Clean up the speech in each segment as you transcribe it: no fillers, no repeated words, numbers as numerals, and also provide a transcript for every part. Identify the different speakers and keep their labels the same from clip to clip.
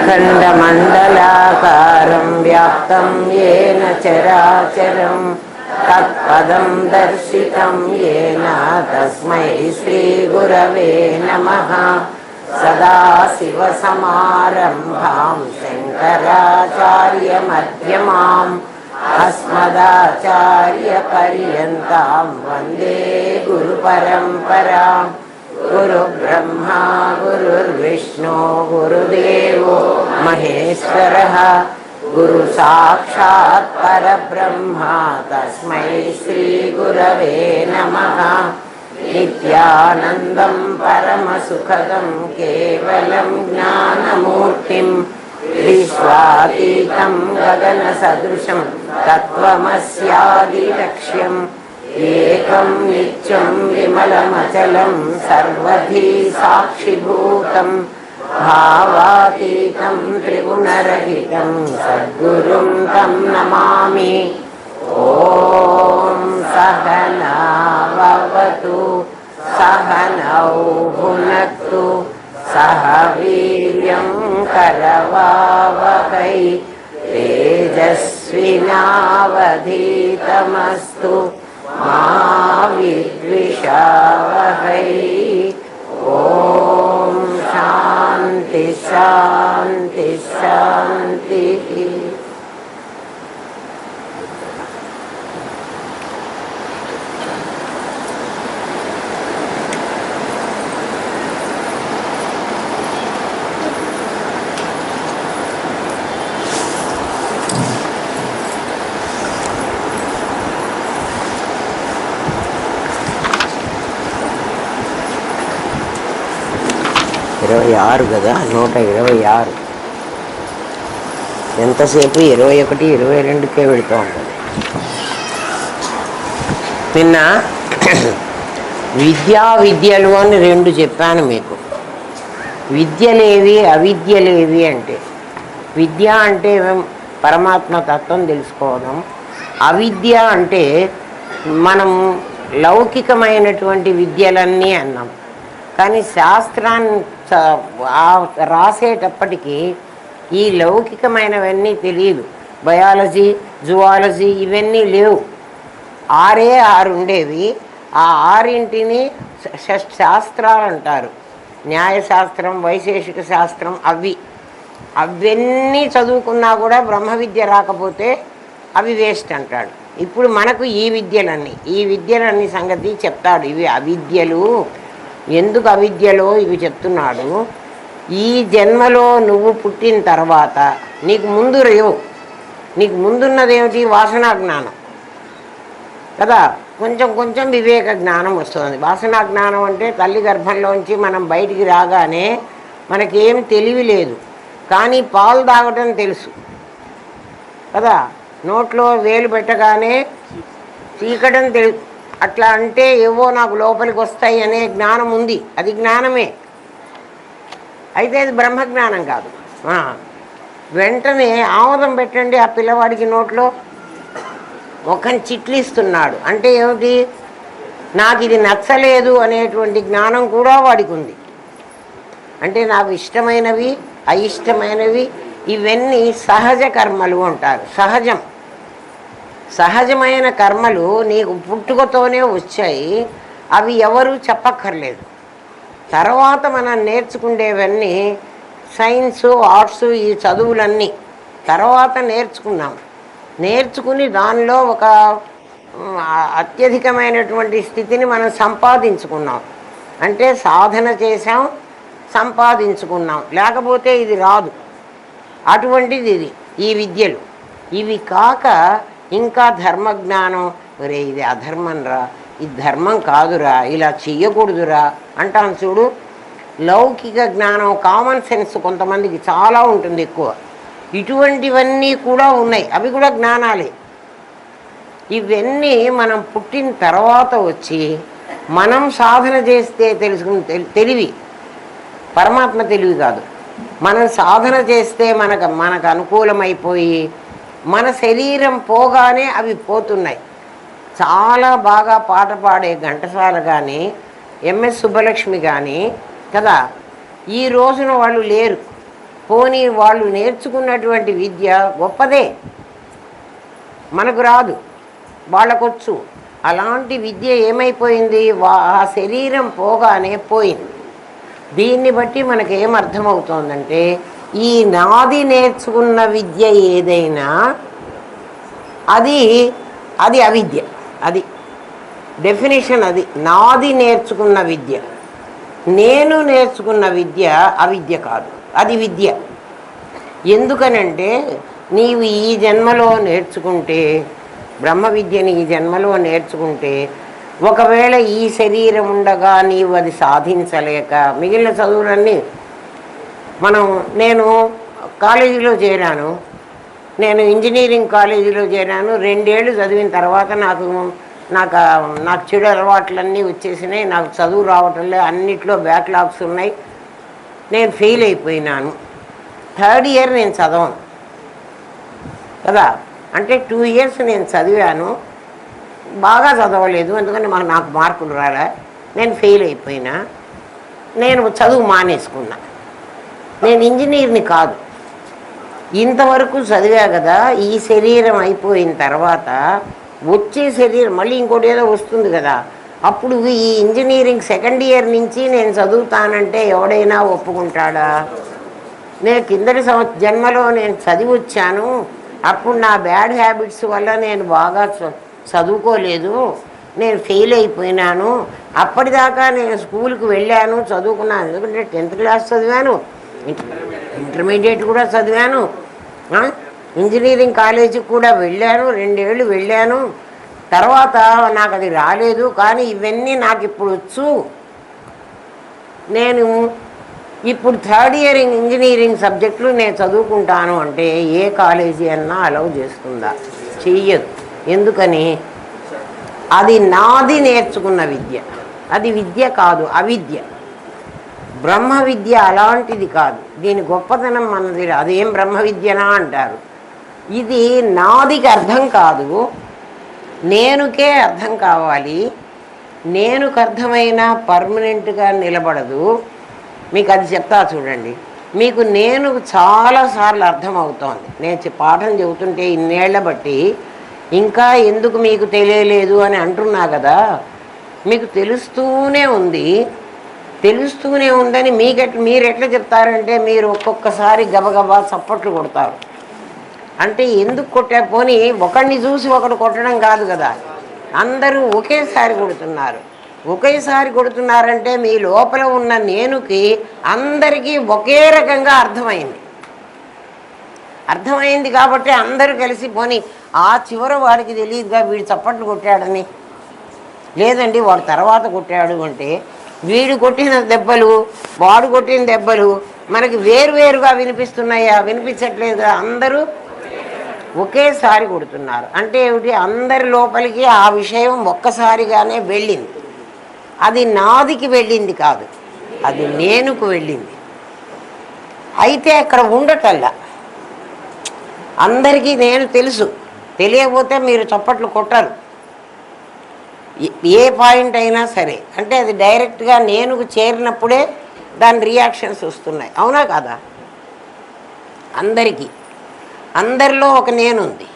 Speaker 1: अखण्डमण्डलाकारं व्याप्तं येन चराचरं तत्पदं दर्शितं येन तस्मै श्रीगुरवे नमः। सदाशिवसमारम्भां शङ्कराचार्यमध्यमाम् अस्मदाचार्यपर्यन्तां वन्दे गुरुपरम्पराम्। गुरुब्रह्मा गुरुर्विष्णु गुरुदेवो महेश्वरः गुरुसाक्षात् परब्रह्मा तस्मै श्रीगुरवे नमः। नित्यानन्दं परमसुखदं केवलं ज्ञानमूर्तिं विश्वातीतं गगनसदृशं तत्त्वमस्यादिलक्ष्यम् एकं नित्यं विमलमचलं सर्वधी साक्षिभूतं भावातीतं त्रिगुणरहितं सद्गुरुं तं नमामि। ॐ सहना भवतु सहनौ भुनक्तु सह वीर्यं करवावहै तेजस्विनावधीतमस्तु मा विद्विषावहै। ॐ शान्ति शान्ति शान्तिः। ఆరు కదా 126 ఎంతసేపు 21, 22కే వెళుతూ ఉంటుంది. నిన్న విద్యలు అని 2 చెప్పాను మీకు. విద్యలేవి అవిద్యలేవి అంటే, విద్య అంటే పరమాత్మ తత్వం తెలుసుకోవడం, అవిద్య అంటే మనం లౌకికమైనటువంటి విద్యలన్నీ అన్నాం. కానీ శాస్త్రాన్ని రాసేటప్పటికీ ఈ లౌకికమైనవన్నీ తెలియదు. బయాలజీ, జువాలజీ ఇవన్నీ లేవు. 6 ఉండేవి. ఆ 6 శాస్త్రాలు అంటారు. న్యాయశాస్త్రం, వైశేషిక శాస్త్రం, అవన్నీ చదువుకున్నా కూడా బ్రహ్మ విద్య రాకపోతే అవి వేస్ట్ అంటాడు. ఇప్పుడు మనకు ఈ విద్యలన్నీ సంగతి చెప్తాడు. ఇవి అవిద్యలు. ఎందుకు అవిద్యలో ఇవి చెప్తున్నాడు. ఈ జన్మలో నువ్వు పుట్టిన తర్వాత నీకు ముందు రేవు, నీకు ముందున్నదేమిటి? వాసనా జ్ఞానం కదా. కొంచెం వివేక జ్ఞానం వస్తుంది. వాసనా జ్ఞానం అంటే తల్లి గర్భంలోంచి మనం బయటికి రాగానే మనకేం తెలివి లేదు, కానీ పాలు తాగటం తెలుసు కదా. నోట్లో వేలు పెట్టగానే చీకటం తెలుసు. అట్లా అంటే ఏవో నాకు లోపలికి వస్తాయి అనే జ్ఞానం ఉంది. అది జ్ఞానమే, అయితే అది బ్రహ్మజ్ఞానం కాదు. వెంటనే ఆమోదం పెట్టండి ఆ పిల్లవాడికి నోట్లో, ముఖం చిట్లిస్తున్నాడు అంటే ఏమిటి? నాకు ఇది నచ్చలేదు అనేటువంటి జ్ఞానం కూడా వాడికి ఉంది. అంటే నాకు ఇష్టమైనవి అయిష్టమైనవి ఇవన్నీ సహజ కర్మలు అంటారు. సహజమైన కర్మలు నీకు పుట్టుకతోనే వచ్చాయి. అవి ఎవరు చెప్పక్కర్లేదు. తర్వాత మనం నేర్చుకునేవన్నీ సైన్సు, ఆర్ట్స్, ఈ చదువులన్నీ తర్వాత నేర్చుకుని దానిలో ఒక అత్యధికమైనటువంటి స్థితిని మనం సంపాదించుకున్నాం. అంటే సాధన చేసాం, సంపాదించుకున్నాం. లేకపోతే ఇది రాదు. అటువంటిది ఈ విద్యలు. ఇవి కాక ఇంకా ధర్మజ్ఞానం. ఒరే ఇది అధర్మం రా, ఇది ధర్మం కాదురా, ఇలా చెయ్యకూడదురా అంటాను చూడు. లౌకిక జ్ఞానం, కామన్ సెన్స్ కొంతమందికి చాలా ఉంటుంది ఎక్కువ. ఇటువంటివన్నీ కూడా ఉన్నాయి. అవి కూడా జ్ఞానాలే. ఇవన్నీ మనం పుట్టిన తర్వాత వచ్చి మనం సాధన చేస్తే తెలుసుకుని తెలివి, పరమాత్మ తెలివి కాదు. మనం సాధన చేస్తే మనకు అనుకూలమైపోయి మన శరీరం పోగానే అవి పోతున్నాయి. చాలా బాగా పాట పాడే ఘంటసాల కానీ, ఎంఎస్ సుబ్బలక్ష్మి కానీ కదా, ఈ రోజున వాళ్ళు లేరు. పోనీ వాళ్ళు నేర్చుకున్నటువంటి విద్య గొప్పదే, మనకు రాదు, వాళ్ళకొచ్చు. అలాంటి విద్య ఏమైపోయింది, ఆ శరీరం పోగానే పోయింది. దీన్ని బట్టి మనకు ఏమర్థమవుతోందంటే ఈ నాది నేర్చుకున్న విద్య ఏదైనా అది అది అవిద్య. అది డెఫినేషన్. అది నాది నేర్చుకున్న విద్య. నేను నేర్చుకున్న విద్య అవిద్య కాదు, అది విద్య. ఎందుకనంటే నీవు ఈ జన్మలో నేర్చుకుంటే, బ్రహ్మ విద్యని ఈ జన్మలో నేర్చుకుంటే, ఒకవేళ ఈ శరీరం ఉండగా నీవు అది సాధించలేక మిగిలిన చదువులన్నీ నేను కాలేజీలో చేరాను, నేను ఇంజనీరింగ్ కాలేజీలో చేరాను. 2 ఏళ్ళు చదివిన తర్వాత నాకు చెడు అలవాట్లన్నీ వచ్చేసినాయి, నాకు చదువు రావటంలో అన్నిట్లో బ్యాక్లాగ్స్ ఉన్నాయి, నేను ఫెయిల్ అయిపోయినాను. 3rd ఇయర్ నేను చదవను కదా, అంటే 2 ఇయర్స్ నేను చదివాను, బాగా చదవలేదు, ఎందుకంటే నాకు మార్కులు రాలే, నేను ఫెయిల్ అయిపోయినా, నేను చదువు మానేసుకున్నా. నేను ఇంజనీర్ని కాదు, ఇంతవరకు చదివా కదా, ఈ శరీరం అయిపోయిన తర్వాత వచ్చే శరీరం మళ్ళీ ఇంకోటి ఏదో వస్తుంది కదా, అప్పుడు ఈ ఇంజనీరింగ్ 2nd ఇయర్ నుంచి నేను చదువుతానంటే ఎవడైనా ఒప్పుకుంటాడా? నేను కిందటి జన్మలో నేను చదివి వచ్చాను, అప్పుడు నా బ్యాడ్ హ్యాబిట్స్ వల్ల నేను బాగా చదువుకోలేదు, నేను ఫెయిల్ అయిపోయినాను, అప్పటిదాకా నేను స్కూల్కి వెళ్ళాను, చదువుకున్నాను, ఎందుకంటే 10th క్లాస్ చదివాను, ఇంటర్మీడియట్ కూడా చదివాను, ఇంజనీరింగ్ కాలేజీకి కూడా వెళ్ళాను, 2 ఏళ్ళు వెళ్ళాను, తర్వాత నాకు అది రాలేదు, కానీ ఇవన్నీ నాకు ఇప్పుడు వచ్చు. నేను ఇప్పుడు 3rd ఇయర్ ఇంజనీరింగ్ సబ్జెక్టులు నేను చదువుకుంటాను అంటే ఏ కాలేజీ అన్నా అలౌ చేస్తుందా? చెయ్యదు. ఎందుకని? అది నాది నేర్చుకున్న విద్య, అది విద్య కాదు, అవిద్య. బ్రహ్మ విద్య అలాంటిది కాదు, దీని గొప్పతనం మనది. అదేం బ్రహ్మ విద్యనా అంటారు. ఇది నాదికి అర్థం కాదు, నేనుకే అర్థం కావాలి. నేనుకు అర్థమైనా పర్మనెంట్గా నిలబడదు. మీకు అది చెప్తా చూడండి. మీకు నేను చాలాసార్లు అర్థమవుతోంది, నేను పాఠం చెబుతుంటే ఇన్నేళ్ల బట్టి ఇంకా ఎందుకు మీకు తెలియలేదు అని అంటున్నా కదా. మీకు తెలుస్తూనే ఉందని మీరు ఎట్లా చెప్తారంటే, మీరు ఒక్కొక్కసారి గబగబా చప్పట్లు కొడతారు. అంటే ఎందుకు కొట్టా? పోనీ ఒకడిని చూసి ఒకడు కొట్టడం కాదు కదా, అందరూ ఒకేసారి కొడుతున్నారు. ఒకేసారి కొడుతున్నారంటే మీ లోపల ఉన్న నేనుకి అందరికీ ఒకే రకంగా అర్థమైంది కాబట్టి అందరూ కలిసి పోనీ ఆ చివర వాడికి తెలియదుగా వీడు చప్పట్లు కొట్టాడని, లేదండి వాడు తర్వాత కొట్టాడు అంటే, వీడు కొట్టిన దెబ్బలు వాడు కొట్టిన దెబ్బలు మనకి వేరువేరుగా వినిపిస్తున్నాయా? వినిపించట్లేదుగా. అందరూ ఒకేసారి కొడుతున్నారు అంటే ఏమిటి? అందరి లోపలికి ఆ విషయం ఒక్కసారిగానే వెళ్ళింది. అది నాదికి వెళ్ళింది కాదు, అది నేనుకు వెళ్ళింది. అయితే అక్కడ ఉండటల్లా అందరికీ నేను తెలుసు, తెలియకపోతే మీరు చప్పట్లు కొట్టరు. ఏ పాయింట్ అయినా సరే, అంటే అది డైరెక్ట్గా నేనుకు చేరినప్పుడే దాని రియాక్షన్స్ వస్తున్నాయి. అవునా కాదా? అందరిలో ఒక నేనుంది,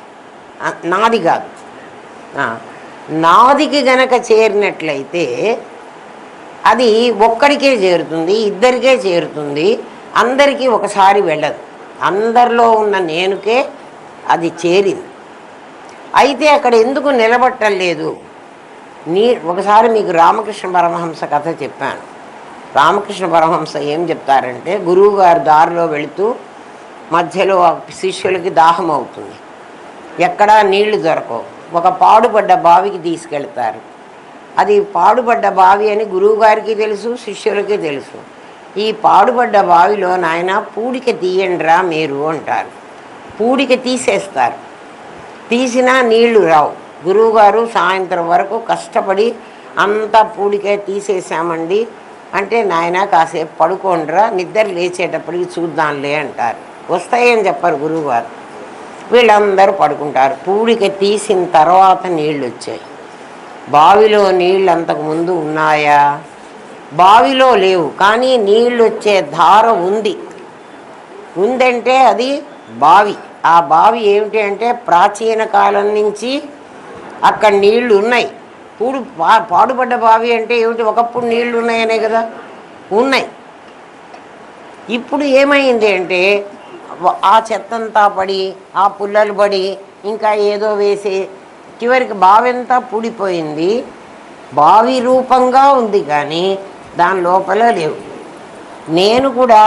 Speaker 1: నాది కాదు. నాదికి గనక చేరినట్లయితే అది ఒక్కడికే చేరుతుంది, ఇద్దరికే చేరుతుంది, అందరికీ ఒకసారి వెళ్ళదు. అందరిలో ఉన్న నేనుకే అది చేరింది. అయితే అక్కడ ఎందుకు నిలబట్టలేదు? ఒకసారి మీకు రామకృష్ణ పరమహంస కథ చెప్పాను. రామకృష్ణ పరమహంస ఏం చెప్తారంటే, గురువుగారు దారిలో వెళుతూ మధ్యలో శిష్యులకి దాహం అవుతుంది, ఎక్కడా నీళ్లు దొరకవు. ఒక పాడుపడ్డ బావికి తీసుకెళ్తారు. అది పాడుపడ్డ బావి అని గురువుగారికి తెలుసు, శిష్యులకి తెలుసు. ఈ పాడుపడ్డ బావిలో నాయన పూడిక తీయండిరా మీరు అంటారు. పూడిక తీసేస్తారు, తీసినా నీళ్లు రావు. గురువుగారు సాయంత్రం వరకు కష్టపడి అంతా పూడికే తీసేసామండి అంటే, నాయన కాసేపు పడుకోండిరా, నిద్ర లేచేటప్పటికి చూద్దాంలే అంటారు. వస్తాయని చెప్పారు గురువుగారు. వీళ్ళందరూ పడుకుంటారు. పూడిక తీసిన తర్వాత నీళ్ళు వచ్చాయి. బావిలో నీళ్ళు అంతకుముందు ఉన్నాయా? బావిలో లేవు, కానీ నీళ్ళు వచ్చే ధార ఉంది. ఉందంటే అది బావి. ఆ బావి ఏమిటి అంటే ప్రాచీన కాలం నుంచి అక్కడ నీళ్లు ఉన్నాయి. పాడుపడ్డ బావి అంటే ఏమిటి? ఒకప్పుడు నీళ్లు ఉన్నాయనే కదా. ఉన్నాయి. ఇప్పుడు ఏమైంది అంటే ఆ చెత్తంతా పడి, ఆ పుల్లలు పడి, ఇంకా ఏదో వేసి చివరికి బావి అంతా పూడిపోయింది. బావి రూపంగా ఉంది కానీ దాని లోపల లేవు. నేను కూడా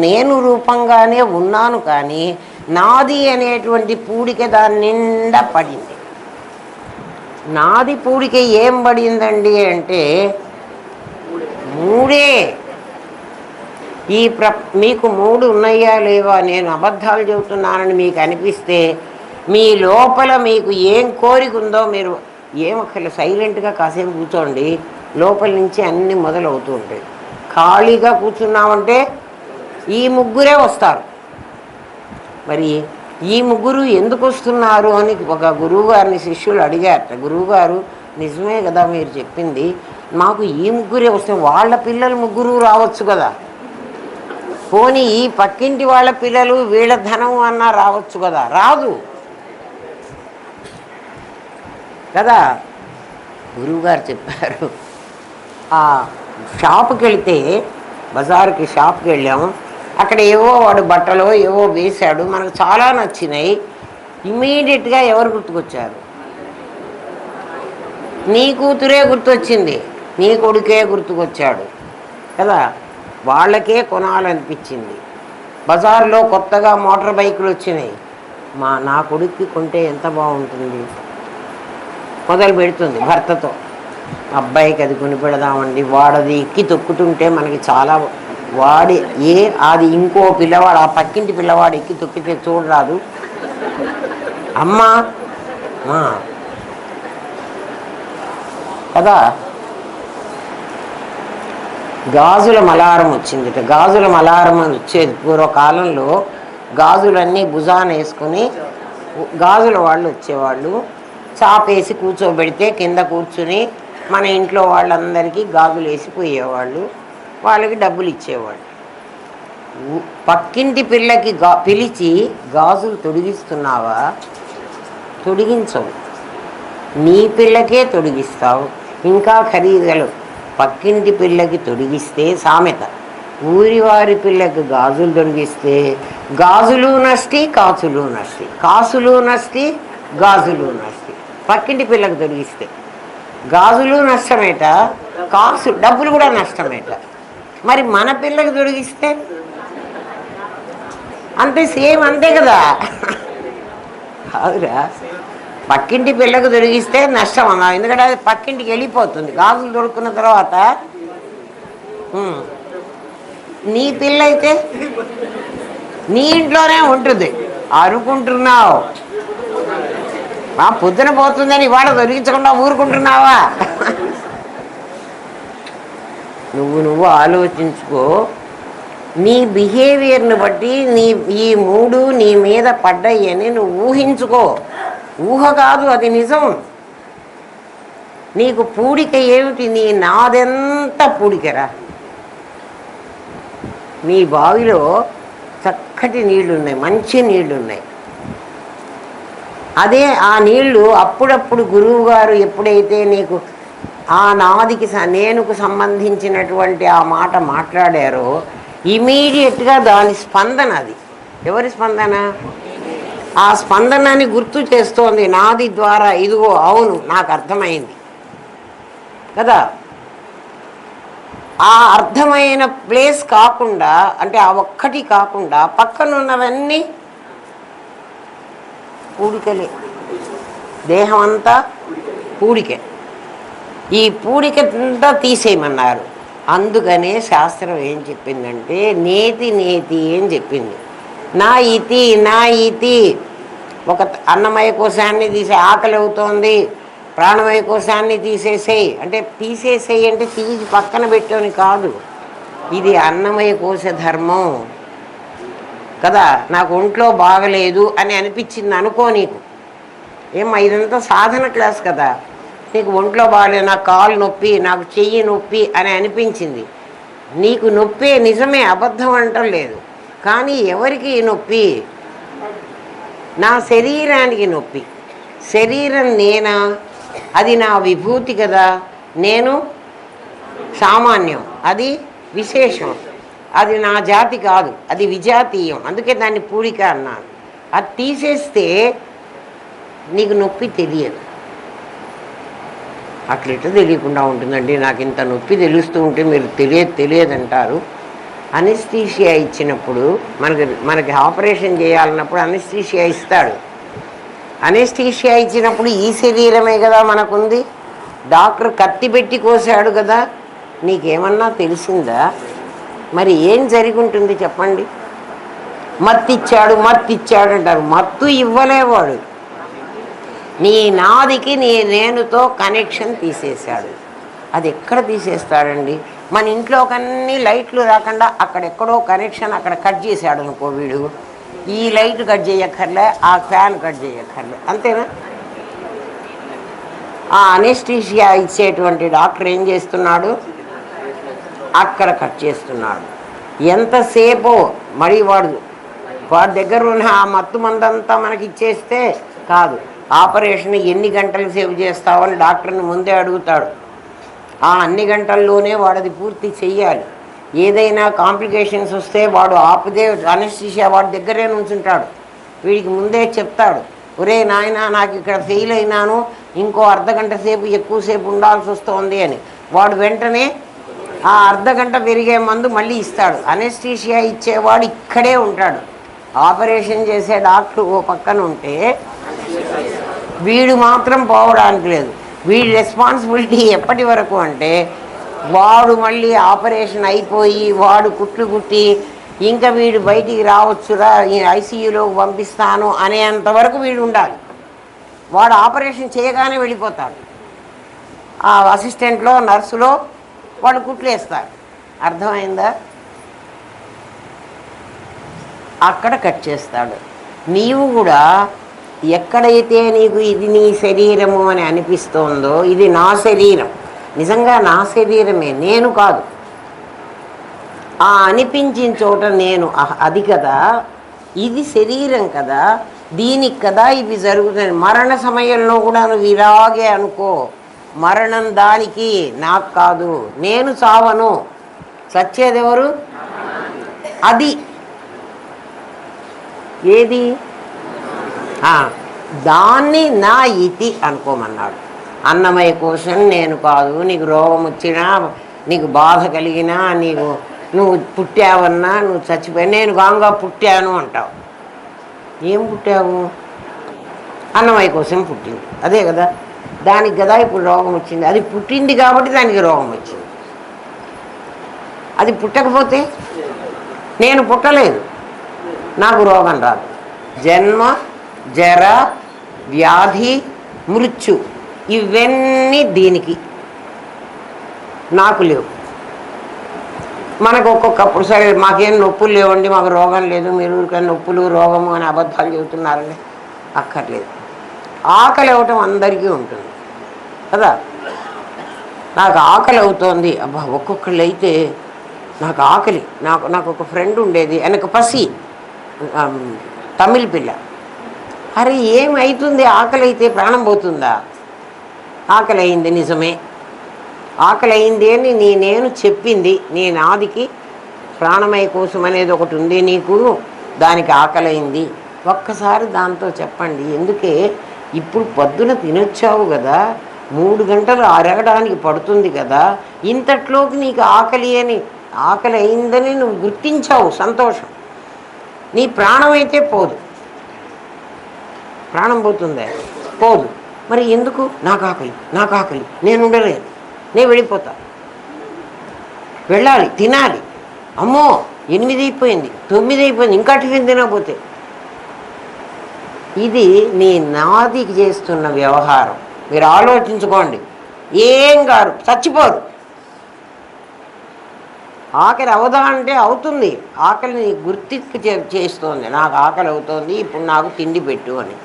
Speaker 1: నేను రూపంగానే ఉన్నాను, కానీ నాది అనేటువంటి పూడిక దాని నిండా పడింది. నాది పూడిక ఏం పడిందండి అంటే మూడే. మీకు మూడు ఉన్నాయా లేవా? నేను అబద్ధాలు చెబుతున్నానని మీకు అనిపిస్తే మీ లోపల మీకు ఏం కోరిక ఉందో మీరు ఏమక్కర్లేదు, సైలెంట్గా కాసేపు కూర్చోండి. లోపల నుంచి అన్నీ మొదలవుతూ ఉంటాయి. ఖాళీగా కూర్చున్నామంటే ఈ ముగ్గురే వస్తారు. మరి ఈ ముగ్గురు ఎందుకు వస్తున్నారు అని ఒక గురువుగారిని శిష్యులు అడిగారట. గురువుగారు, నిజమే కదా మీరు చెప్పింది, మాకు ఈ ముగ్గురే వస్తే వాళ్ళ పిల్లలు ముగ్గురు రావచ్చు కదా, పోనీ ఈ పక్కింటి వాళ్ళ పిల్లలు వీళ్ళ ధనం అన్నా రావచ్చు కదా. రాదు కదా. గురువుగారు చెప్పారు, ఆ షాపుకి వెళితే, బజారుకి షాప్కి వెళ్ళాము, అక్కడ ఏవో వాడు బట్టలో ఏవో వేశాడు, మనకు చాలా నచ్చినాయి. ఇమీడియట్గా ఎవరు గుర్తుకొచ్చారు? నీ కూతురే గుర్తొచ్చింది, నీ కొడుకే గుర్తుకొచ్చాడు కదా. వాళ్ళకే కొనాలనిపించింది. బజార్లో కొత్తగా మోటార్ బైకులు వచ్చినాయి, నా కొడుక్కి కొంటే ఎంత బాగుంటుంది మొదలు పెడుతుంది భర్తతో. అబ్బాయికి అది కొనిపెడదామండి, వాడది ఎక్కి తొక్కుతుంటే మనకి చాలా అది ఇంకో పిల్లవాడు, ఆ పక్కింటి పిల్లవాడు ఎక్కి తొక్కితే చూడరాదు అమ్మా కదా. గాజుల మలారం వచ్చింది. గాజుల మలారం వచ్చేది పూర్వకాలంలో. గాజులన్నీ భుజాన వేసుకొని గాజుల వాళ్ళు వచ్చేవాళ్ళు, చాపేసి కూర్చోబెడితే కింద కూర్చుని మన ఇంట్లో వాళ్ళందరికీ గాజులు వేసిపోయేవాళ్ళు, వాళ్ళకి డబ్బులు ఇచ్చేవాళ్ళు. పక్కింటి పిల్లకి పిలిచి గాజులు తొడిగిస్తున్నావా? తొడిగించవు, నీ పిల్లకే తొడిగిస్తావు. ఇంకా ఖరీదులు పక్కింటి పిల్లకి తొడిగిస్తే సామెత, ఊరివారి పిల్లకి గాజులు తొడిగిస్తే గాజులు నష్టి, కాసులు నష్టి, కాసులు నష్టి, గాజులు నష్టి. పక్కింటి పిల్లకి తొడిగిస్తే గాజులు నష్టమేట, డబ్బులు కూడా నష్టమేట. మరి మన పిల్లకి తొడిగిస్తే అంతే, సేమ్ అంతే కదా. కాదురా, పక్కింటి పిల్లకు తొడిగిస్తే నష్టం అన్నా, ఎందుకంటే అది పక్కింటికి వెళ్ళిపోతుంది. గాజులు దొరుకున్న తర్వాత నీ పిల్ల అయితే నీ ఇంట్లోనే ఉంటుంది. అనుకుంటున్నావు పొద్దున పోతుందని ఇవాళ తొలగించకుండా ఊరుకుంటున్నావా? నువ్వు ఆలోచించుకో. నీ బిహేవియర్ని బట్టి ఈ మూడు నీ మీద పడ్డాయని నువ్వు ఊహించుకో. ఊహ కాదు, అది నిజం. నీకు పూడిక ఏమిటి? నీ నాదెంత పూడికరా. నీ బావిలో చక్కటి నీళ్లున్నాయి, మంచి నీళ్లున్నాయి. అదే ఆ నీళ్లు అప్పుడప్పుడు గురువుగారు ఎప్పుడైతే నీకు ఆ నాదికి నేనుకు సంబంధించినటువంటి ఆ మాట మాట్లాడారో ఇమీడియట్గా దాని స్పందన, అది ఎవరి స్పందన? ఆ స్పందనని గుర్తు చేస్తోంది నాది ద్వారా. ఇదిగో అవును, నాకు అర్థమైంది కదా. ఆ అర్థమైన ప్లేస్ కాకుండా, అంటే ఆ ఒక్కటి కాకుండా పక్కనున్నవన్నీ పూడికలే. దేహం అంతా పూడికే. ఈ పూడికంతా తీసేయమన్నారు. అందుకనే శాస్త్రం ఏం చెప్పిందంటే నేతి నేతి అని చెప్పింది. నా ఇతి ఒక అన్నమయ కోశాన్ని తీసే, ఆకలి అవుతోంది ప్రాణమయ కోశాన్ని తీసేసేయి అంటే, తీసేసేయి అంటే తీసి పక్కన పెట్టని కాదు, ఇది అన్నమయ కోశ ధర్మం కదా. నాకు ఒంట్లో బాగలేదు అని అనిపించింది అనుకో, నీకు ఇదంతా సాధన క్లాస్ కదా. నీకు ఒంట్లో బాగలేదు, నాకు కాలు నొప్పి, నాకు చెయ్యి నొప్పి అని అనిపించింది. నీకు నొప్పే, నిజమే, అబద్ధం అంటం లేదు. కానీ ఎవరికి నొప్పి? నా శరీరానికి నొప్పి. శరీరం నేనా? అది నా విభూతి కదా. నేను సామాన్యం, అది విశేషం. అది నా జాతి కాదు, అది విజాతీయం. అందుకే దాన్ని పూడిక అన్నాను. అది తీసేస్తే నీకు నొప్పి తెలియదు. అట్లెట్లా తెలియకుండా ఉంటుందండి? నాకు ఇంత నొప్పి తెలుస్తూ ఉంటే మీరు తెలియదంటారు. అనెస్థీషియా ఇచ్చినప్పుడు మనకి ఆపరేషన్ చేయాలన్నప్పుడు అనెస్థీషియా ఇస్తాడు. అనెస్థీషియా ఇచ్చినప్పుడు ఈ శరీరమే కదా మనకుంది. డాక్టర్ కత్తి పెట్టి కోసాడు కదా. నీకేమన్నా తెలిసిందా? మరి ఏం జరిగి ఉంటుంది చెప్పండి? మత్తిచ్చాడు అంటారు. మత్తు ఇవ్వలేవాడు. నీ నాదికి నీ నేనుతో కనెక్షన్ తీసేశాడు. అది ఎక్కడ తీసేస్తాడండి? మన ఇంట్లోకన్నీ లైట్లు రాకుండా అక్కడెక్కడో కనెక్షన్ అక్కడ కట్ చేశాడు అనుకో వీడు. ఈ లైట్ కట్ చేయక్కర్లే, ఆ ఫ్యాన్ కట్ చేయక్కర్లే, అంతేనా? ఆ అనెస్థీషియా ఇచ్చేటువంటి డాక్టర్ ఏం చేస్తున్నాడు? అక్కడ కట్ చేస్తున్నాడు. ఎంతసేపో మరి వాడి దగ్గర ఉన్న ఆ మత్తు మందంతా మనకి ఇచ్చేస్తే కాదు. ఆపరేషన్ ఎన్ని గంటలు సేవ్ చేస్తావని డాక్టర్ని ముందే అడుగుతాడు. ఆ అన్ని గంటల్లోనే వాడది పూర్తి చెయ్యాలి. ఏదైనా కాంప్లికేషన్స్ వస్తే వాడు ఆపుదే అనెస్థీషియా వాడి దగ్గరే నుంచుంటాడు. వీడికి ముందే చెప్తాడు, ఒరే నాయనా నాకు ఇక్కడ ఫెయిల్ అయినాను, ఇంకో అర్ధగంట సేపు ఎక్కువసేపు ఉండాల్సి వస్తుంది అని. వాడు వెంటనే ఆ అర్ధగంట పెరిగే మందు మళ్ళీ ఇస్తాడు. అనెస్థీషియా ఇచ్చేవాడు ఇక్కడే ఉంటాడు. ఆపరేషన్ చేసే డాక్టర్ ఓ పక్కన ఉంటే వీడు మాత్రం పోవడానికి లేదు. వీడి రెస్పాన్సిబిలిటీ ఎప్పటి వరకు అంటే వాడు మళ్ళీ ఆపరేషన్ అయిపోయి వాడు కుట్లు కుట్టి ఇంకా వీడు బయటికి రావచ్చురా, ఐసీయూలోకి పంపిస్తాను అనేంతవరకు వీడు ఉండాలి. వాడు ఆపరేషన్ చేయగానే వెళ్ళిపోతాడు. ఆ అసిస్టెంట్లో నర్సులో వాళ్ళు కుట్లు వేస్తారు. అర్థమైందా? అక్కడ కట్ చేస్తాడు. నీవు కూడా ఎక్కడైతే నీకు ఇది నీ శరీరము అని అనిపిస్తోందో, ఇది నా శరీరం, నిజంగా నా శరీరమే, నేను కాదు, ఆ అనిపించిన చోట నేను అది కదా, ఇది శరీరం కదా, దీనికి కదా ఇవి జరుగుతాయి. మరణ సమయంలో కూడా నువ్వు ఇలాగే అనుకో, మరణం దానికి, నాకు కాదు, నేను చావను, చచ్చేదెవరు? అది ఏది? దాన్ని నా ఇతి అనుకోమన్నాడు. అన్నమయ కోశం నేను కాదు. నీకు రోగం వచ్చినా, నీకు బాధ కలిగినా, నువ్వు పుట్టావన్నా, నువ్వు చచ్చిపోయా, నేను గాంగా పుట్టాను అంటావు. ఏం పుట్టావు? అన్నమయ కోసం పుట్టింది, అదే కదా. దానికి కదా ఇప్పుడు రోగం వచ్చింది. అది పుట్టింది కాబట్టి దానికి రోగం వచ్చింది. అది పుట్టకపోతే, నేను పుట్టలేదు, నాకు రోగం రాదు. జన్మ, జర, వ్యాధి, మృత్యు, ఇవన్నీ దీనికి, నాకు లేవు. మనకు ఒక్కొక్కప్పుడు సరే మాకేం నొప్పులు లేవండి, మాకు రోగం లేదు, మీరు ఊరికే నొప్పులు రోగము అని అబద్ధాలు చెబుతున్నారండి. అక్కర్లేదు. ఆకలి అవ్వటం అందరికీ ఉంటుంది కదా. నాకు ఆకలి అవుతోంది, అబ్బా ఒక్కొక్కళ్ళు అయితే నాకు ఆకలి. నాకు ఒక ఫ్రెండ్ ఉండేది, ఆయనకు పసి, తమిళ పిల్ల. అరే ఏమవుతుంది? ఆకలి అయితే ప్రాణం పోతుందా? ఆకలి అయింది, నిజమే, ఆకలి అయింది అని నేను చెప్పింది. నీ నాదికి ప్రాణమయ కోసం అనేది ఒకటి ఉంది నీకు, దానికి ఆకలి అయింది. ఒక్కసారి దాంతో చెప్పండి. ఎందుకే ఇప్పుడు పొద్దున తినొచ్చావు కదా, 3 గంటలు అరగడానికి పడుతుంది కదా, ఇంతట్లోకి నీకు ఆకలి అయిందని నువ్వు గుర్తించావు, సంతోషం. నీ ప్రాణం అయితే పోదు. ప్రాణం పోతుందే? పోదు. మరి ఎందుకు? నాకు ఆకలి, నేను ఉండలేను, నేను వెళ్ళిపోతా. వెళ్ళాలి, తినాలి. అమ్మో 8 అయిపోయింది, 9 అయిపోయింది, ఇంకా టిఫిన్ తినకపోతే. ఇది నీ నాదికి చేస్తున్న వ్యవహారం. మీరు ఆలోచించుకోండి. ఏం కాదు, చచ్చిపోరు. ఆకలి అవదా అంటే అవుతుంది. ఆకలిని గుర్తింపు చేస్తోంది. నాకు ఆకలి అవుతోంది, ఇప్పుడు నాకు తిండి పెట్టు అని.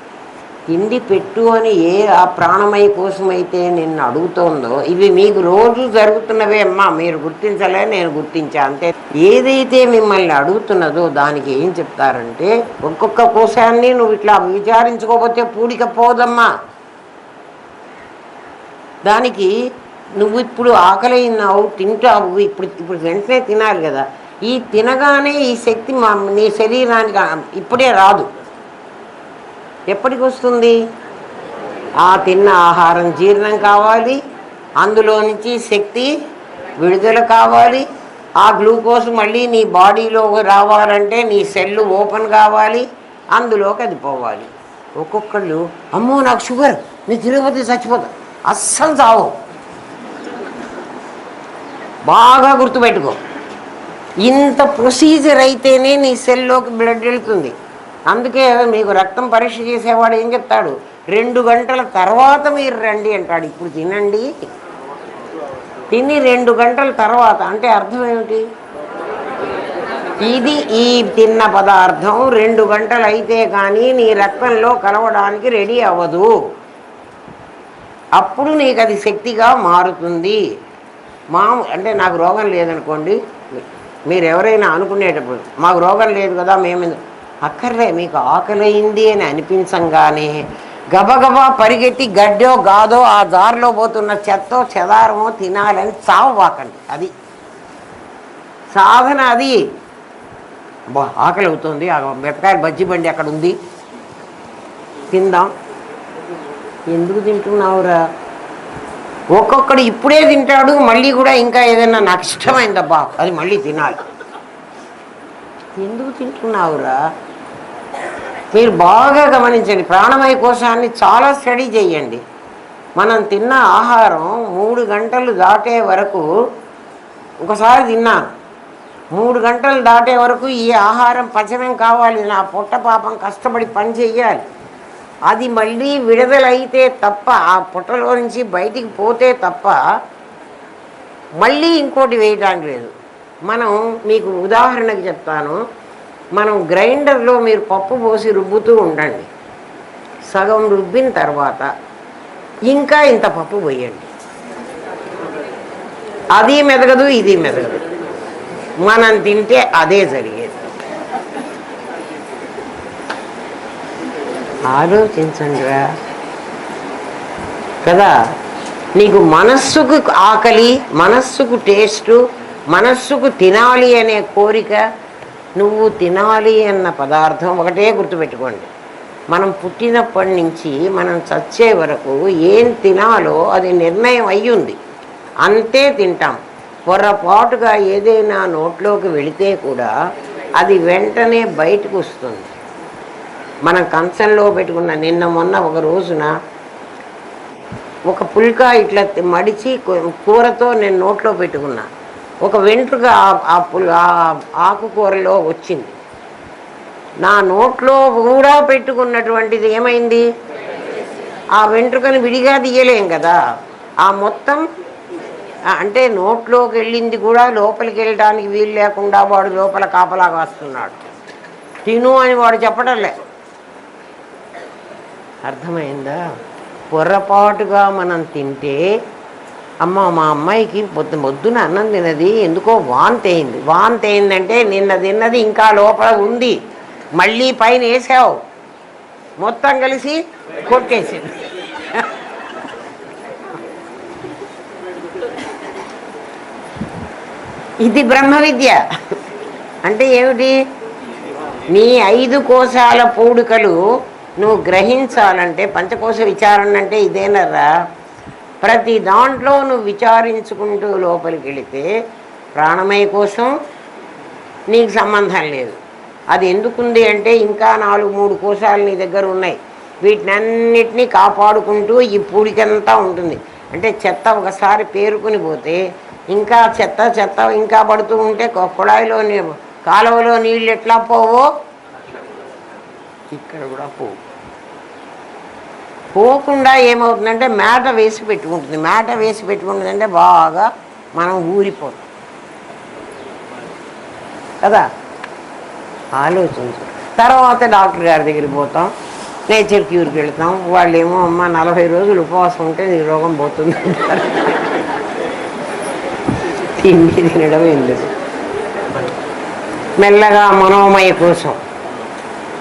Speaker 1: తిండి పెట్టు అని ఆ ప్రాణమయ కోసమైతే నిన్ను అడుగుతోందో ఇవి మీకు రోజు జరుగుతున్నవే అమ్మా, మీరు గుర్తించలే, నేను గుర్తించా అంతే. ఏదైతే మిమ్మల్ని అడుగుతున్నదో దానికి ఏం చెప్తారంటే, ఒక్కొక్క కోశాన్ని నువ్వు ఇట్లా విచారించుకోకపోతే పూడిక పోదమ్మా. దానికి నువ్వు ఇప్పుడు ఆకలిన్నావు, తింటావు, ఇప్పుడు వెంటనే తినాలి కదా. ఈ తినగానే ఈ శక్తి నీ శరీరానికి ఇప్పుడే రాదు. ఎప్పటికి వస్తుంది? ఆ తిన్న ఆహారం జీర్ణం కావాలి, అందులో నుంచి శక్తి విడుదల కావాలి, ఆ గ్లూకోజ్ మళ్ళీ నీ బాడీలో రావాలంటే నీ సెల్లు ఓపెన్ కావాలి, అందులోకి అది పోవాలి. ఒక్కొక్కళ్ళు అమ్మో నాకు షుగర్, నీ తిరుపతి చచ్చిపోతా, అస్సలు చావు. బాగా గుర్తుపెట్టుకో, ఇంత ప్రొసీజర్ అయితేనే నీ సెల్లోకి బ్లడ్ వెళ్తుంది. అందుకే మీకు రక్తం పరీక్ష చేసేవాడు ఏం చెప్తాడు, 2 గంటల తర్వాత మీరు రండి అంటాడు. ఇప్పుడు తినండి, తిని 2 గంటల తర్వాత అంటే అర్థం ఏమిటి? ఇది ఈ తిన్న పదార్థం 2 గంటలు అయితే కానీ నీ రక్తంలో కలవడానికి రెడీ అవ్వదు. అప్పుడు నీకు అది శక్తిగా మారుతుంది. అంటే నాకు రోగం లేదనుకోండి, మీరు ఎవరైనా అనుకునేటప్పుడు మాకు రోగం లేదు కదా మేము అక్కర్లే, మీకు ఆకలైంది అని అనిపించంగానే గబగబా పరిగెత్తి గడ్డో గాదో ఆ దారిలో పోతున్న చెత్తో చెదారమో తినాలని చావవాకండి. అది సాధన. అది ఆకలి అవుతుంది, ఆ మిరపకాయలు బజ్జి బండి అక్కడ ఉంది, తిందాం. ఎందుకు తింటున్నావురా? ఒక్కొక్కడు ఇప్పుడే తింటాడు, మళ్ళీ కూడా ఇంకా ఏదైనా నాకు ఇష్టమైందబ్బా అది మళ్ళీ తినాలి. ఎందుకు తింటున్నావురా? మీరు బాగా గమనించండి, ప్రాణమయ కోశాన్ని చాలా స్టడీ చేయండి. మనం తిన్న ఆహారం 3 గంటలు దాటే వరకు, ఒకసారి తిన్నాను, 3 గంటలు దాటే వరకు ఈ ఆహారం పచనం కావాలి, నా పొట్ట పాపం కష్టపడి పని చెయ్యాలి. అది మళ్ళీ విడుదలైతే తప్ప, ఆ పొట్టలో నుంచి బయటికి పోతే తప్ప మళ్ళీ ఇంకోటి వేయడానికి లేదు. మనం మీకు ఉదాహరణకి చెప్తాను, మనం గ్రైండర్లో మీరు పప్పు పోసి రుబ్బుతూ ఉండండి, సగం రుబ్బిన తర్వాత ఇంకా ఇంత పప్పు పోయండి, అది మెదగదు ఇది మెదగదు. మనం తింటే అదే జరిగేది. ఆలోచించండిరా కదా. నీకు మనస్సుకు ఆకలి, మనస్సుకు టేస్టు, మనస్సుకు తినాలి అనే కోరిక, నువ్వు తినాలి అన్న పదార్థం ఒకటే గుర్తుపెట్టుకోండి. మనం పుట్టినప్పటి నుంచి మనం చచ్చే వరకు ఏం తినాలో అది నిర్ణయం అయ్యింది, అంతే తింటాం. పొరపాటుగా ఏదైనా నోట్లోకి వెళితే కూడా అది వెంటనే బయటకు వస్తుంది. మనం కంచంలో పెట్టుకున్న మొన్న ఒక రోజున ఒక పుల్కా ఇట్లా మడిచి కూరతో నేను నోట్లో పెట్టుకున్నా, ఒక వెంట్రుక ఆకుకూరలో వచ్చింది. నా నోట్లో కూడా పెట్టుకున్నటువంటిది ఏమైంది? ఆ వెంట్రుకని విడిగా తీయలేం కదా, ఆ మొత్తం అంటే నోట్లోకి వెళ్ళింది కూడా లోపలికి వెళ్ళడానికి వీలు లేకుండా వాడు లోపల కాపలాగా వస్తున్నాడు. తిను అని వాడు చెప్పడంలే. అర్థమైందా? పొరపాటుగా మనం తింటే, అమ్మ మా అమ్మాయికి పొద్దున అన్నం తినది, ఎందుకో వాంతి అయింది. వాంతి అయిందంటే నిన్న తిన్నది ఇంకా లోపల ఉంది, మళ్ళీ పైన వేసావు, మొత్తం కలిసి కొట్టేసింది. ఇది బ్రహ్మ విద్య. అంటే ఏమిటి? నీ 5 కోశాల పూడికలు నువ్వు గ్రహించాలంటే, పంచకోశ విచారణ అంటే ఇదేనరా. ప్రతి దాంట్లో నువ్వు విచారించుకుంటూ లోపలికి వెళితే ప్రాణమయ కోసం నీకు సంబంధం లేదు. అది ఎందుకుంది అంటే ఇంకా 4-3 కోశాలు నీ దగ్గర ఉన్నాయి, వీటినన్నిటినీ కాపాడుకుంటూ ఈ పూడికంతా ఉంటుంది. అంటే చెత్త ఒకసారి పేరుకుని పోతే ఇంకా చెత్త ఇంకా పడుతూ ఉంటే కుళాయిలో కాలువలో నీళ్ళు ఎట్లా పోవో ఇక్కడ కూడా పోకుండా ఏమవుతుందంటే మేట వేసి పెట్టుకుంటుంది. మేట వేసి పెట్టుకుంటుందంటే బాగా మనం ఊరిపోతాం కదా. ఆలోచించు. తర్వాత డాక్టర్ గారి దగ్గరికి పోతాం, నేచర్ క్యూర్కి వెళ్తాం. వాళ్ళేమో అమ్మ 40 రోజులు ఉపవాసం ఉంటే నీ రోగం పోతుంది అంటారు. తిండి తినడం ఎందుకు? మెల్లగా మనోమయ కోసం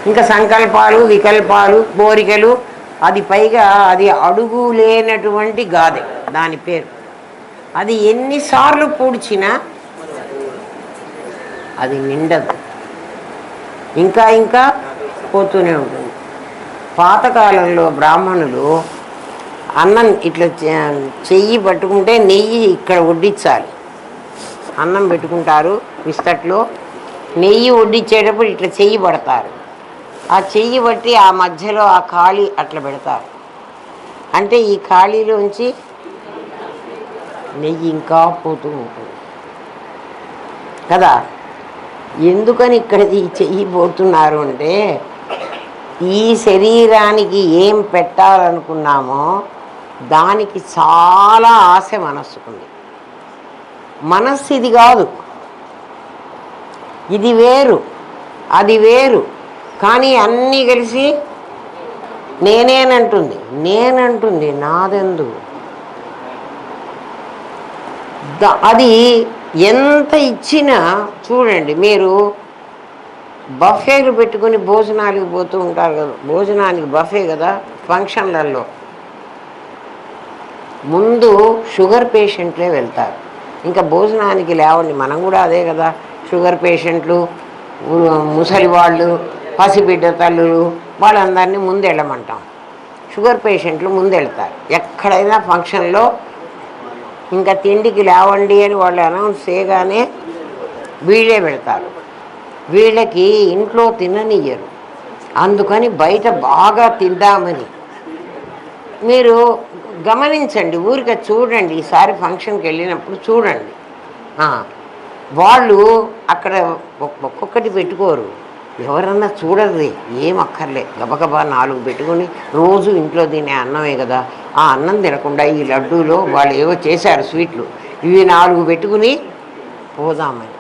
Speaker 1: ఇంకా సంకల్పాలు, వికల్పాలు, కోరికలు, అది పైగా అది అడుగు లేనటువంటి గాథ దాని పేరు. అది ఎన్నిసార్లు పూడ్చినా అది నిండదు, ఇంకా ఇంకా పోతూనే ఉంటుంది. పాతకాలంలో బ్రాహ్మణులు అన్నం ఇట్లా చెయ్యి పట్టుకుంటే నెయ్యి ఇక్కడ వడ్డించాలి. అన్నం పెట్టుకుంటారు విస్తట్లో, నెయ్యి వడ్డించేటప్పుడు ఇట్లా చెయ్యి పడతారు. ఆ చెయ్యి బట్టి ఆ మధ్యలో ఆ ఖాళీ అట్లా పెడతారు. అంటే ఈ ఖాళీలోంచి నెయ్యి ఇంకా పోతూ ఉంటుంది కదా. ఎందుకని ఇక్కడ ఈ చెయ్యి పోతున్నారు అంటే, ఈ శరీరానికి ఏం పెట్టాలనుకున్నామో దానికి చాలా ఆశ మనస్సుకుంది. మనస్సు ఇది కాదు, ఇది వేరు, అది వేరు. కానీ అన్నీ కలిసి నేనంటుంది నాదెందు. అది ఎంత ఇచ్చినా చూడండి, మీరు బఫేలు పెట్టుకుని భోజనానికి పోతూ ఉంటారు కదా, భోజనానికి బఫే కదా ఫంక్షన్లలో, ముందు షుగర్ పేషెంట్లే వెళ్తారు. ఇంకా భోజనానికి లేవండి, మనం కూడా అదే కదా. షుగర్ పేషెంట్లు, ముసలి వాళ్ళు, పసిబిడ్డ తల్లులు, వాళ్ళందరినీ ముందు వెళ్ళమంటాం. షుగర్ పేషెంట్లు ముందు వెళ్తారు ఎక్కడైనా ఫంక్షన్లో. ఇంకా తిండికి లేవండి అని వాళ్ళు అనౌన్స్ చేయగానే వీళ్ళే వెళ్తారు. వీళ్ళకి ఇంట్లో తిననియ్యరు, అందుకని బయట బాగా తిందామని. మీరు గమనించండి, ఊరికే చూడండి, ఈసారి ఫంక్షన్కి వెళ్ళినప్పుడు చూడండి. వాళ్ళు అక్కడ ఒక్కొక్కటి పెట్టుకోరు, ఎవరన్నా చూడరు, ఏం అక్కర్లే, గబగబా 4 పెట్టుకొని, రోజు ఇంట్లో తినే అన్నమే కదా, ఆ అన్నం తినకుండా ఈ లడ్డూలో వాళ్ళు ఏవో చేశారు స్వీట్లు, ఇవి 4 పెట్టుకుని పోదామని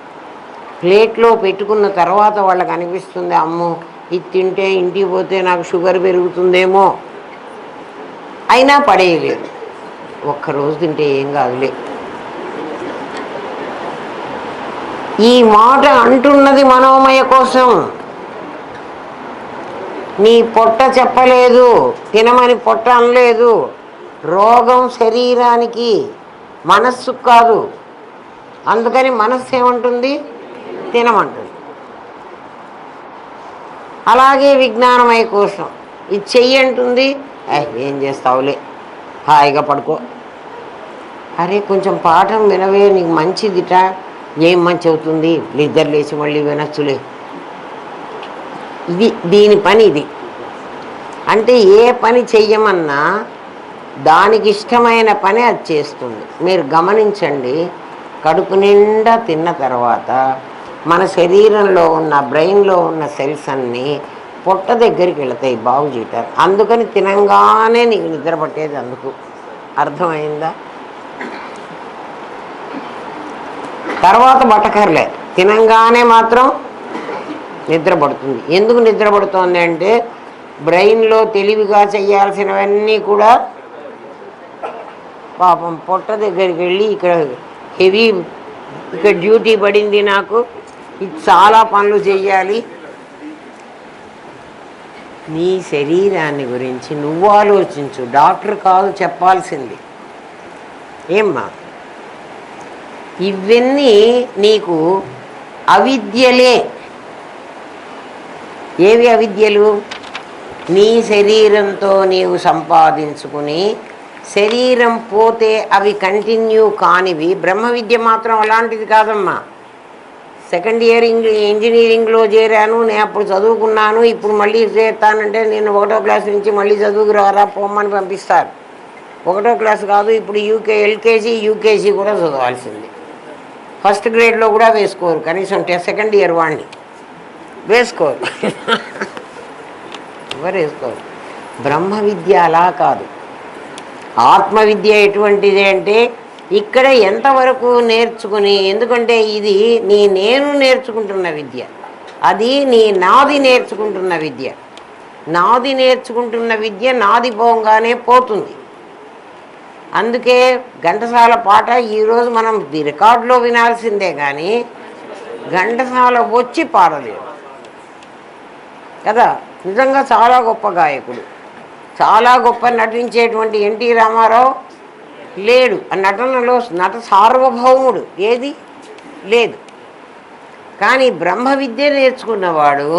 Speaker 1: ప్లేట్లో పెట్టుకున్న తర్వాత వాళ్ళకి అనిపిస్తుంది, అమ్మో ఇది తింటే ఇంటికి పోతే నాకు షుగర్ పెరుగుతుందేమో, అయినా పడేయలేదు. ఒక్కరోజు తింటే ఏం కాదులే. ఈ మాట అంటున్నది మనోమయ కోసం. నీ పొట్ట చెప్పలేదు, తినమని పొట్ట అనలేదు. రోగం శరీరానికి, మనస్సు కాదు. అందుకని మనస్సు ఏమంటుంది? తినమంటుంది. అలాగే విజ్ఞానమయ కోసం ఇది చెయ్యంటుంది, ఏం చేస్తావులే హాయిగా పడుకో. అరే కొంచెం పాఠం వినవే, నీకు మంచిదిట. ఏం మంచి అవుతుంది, నిద్ర లేచి మళ్ళీ వినొచ్చులే. ఇది దీని పని. ఇది అంటే ఏ పని చెయ్యమన్నా దానికి ఇష్టమైన పని అది చేస్తుంది. మీరు గమనించండి, కడుపు నిండా తిన్న తర్వాత మన శరీరంలో ఉన్న, బ్రెయిన్లో ఉన్న సెల్స్ అన్నీ పొట్ట దగ్గరికి వెళతాయి బాగు చేయటారు. అందుకని తినంగానే నీకు నిద్ర పట్టేది. అందుకు అర్థమైందా? తర్వాత బట్టకర్లే, తినంగానే మాత్రం నిద్ర పడుతుంది. ఎందుకు నిద్ర పడుతుంది అంటే, బ్రెయిన్లో తెలివిగా చేయాల్సినవన్నీ కూడా పాపం పొట్ట దగ్గరికి వెళ్ళి, ఇక్కడ హెవీ, ఇక్కడ డ్యూటీ పడింది నాకు, ఇది చాలా పనులు చెయ్యాలి. నీ శరీరాన్ని గురించి నువ్వు ఆలోచించు, డాక్టర్ కాదు చెప్పాల్సింది. ఏమ్మా, ఇవన్నీ నీకు అవిద్యలే. ఏవి అవిద్యలు? నీ శరీరంతో నీవు సంపాదించుకుని శరీరం పోతే అవి కంటిన్యూ కానివి. బ్రహ్మ విద్య మాత్రం అలాంటిది కాదమ్మా. సెకండ్ ఇయర్ ఇంజనీరింగ్లో చేరాను, నేను అప్పుడు చదువుకున్నాను, ఇప్పుడు మళ్ళీ చేస్తానంటే నేను 1వ క్లాస్ నుంచి మళ్ళీ చదువుకు రారా పోమ్మని పంపిస్తారు. 1వ క్లాస్ కాదు, ఇప్పుడు ఎల్కేజీ యూకేజీ కూడా చదవాల్సింది. ఫస్ట్ గ్రేడ్లో కూడా వేసుకోరు, కనీసం సెకండ్ ఇయర్ వాడిని వేసుకోరు. ఎవరు వేసుకోరు. బ్రహ్మ విద్య అలా కాదు. ఆత్మవిద్య ఎటువంటిది అంటే, ఇక్కడ ఎంతవరకు నేర్చుకుని, ఎందుకంటే ఇది నేను నేర్చుకుంటున్న విద్య, అది నాది నేర్చుకుంటున్న విద్య. నాది నేర్చుకుంటున్న విద్య నాది పోగానే పోతుంది. అందుకే ఘంటసాల పాట ఈరోజు మనం రికార్డులో వినాల్సిందే కానీ ఘంటసాల వచ్చి పాడలేదు కదా. నిజంగా చాలా గొప్ప గాయకుడు, చాలా గొప్ప నటించేటువంటి ఎన్టీ రామారావు లేడు. ఆ నటనలో నట సార్వభౌముడు ఏది లేదు. కానీ బ్రహ్మ విద్య నేర్చుకున్నవాడు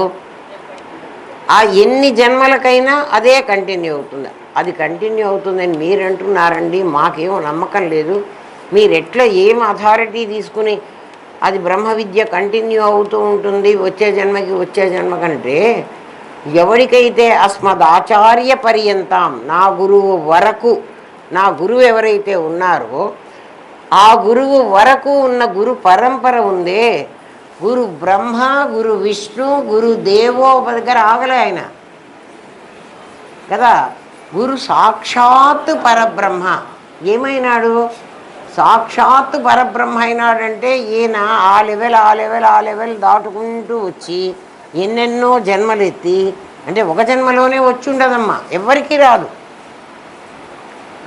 Speaker 1: ఆ ఎన్ని జన్మలకైనా అదే కంటిన్యూ అవుతుంది. అది కంటిన్యూ అవుతుందని మీరు అంటున్నారండి, మాకేమో నమ్మకం లేదు. మీరు ఎట్లా ఏం అథారిటీ తీసుకుని అది బ్రహ్మ విద్య కంటిన్యూ అవుతూ ఉంటుంది వచ్చే జన్మ కంటే, ఎవరికైతే అస్మదాచార్య పర్యంతం నా గురువు వరకు, నా గురువు ఎవరైతే ఉన్నారో ఆ గురువు వరకు ఉన్న గురు పరంపర ఉందే, గురు బ్రహ్మ, గురు విష్ణు, గురు దేవో దగ్గర ఆగలే ఆయన కదా. గురు సాక్షాత్ పరబ్రహ్మ ఏమైనాడు? సాక్షాత్ పరబ్రహ్మ అయినాడంటే ఈయన ఆ లెవెల్ దాటుకుంటూ వచ్చి ఎన్నెన్నో జన్మలెత్తి, అంటే ఒక జన్మలోనే వచ్చి ఉండదమ్మా, ఎవరికి రాదు.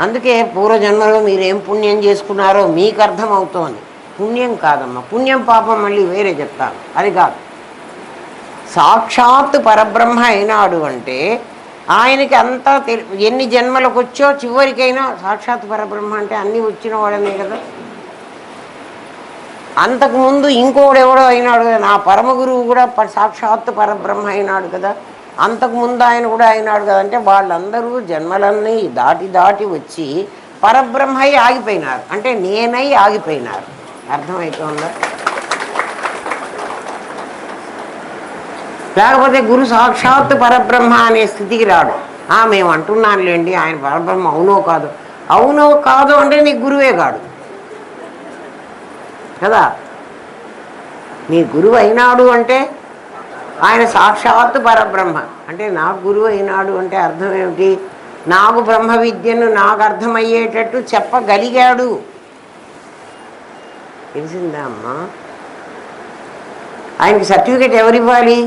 Speaker 1: అందుకే పూర్వజన్మలో మీరేం పుణ్యం చేసుకున్నారో మీకు అర్థమవుతోంది. పుణ్యం కాదమ్మా, పుణ్యం పాపం మళ్ళీ వేరే చెప్తాను, అది కాదు. సాక్షాత్ పరబ్రహ్మ అయినాడు అంటే ఆయనకి అంతా ఎన్ని జన్మలకు వచ్చో చివరికైనా సాక్షాత్ పరబ్రహ్మ అంటే అన్నీ వచ్చిన వాడనే కదా. అంతకుముందు ఇంకోడు ఎవడో అయినాడు కదా, నా పరమ గురువు కూడా సాక్షాత్ పరబ్రహ్మ అయినాడు కదా, అంతకుముందు ఆయన కూడా అయినాడు కదా. అంటే వాళ్ళందరూ జన్మలన్నీ దాటి వచ్చి పరబ్రహ్మ అయి ఆగిపోయినారు, అంటే నేనై ఆగిపోయినారు. అర్థమవుతుందా? లేకపోతే గురు సాక్షాత్ పరబ్రహ్మ అనే స్థితికి రాడు. మేము అంటున్నానులేండి ఆయన పరబ్రహ్మ, అవునో కాదు అంటే నీకు గురువే కాడు కదా. నీ గురువు అయినాడు అంటే ఆయన సాక్షాత్ పరబ్రహ్మ. అంటే నాకు గురువు అయినాడు అంటే అర్థం ఏమిటి? నాకు బ్రహ్మ విద్యను నాకు అర్థమయ్యేటట్టు చెప్పగలిగాడు. తెలిసిందా అమ్మా? ఆయనకి సర్టిఫికెట్ ఎవరివ్వాలి?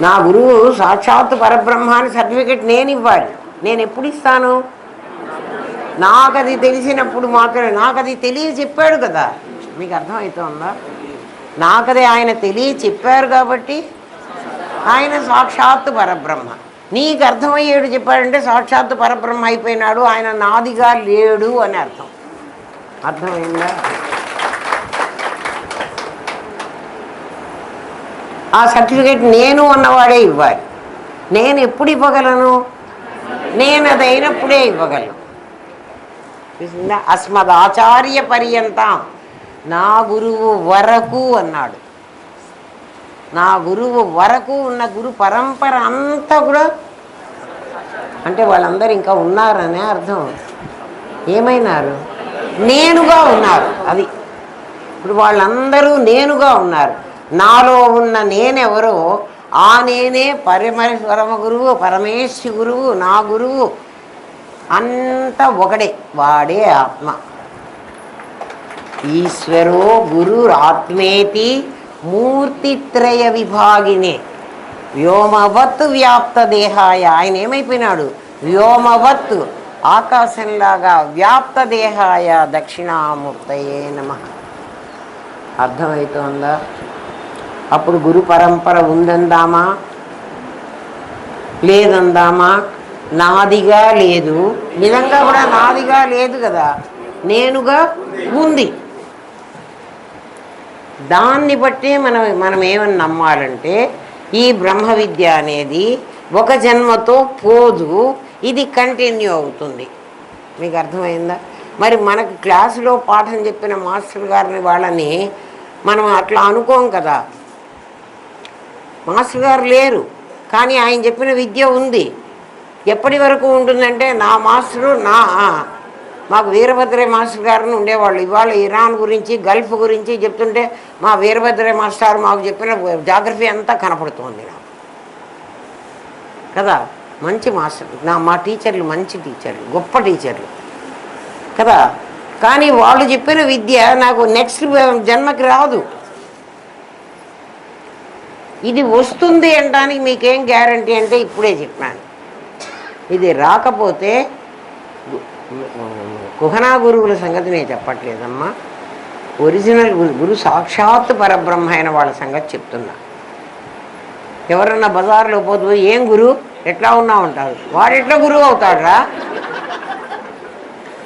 Speaker 1: నా గురువు సాక్షాత్ పరబ్రహ్మ అని సర్టిఫికెట్ నేను ఇవ్వాలి. నేను ఎప్పుడు ఇస్తాను? నాకు అది తెలిసినప్పుడు మాత్రమే. నాకు అది తెలియ చెప్పాడు కదా. మీకు అర్థమవుతుందా? నాకదే ఆయన తెలియ చెప్పారు కాబట్టి ఆయన సాక్షాత్ పరబ్రహ్మ. నీకు అర్థమయ్యేడు చెప్పాడంటే సాక్షాత్ పరబ్రహ్మ అయిపోయినాడు, ఆయన నాదిగా లేడు అని అర్థం. అర్థమైందా? ఆ సర్టిఫికేట్ నేను అన్నవాడే ఇవ్వాలి. నేను ఎప్పుడు ఇవ్వగలను? నేను అది అయినప్పుడే ఇవ్వగలను. అస్మదాచార్య పర్యంతం, నా గురువు వరకు అన్నాడు. నా గురువు వరకు ఉన్న గురు పరంపర అంతా కూడా అంటే వాళ్ళందరూ ఇంకా ఉన్నారనే అర్థం. ఏమైనారు? నేనుగా ఉన్నారు. అది ఇప్పుడు వాళ్ళందరూ నేనుగా ఉన్నారు. నాలో ఉన్న నేనెవరో ఆ నేనే పరమ గురువు, పరమేశ్వరి గురువు, నా గురువు అంతా ఒకడే, వాడే ఆత్మ. ఈశ్వరో గురురాత్మేతి మూర్తిత్రయ విభాగినే వ్యోమవత్ వ్యాప్త దేహాయ. ఆయన ఏమైపోయినాడు? వ్యోమవత్, ఆకాశంలాగా, వ్యాప్త దేహాయ దక్షిణామూర్తయే నమః. అర్థమవుతోందా? అప్పుడు గురు పరంపర ఉందందామా లేదందామా? నాదిగా లేదు, నిజంగా కూడా నాదిగా లేదు కదా, నేనుగా ఉంది. దాన్ని బట్టి మనం ఏమని నమ్మాలంటే ఈ బ్రహ్మ విద్య అనేది ఒక జన్మతో పోదు, ఇది కంటిన్యూ అవుతుంది. మీకు అర్థమైందా? మరి మనకు క్లాసులో పాఠం చెప్పిన మాస్టర్ గారిని వాళ్ళని మనం అట్లా అనుకోం కదా. మాస్టర్ గారు లేరు కానీ ఆయన చెప్పిన విద్య ఉంది. ఎప్పటి వరకు ఉంటుందంటే నా మాస్టరు మాకు వీరభద్రయ్య మాస్టర్ గారిని ఉండేవాళ్ళు. ఇవాళ ఇరాన్ గురించి, గల్ఫ్ గురించి చెప్తుంటే మా వీరభద్రయ్య మాస్టర్ మాకు చెప్పిన జాగ్రఫీ అంతా కనపడుతోంది నాకు కదా. మంచి మాస్టర్, మా టీచర్లు మంచి టీచర్లు, గొప్ప టీచర్లు కదా. కానీ వాళ్ళు చెప్పిన విద్య నాకు నెక్స్ట్ జన్మకి రాదు. ఇది వస్తుంది అనడానికి మీకేం గ్యారంటీ అంటే ఇప్పుడే చెప్పాను. ఇది రాకపోతే కుహనా గురువుల సంగతి నేను చెప్పట్లేదమ్మా, ఒరిజినల్ గురు సాక్షాత్ పరబ్రహ్మ అయిన వాళ్ళ సంగతి చెప్తున్నా. ఎవరన్నా బజార్లో పోతూ ఏం గురు ఎట్లా ఉన్నావు అంటారు, వాడు ఎట్లా గురువు అవుతాడురా?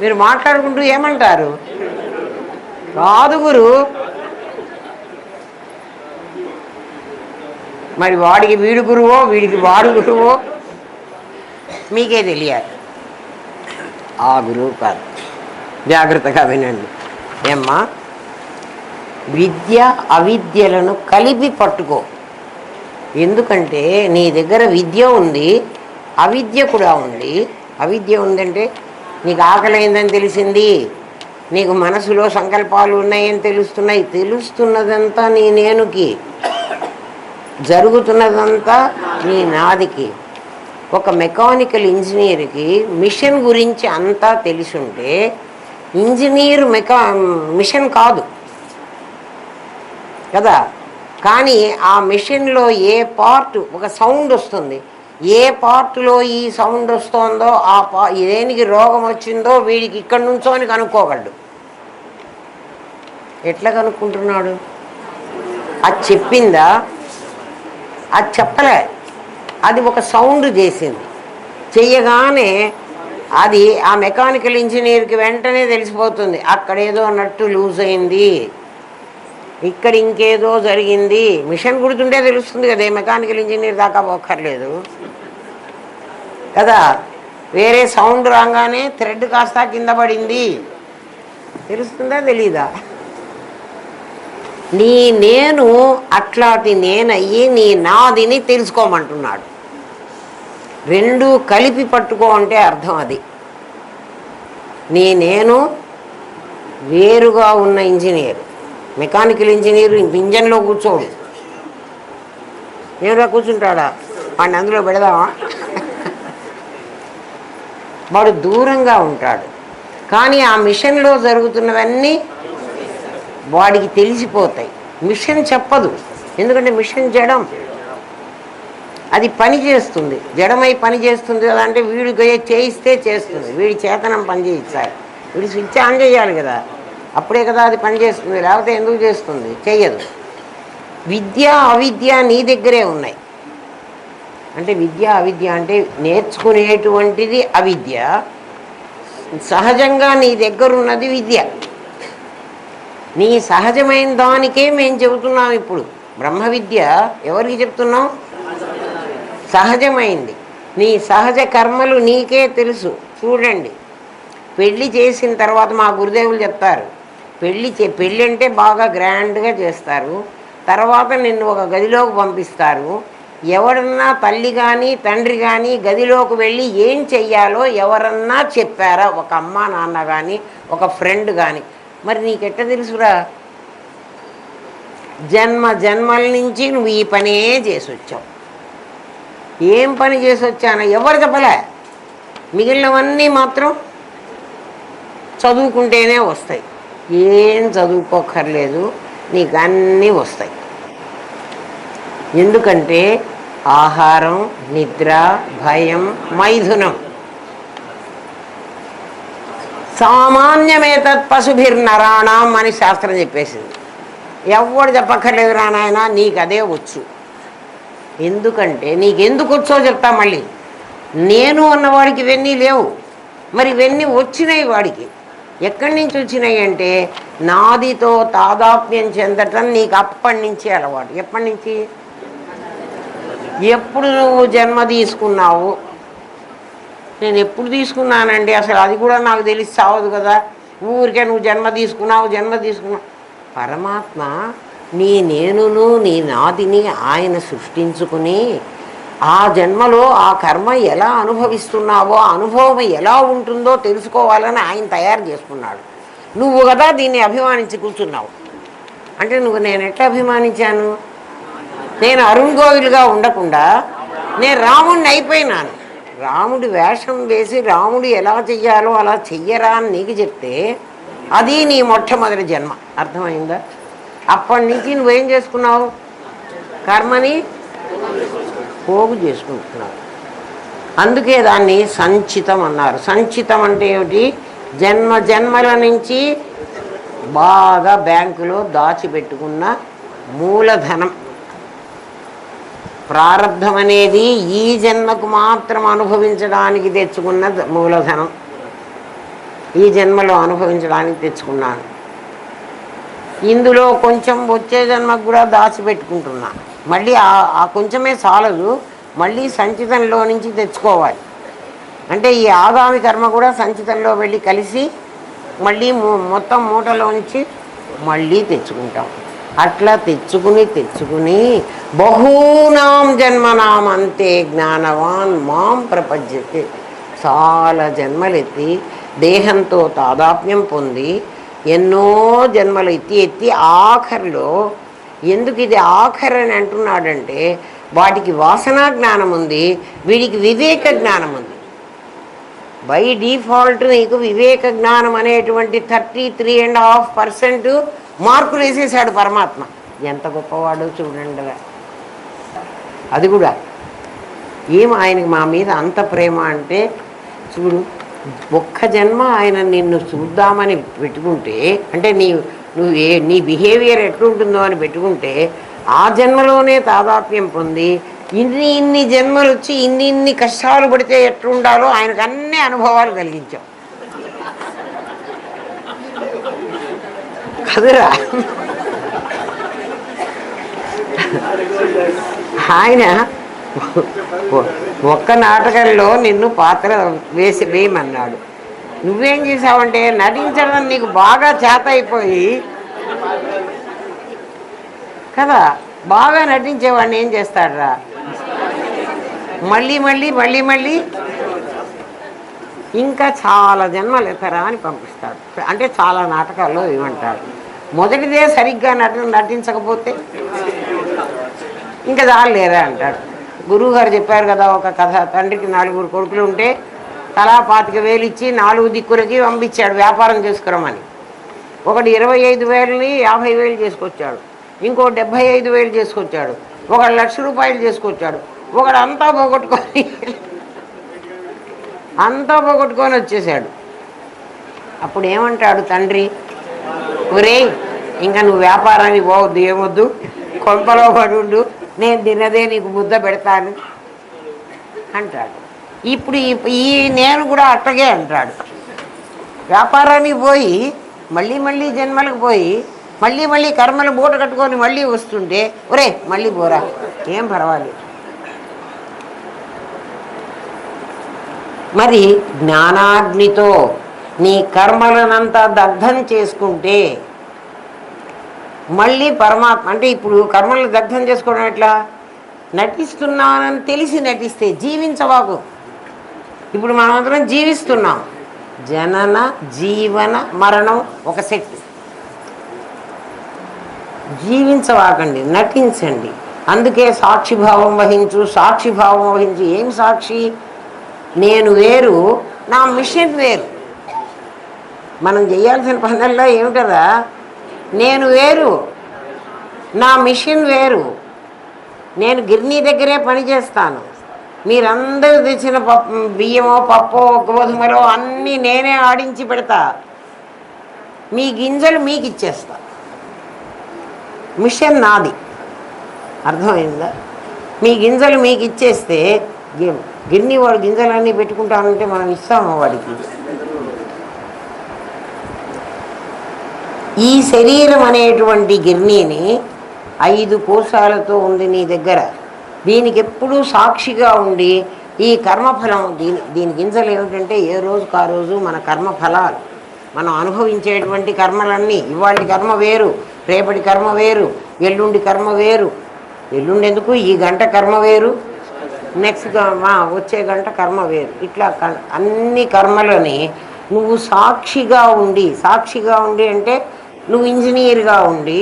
Speaker 1: మీరు మాట్లాడుకుంటూ ఏమంటారు, కాదు గురు. మరి వాడికి వీడు గురువో వీడికి వాడు గురువో మీకే తెలియాలి. ఆ గురువు కాదు. జాగ్రత్తగా వినండి. ఏమ్మా, విద్య అవిద్యలను కలిపి పట్టుకో. ఎందుకంటే నీ దగ్గర విద్య ఉంది, అవిద్య కూడా ఉంది. అవిద్య ఉందంటే నీకు ఆకలి అయిందని తెలిసింది, నీకు మనసులో సంకల్పాలు ఉన్నాయని తెలుస్తున్నాయి. తెలుస్తున్నదంతా నీ నేనుకి, జరుగుతున్నదంతా నీ నాదికి. ఒక మెకానికల్ ఇంజనీర్కి మిషన్ గురించి అంతా తెలిసుంటే ఇంజనీర్ మిషన్ కాదు కదా. కానీ ఆ మిషన్లో ఏ పార్ట్, ఒక సౌండ్ వస్తుంది, ఏ పార్ట్లో ఈ సౌండ్ వస్తుందో ఆ దేనికి రోగం వచ్చిందో వీడికి ఇక్కడి నుంచో అని కనుక్కోగలడు. ఎట్లా కనుక్కుంటున్నాడు? అది చెప్పిందా? అది చెప్పలే, అది ఒక సౌండ్ చేసింది. చెయ్యగానే అది ఆ మెకానికల్ ఇంజనీర్కి వెంటనే తెలిసిపోతుంది, అక్కడేదో నట్టు లూజ్ అయింది, ఇక్కడ ఇంకేదో జరిగింది. మిషన్ గుర్తుంటే తెలుస్తుంది కదా, మెకానికల్ ఇంజనీర్ దాకా పోక్కర్లేదు కదా. వేరే సౌండ్ రాగానే థ్రెడ్ కాస్త కింద పడింది, తెలుస్తుందా తెలీదా? నీ నేను అట్లాంటి నేనయ్యి నీ నాదిని తెలుసుకోమంటున్నాడు. రెండు కలిపి పట్టుకో అంటే అర్థం అది. నేను వేరుగా ఉన్న ఇంజనీర్, మెకానికల్ ఇంజనీర్ ఇంజన్లో కూర్చోడు. ఏమిరా కూర్చుంటాడా? వాడిని అందులో పెడదామా? వాడు దూరంగా ఉంటాడు. కానీ ఆ మిషన్లో జరుగుతున్నవన్నీ వాడికి తెలిసిపోతాయి. మిషన్ చెప్పదు, ఎందుకంటే మిషన్ జడం, అది పని చేస్తుంది, జడమై పని చేస్తుంది కదా. అంటే వీడు చేయిస్తే చేస్తుంది, వీడి చేతనం పని చేయించాలి, వీడి స్విచ్ ఆన్ చేయాలి కదా, అప్పుడే కదా అది పని చేస్తుంది, లేకపోతే ఎందుకు చేస్తుంది? చెయ్యదు. విద్య అవిద్య నీ దగ్గరే ఉన్నాయి. అంటే విద్య అవిద్య అంటే నేర్చుకునేటువంటిది అవిద్య, సహజంగా నీ దగ్గరున్నది విద్య. నీ సహజమైన దానికే మేము చెబుతున్నాం. ఇప్పుడు బ్రహ్మ విద్య ఎవరికి చెప్తున్నాం? సహజమైంది. నీ సహజ కర్మలు నీకే తెలుసు. చూడండి, పెళ్ళి చేసిన తర్వాత మా గురుదేవులు చెప్తారు, పెళ్ళి అంటే బాగా గ్రాండ్గా చేస్తారు. తర్వాత నిన్ను ఒక గదిలోకి పంపిస్తారు. ఎవరన్నా తల్లి కానీ తండ్రి కానీ గదిలోకి వెళ్ళి ఏం చెయ్యాలో ఎవరన్నా చెప్పారా? ఒక అమ్మ నాన్న కానీ ఒక ఫ్రెండ్ కానీ. మరి నీకెట్ట తెలుసురా? జన్మల నుంచి నువ్వు ఈ పనే చేసి వచ్చావు. ఏం పని చేసి వచ్చానో ఎవరు చెప్పలే. మిగిలినవన్నీ మాత్రం చదువుకుంటేనే వస్తాయి. ఏం చదువుకోక్కర్లేదు, నీకు అన్నీ వస్తాయి. ఎందుకంటే ఆహారం, నిద్ర, భయం, మైథునం సామాన్యమేతత్ పశుభిర్నరాణం అని శాస్త్రం చెప్పేసింది. ఎవడు చెప్పక్కర్లేదు రా నాయన, నీకు అదే వచ్చు. ఎందుకంటే నీకెందుకు వచ్చో చెప్తా మళ్ళీ. నేను అన్నవాడికి ఇవన్నీ లేవు, మరి ఇవన్నీ వచ్చినాయి వాడికి. ఎక్కడి నుంచి వచ్చినాయి అంటే నాదితో తాదాత్మ్యం చెందటం నీకు అప్పటి నుంచి అలవాటు. ఎప్పటి నుంచి? ఎప్పుడు నువ్వు జన్మ తీసుకున్నావు? నేను ఎప్పుడు తీసుకున్నానండి అసలు అది కూడా నాకు తెలిసి చావదు కదా. ఊరికే నువ్వు జన్మ తీసుకున్నావు. పరమాత్మ నీ నేనును నీ నాదిని ఆయన సృష్టించుకుని ఆ జన్మలో ఆ కర్మ ఎలా అనుభవిస్తున్నావో, అనుభవం ఎలా ఉంటుందో తెలుసుకోవాలని ఆయన తయారు చేసుకున్నాడు. నువ్వు కదా దీన్ని అభిమానించి కూర్చున్నావు. అంటే నేను ఎట్లా అభిమానించాను? నేను అరుణ్ గోవిల్గా ఉండకుండా నేను రాముడిని అయిపోయినాను. రాముడి వేషం వేసి రాముడు ఎలా చెయ్యాలో అలా చెయ్యరా అని నీకు చెప్తే అది నీ మొట్టమొదటి జన్మ. అర్థమైందా? అప్పటి నుంచి నువ్వేం చేసుకున్నావు? కర్మని పోగు చేసుకుంటున్నారు. అందుకే దాన్ని సంచితం అన్నారు. సంచితం అంటే ఏమిటి? జన్మ జన్మల నుంచి బాగా బ్యాంకులో దాచిపెట్టుకున్న మూలధనం. ప్రారబ్ధం అనేది ఈ జన్మకు మాత్రం అనుభవించడానికి తెచ్చుకున్న మూలధనం. ఈ జన్మలో అనుభవించడానికి తెచ్చుకున్నాను. ఇందులో కొంచెం వచ్చే జన్మకు కూడా దాచిపెట్టుకుంటున్నా. మళ్ళీ ఆ కొంచెమే చాలదు, మళ్ళీ సంచితంలో నుంచి తెచ్చుకోవాలి. అంటే ఈ ఆగామి కర్మ కూడా సంచితంలో వెళ్ళి కలిసి మళ్ళీ మొత్తం మూటలో నుంచి మళ్ళీ తెచ్చుకుంటాం. అట్లా తెచ్చుకుని బహూనాం జన్మనాం అంతే జ్ఞానవాన్ మాం ప్రపంచతే. చాలా జన్మలెత్తి దేహంతో తాదాత్మ్యం పొంది ఎన్నో జన్మలు ఎత్తి ఆఖరిలో, ఎందుకు ఇది ఆఖరి అని అంటున్నాడంటే వాటికి వాసనా జ్ఞానం ఉంది, వీడికి వివేక జ్ఞానం ఉంది. బై డిఫాల్ట్ నీకు వివేక జ్ఞానం అనేటువంటి 33.5% మార్కులు వేసేసాడు పరమాత్మ. ఎంత గొప్పవాడో చూడండి. అది కూడా ఆయనకి మా మీద అంత ప్రేమ అంటే చూడు, ఒక్క జన్మ ఆయన నిన్ను చూద్దామని పెట్టుకుంటే, అంటే నీ బిహేవియర్ ఎట్లుంటుందో అని పెట్టుకుంటే ఆ జన్మలోనే తాదాత్మ్యం పొంది ఇన్ని జన్మలు వచ్చి ఇన్ని కష్టాలు పడితే ఎట్లుండాలో ఆయనకు అన్ని అనుభవాలు కలిగించాం కదురా. ఆయన ఒక్క నాటకంలో నిన్ను పాత్ర వేయమన్నాడు. నువ్వేం చేసావంటే నటించడం నీకు బాగా చేత అయిపోయి కదా, బాగా నటించేవాడిని ఏం చేస్తాడురా, మళ్ళీ మళ్ళీ మళ్ళీ మళ్ళీ ఇంకా చాలా జన్మలు ఎత్తరా అని పంపిస్తాడు. అంటే చాలా నాటకాల్లో ఇవ్వంటాడు. మొదటిదే సరిగ్గా నటించకపోతే ఇంకా చాలు లేరా అంటాడు. గురువుగారు చెప్పారు కదా ఒక కథ. తండ్రికి 4 కొడుకులు ఉంటే తలా 25,000 ఇచ్చి 4 దిక్కులకి పంపించాడు వ్యాపారం చేసుకురమని. ఒకడు 25,000ని 50,000 చేసుకొచ్చాడు, ఇంకో 75,000 చేసుకొచ్చాడు, ఒకడు ₹1,00,000 చేసుకొచ్చాడు, ఒకడు అంతా పోగొట్టుకొని వచ్చేసాడు. అప్పుడు ఏమంటాడు తండ్రి, ఒరే ఇంకా నువ్వు వ్యాపారానికి పోవద్దు, ఏమొద్దు, కొంపలో పడుండు, నేను తిన్నదే నీకు ముద్ద పెడతాను అంటాడు. ఇప్పుడు నేను కూడా అట్టగే అంటాడు. వ్యాపారానికి పోయి మళ్ళీ మళ్ళీ జన్మలకు పోయి మళ్ళీ మళ్ళీ కర్మలు మూట కట్టుకొని మళ్ళీ వస్తుంటే ఒరే మళ్ళీ పోరా, ఏం పర్వాలేదు. మరి జ్ఞానాగ్నితో నీ కర్మలనంతా దగ్ధం చేసుకుంటే మళ్ళీ పరమాత్మ, అంటే ఇప్పుడు కర్మలను దగ్ధం చేసుకోవడం ఎట్లా, నటిస్తున్నానని తెలిసి నటిస్తే జీవించవాకు. ఇప్పుడు మనమందరం జీవిస్తున్నాం. జనన జీవన మరణం ఒక శక్తి. జీవించవాకండి, నటించండి. అందుకే సాక్షిభావం వహించు. సాక్షిభావం వహించి ఏం సాక్షి? నేను వేరు, నా మిషన్ వేరు. మనం చేయాల్సిన పనుల్లో ఏమిటదా, నేను వేరు, నా మిషన్ వేరు. నేను గిర్నీ దగ్గరే పని చేస్తాను, మీరందరూ తెచ్చిన బియ్యమో పప్పో గోధుమలో అన్నీ నేనే ఆడించి పెడతా, మీ గింజలు మీకు ఇచ్చేస్తా. మిషన్ నాది, అర్థమైందా? మీ గింజలు మీకు ఇచ్చేస్తే గిర్నీ వాడు గింజలన్నీ పెట్టుకుంటానంటే మనం ఇస్తాము వాడికి. ఈ శరీరం అనేటువంటి గిర్నీని 5 కోశాలతో ఉంది నీ దగ్గర. దీనికి ఎప్పుడూ సాక్షిగా ఉండి ఈ కర్మఫలం, దీని గింజలు ఏమిటంటే ఏ రోజుకు ఆ రోజు మన కర్మఫలాలు, మనం అనుభవించేటువంటి కర్మలన్నీ. ఇవాళ కర్మ వేరు, రేపటి కర్మ వేరు, ఎల్లుండి కర్మ వేరు. ఎల్లుండి ఎందుకు, ఈ గంట కర్మ వేరు, నెక్స్ట్ వచ్చే గంట కర్మ వేరు. ఇట్లా అన్ని కర్మలని నువ్వు సాక్షిగా ఉండి అంటే నువ్వు ఇంజనీర్గా ఉండి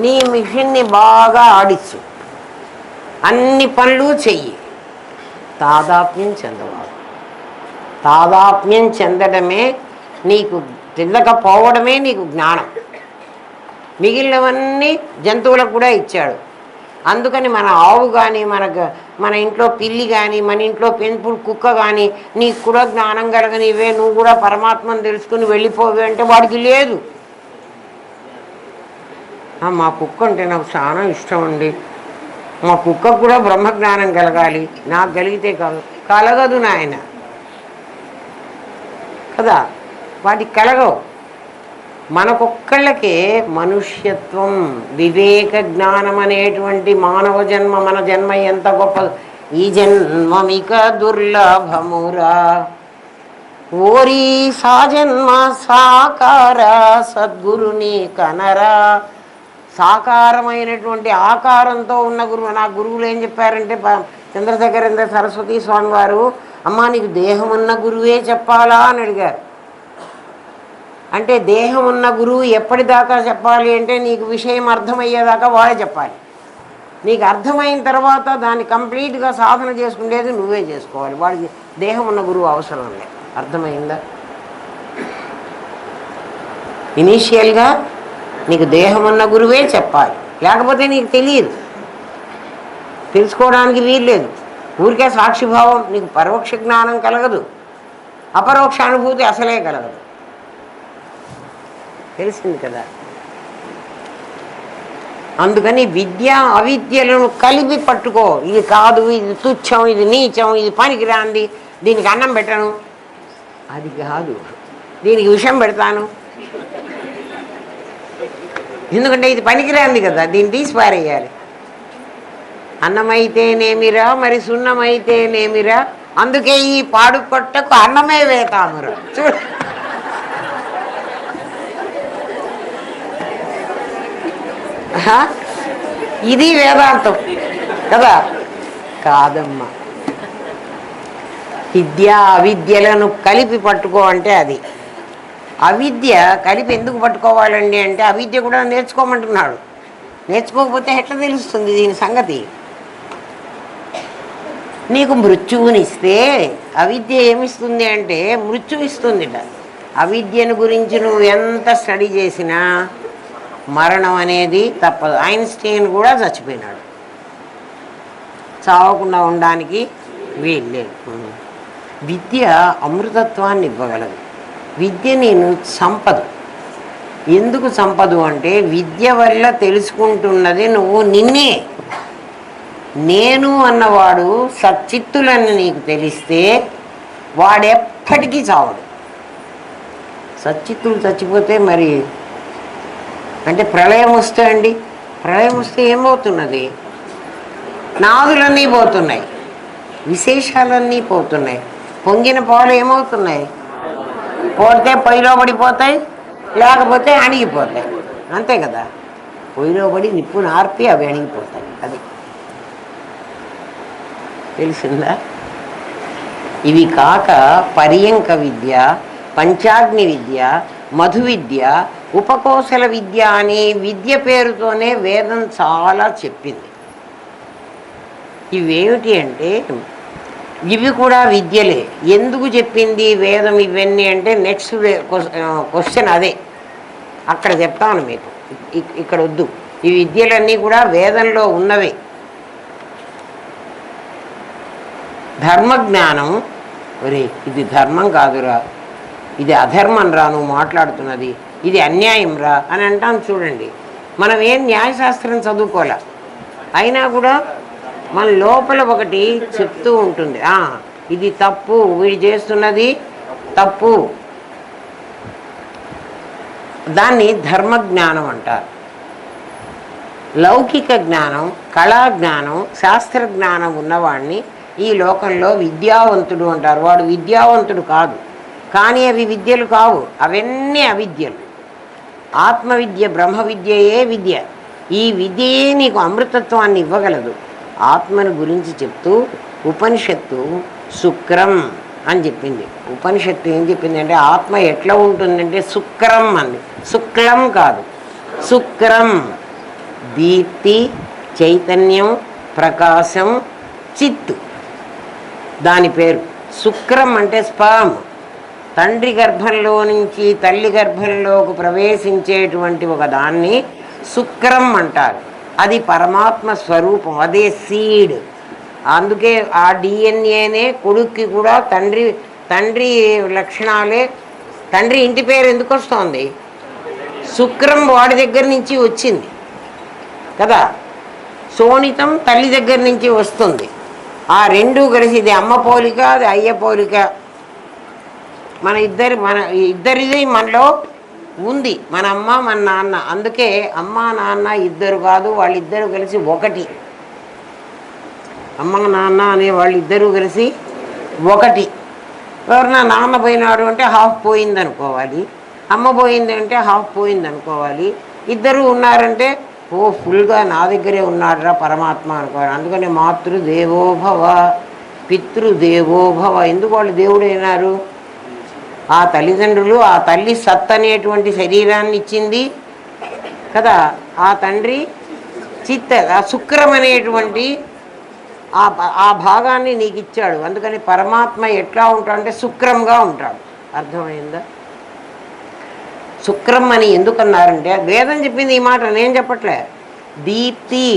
Speaker 1: నీ మిషన్ని బాగా ఆడించు, అన్ని పనులు చెయ్యి. తాదాత్మ్యం చెందవాలి. తాదాత్మ్యం చెందడమే నీకు, చెందకపోవడమే నీకు జ్ఞానం. మిగిలినవన్నీ జంతువులకు కూడా ఇచ్చాడు. అందుకని మన ఆవు కానీ మన ఇంట్లో పిల్లి కానీ మన ఇంట్లో పెంపుడు కుక్క కానీ నీకు కూడా జ్ఞానం కలగనివే, నువ్వు కూడా పరమాత్మను తెలుసుకుని వెళ్ళిపోవే అంటే వాడికి లేదు. మా కుక్క అంటే నాకు చాలా ఇష్టం అండి, మా కుక్కకు కూడా బ్రహ్మజ్ఞానం కలగాలి, నాకు కలిగితే కలగదు నాయన కదా, వాటికి కలగవు. మనకొక్కళ్ళకే మనుష్యత్వం, వివేక జ్ఞానం అనేటువంటి మానవ జన్మ, మన జన్మ ఎంత గొప్ప, ఈ జన్మమిక దుర్లభమురా ఓరి సాజన్మ సాకార సద్గురుని కనరా. సాకారమైనటువంటి ఆకారంతో ఉన్న గురువు. నా గురువులు ఏం చెప్పారంటే చంద్రశేఖరేంద్ర సరస్వతి స్వామి వారు, అమ్మా నీకు దేహం ఉన్న గురువే చెప్పాలా అని అడిగారు. అంటే దేహం ఉన్న గురువు ఎప్పటిదాకా చెప్పాలి అంటే నీకు విషయం అర్థమయ్యేదాకా వాడే చెప్పాలి. నీకు అర్థమైన తర్వాత దాన్ని కంప్లీట్గా సాధన చేసుకునేది నువ్వే చేసుకోవాలి. వాడికి దేహం ఉన్న గురువు అవసరం లేదు. అర్థమైందా? ఇనీషియల్గా నీకు దేహం ఉన్న గురువే చెప్పాలి, లేకపోతే నీకు తెలియదు, తెలుసుకోవడానికి వీల్లేదు. ఊరికే సాక్షిభావం, నీకు పరోక్ష జ్ఞానం కలగదు, అపరోక్ష అనుభూతి అసలే కలగదు. తెలిసింది కదా. అందుకని విద్య అవిద్యలను కలిపి పట్టుకో. ఇది కాదు, ఇది తుచ్చం, ఇది నీచం, ఇది పనికిరాంది, దీనికి అన్నం పెట్టను, అది కాదు, దీనికి విషం పెడతాను, ఎందుకంటే ఇది పనికిరాంది కదా, దీన్ని తీసి పారేయాలి. అన్నమైతేనేమిరా మరి సున్నమైతేనేమిరా, అందుకే ఈ పాడు కొట్టకు అన్నమే వేతామురా. చూడు, ఇది వేదాంతం కదా. కాదమ్మా, విద్య అవిద్యలను కలిపి పట్టుకో అంటే అది. అవిద్య కలిపి ఎందుకు పట్టుకోవాలండి అంటే అవిద్య కూడా నేర్చుకోమంటున్నాడు. నేర్చుకోకపోతే ఎట్లా తెలుస్తుంది దీని సంగతి? నీకు మృత్యువునిస్తే అవిద్య ఏమిస్తుంది అంటే మృత్యు ఇస్తుందిట. అవిద్యను గురించి నువ్వు ఎంత స్టడీ చేసినా మరణం అనేది తప్పదు. ఐన్స్టీన్ కూడా చచ్చిపోయినాడు, చావకుండా ఉండడానికి వీల్లేదు. విద్య అమృతత్వాన్ని ఇవ్వగలదు. విద్య నేను చంపదు. ఎందుకు చంపదు అంటే విద్య వల్ల తెలుసుకుంటున్నది నువ్వు నిన్నే. నేను అన్నవాడు సచ్చిత్తులని నీకు తెలిస్తే వాడెప్పటికీ చావడు. సచ్చిత్తులు చచ్చిపోతే మరి అంటే ప్రళయం వస్తే అండి, ప్రళయం వస్తే ఏమవుతున్నది? నాదులన్నీ పోతున్నాయి, విశేషాలన్నీ పోతున్నాయి, పొంగిన పాలు ఏమవుతున్నాయి? పోతే పొయ్యిలో పడిపోతాయి, లేకపోతే అణిగిపోతాయి. అంతే కదా, పొయ్యిలో పడి నిప్పును ఆర్పి అవి అణిగిపోతాయి. అది తెలిసిందా? ఇవి కాక పర్యంక విద్య, పంచాగ్ని విద్య, మధు విద్య, ఉపకోశల విద్య అనే విద్య పేరుతోనే వేదం చాలా చెప్పింది. ఇవేమిటి అంటే ఇవి కూడా విద్యలే. ఎందుకు చెప్పింది వేదం ఇవన్నీ అంటే నెక్స్ట్ క్వశ్చన్ అదే, అక్కడ చెప్తాను మీకు, ఇక్కడ వద్దు. ఈ విద్యలన్నీ కూడా వేదంలో ఉన్నవే. ధర్మజ్ఞానం, ఒరే ఇది ధర్మం కాదురా, ఇది అధర్మం రా నువ్వు మాట్లాడుతున్నది, ఇది అన్యాయం రా అని అంటాం. చూడండి, మనం ఏం న్యాయశాస్త్రం చదువుకోలే, అయినా కూడా మన లోపల ఒకటి చెప్తూ ఉంటుంది, ఇది తప్పు, వీడు చేస్తున్నది తప్పు. దాన్ని ధర్మజ్ఞానం అంటారు. లౌకిక జ్ఞానం, కళా జ్ఞానం, శాస్త్ర జ్ఞానం ఉన్నవాడిని ఈ లోకంలో విద్యావంతుడు అంటారు. వాడు విద్యావంతుడు కాదు, కానీ అవి విద్యలు కావు, అవన్నీ అవిద్యలు. ఆత్మవిద్య బ్రహ్మ విద్యయే విద్య. ఈ విద్యయే నీకు అమృతత్వాన్ని ఇవ్వగలదు. ఆత్మను గురించి చెప్తూ ఉపనిషత్తు శుక్రం అని చెప్పింది. ఉపనిషత్తు ఏం చెప్పింది అంటే ఆత్మ ఎట్లా ఉంటుందంటే శుక్రం అంది, శుక్లం కాదు, శుక్రం. దీప్తి, చైతన్యం, ప్రకాశం, చిత్తు, దాని పేరు శుక్రం. అంటే స్పామ్, తండ్రి గర్భంలో నుంచి తల్లి గర్భంలోకి ప్రవేశించేటువంటి ఒక దాన్ని శుక్రం అంటారు. అది పరమాత్మ స్వరూపం, అదే సీడ్. అందుకే ఆ డిఎన్ఏనే కొడుక్కి కూడా తండ్రి లక్షణాలే. తండ్రి ఇంటి పేరు ఎందుకు వస్తుంది? శుక్రం వాడి దగ్గర నుంచి వచ్చింది కదా, శోణితం తల్లి దగ్గర నుంచి వస్తుంది. ఆ రెండూ కలిసి ఇది అమ్మ పోలిక, అది అయ్య పోలిక. మన ఇద్దరిది మనలో ఉంది, మన అమ్మ మన నాన్న. అందుకే అమ్మ నాన్న ఇద్దరు కాదు, వాళ్ళిద్దరూ కలిసి ఒకటి. అమ్మ నాన్న అనే వాళ్ళిద్దరూ కలిసి ఒకటి. ఎవరన్నా నాన్న పోయినాడు అంటే హాఫ్ పోయింది అనుకోవాలి, అమ్మ పోయింది అంటే హాఫ్ పోయింది అనుకోవాలి. ఇద్దరు ఉన్నారంటే ఓ ఫుల్గా నా దగ్గరే ఉన్నాడురా పరమాత్మ అనుకోవాలి. అందుకని మాతృదేవోభవ పితృదేవోభవ. ఎందుకు వాళ్ళు దేవుడైనారు? ఆ తల్లిదండ్రులు, ఆ తల్లి సత్ అనేటువంటి శరీరాన్ని ఇచ్చింది కదా, ఆ తండ్రి చిత్త ఆ శుక్రం అనేటువంటి ఆ భాగాన్ని నీకు ఇచ్చాడు. అందుకని పరమాత్మ ఎట్లా ఉంటాడంటే శుక్రంగా ఉంటాడు. అర్థమైందా? శుక్రం అని ఎందుకన్నారంటే వేదం చెప్పింది ఈ మాట, నేను చెప్పట్లే. దీప్తి,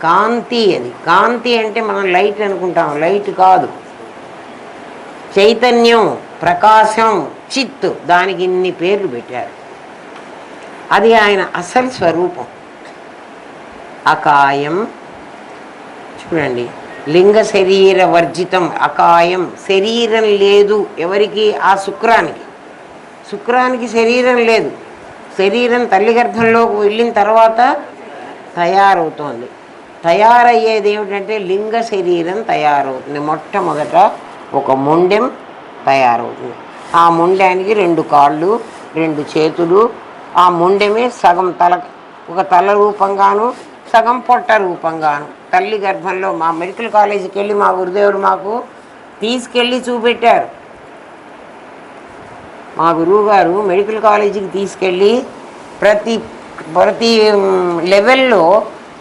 Speaker 1: కాంతి. అది కాంతి అంటే మనం లైట్ అనుకుంటాం, లైట్ కాదు. చైతన్యం, ప్రకాశం, చిత్, దానికి ఇన్ని పేర్లు పెట్టారు. అది ఆయన అసలు స్వరూపం. అకాయం. చూడండి, లింగ శరీర వర్జితం. అకాయం, శరీరం లేదు ఎవరికి? ఆ శుక్రానికి శరీరం లేదు. శరీరం తల్లి గర్భంలోకి వెళ్ళిన తర్వాత తయారవుతోంది. తయారయ్యేది ఏమిటంటే లింగ శరీరం తయారవుతుంది. మొట్టమొదట ఒక మొండెం తయారవుతుంది. ఆ మొండానికి 2 కాళ్ళు, 2 చేతులు. ఆ మొండెమే సగం ఒక తల రూపంగాను, సగం పొట్ట రూపంగాను. తల్లి గర్భంలో మా మెడికల్ కాలేజీకి వెళ్ళి మా గురుదేవుడు మాకు తీసుకెళ్ళి చూపెట్టారు. మా గురువుగారు మెడికల్ కాలేజీకి తీసుకెళ్ళి ప్రతి లెవెల్లో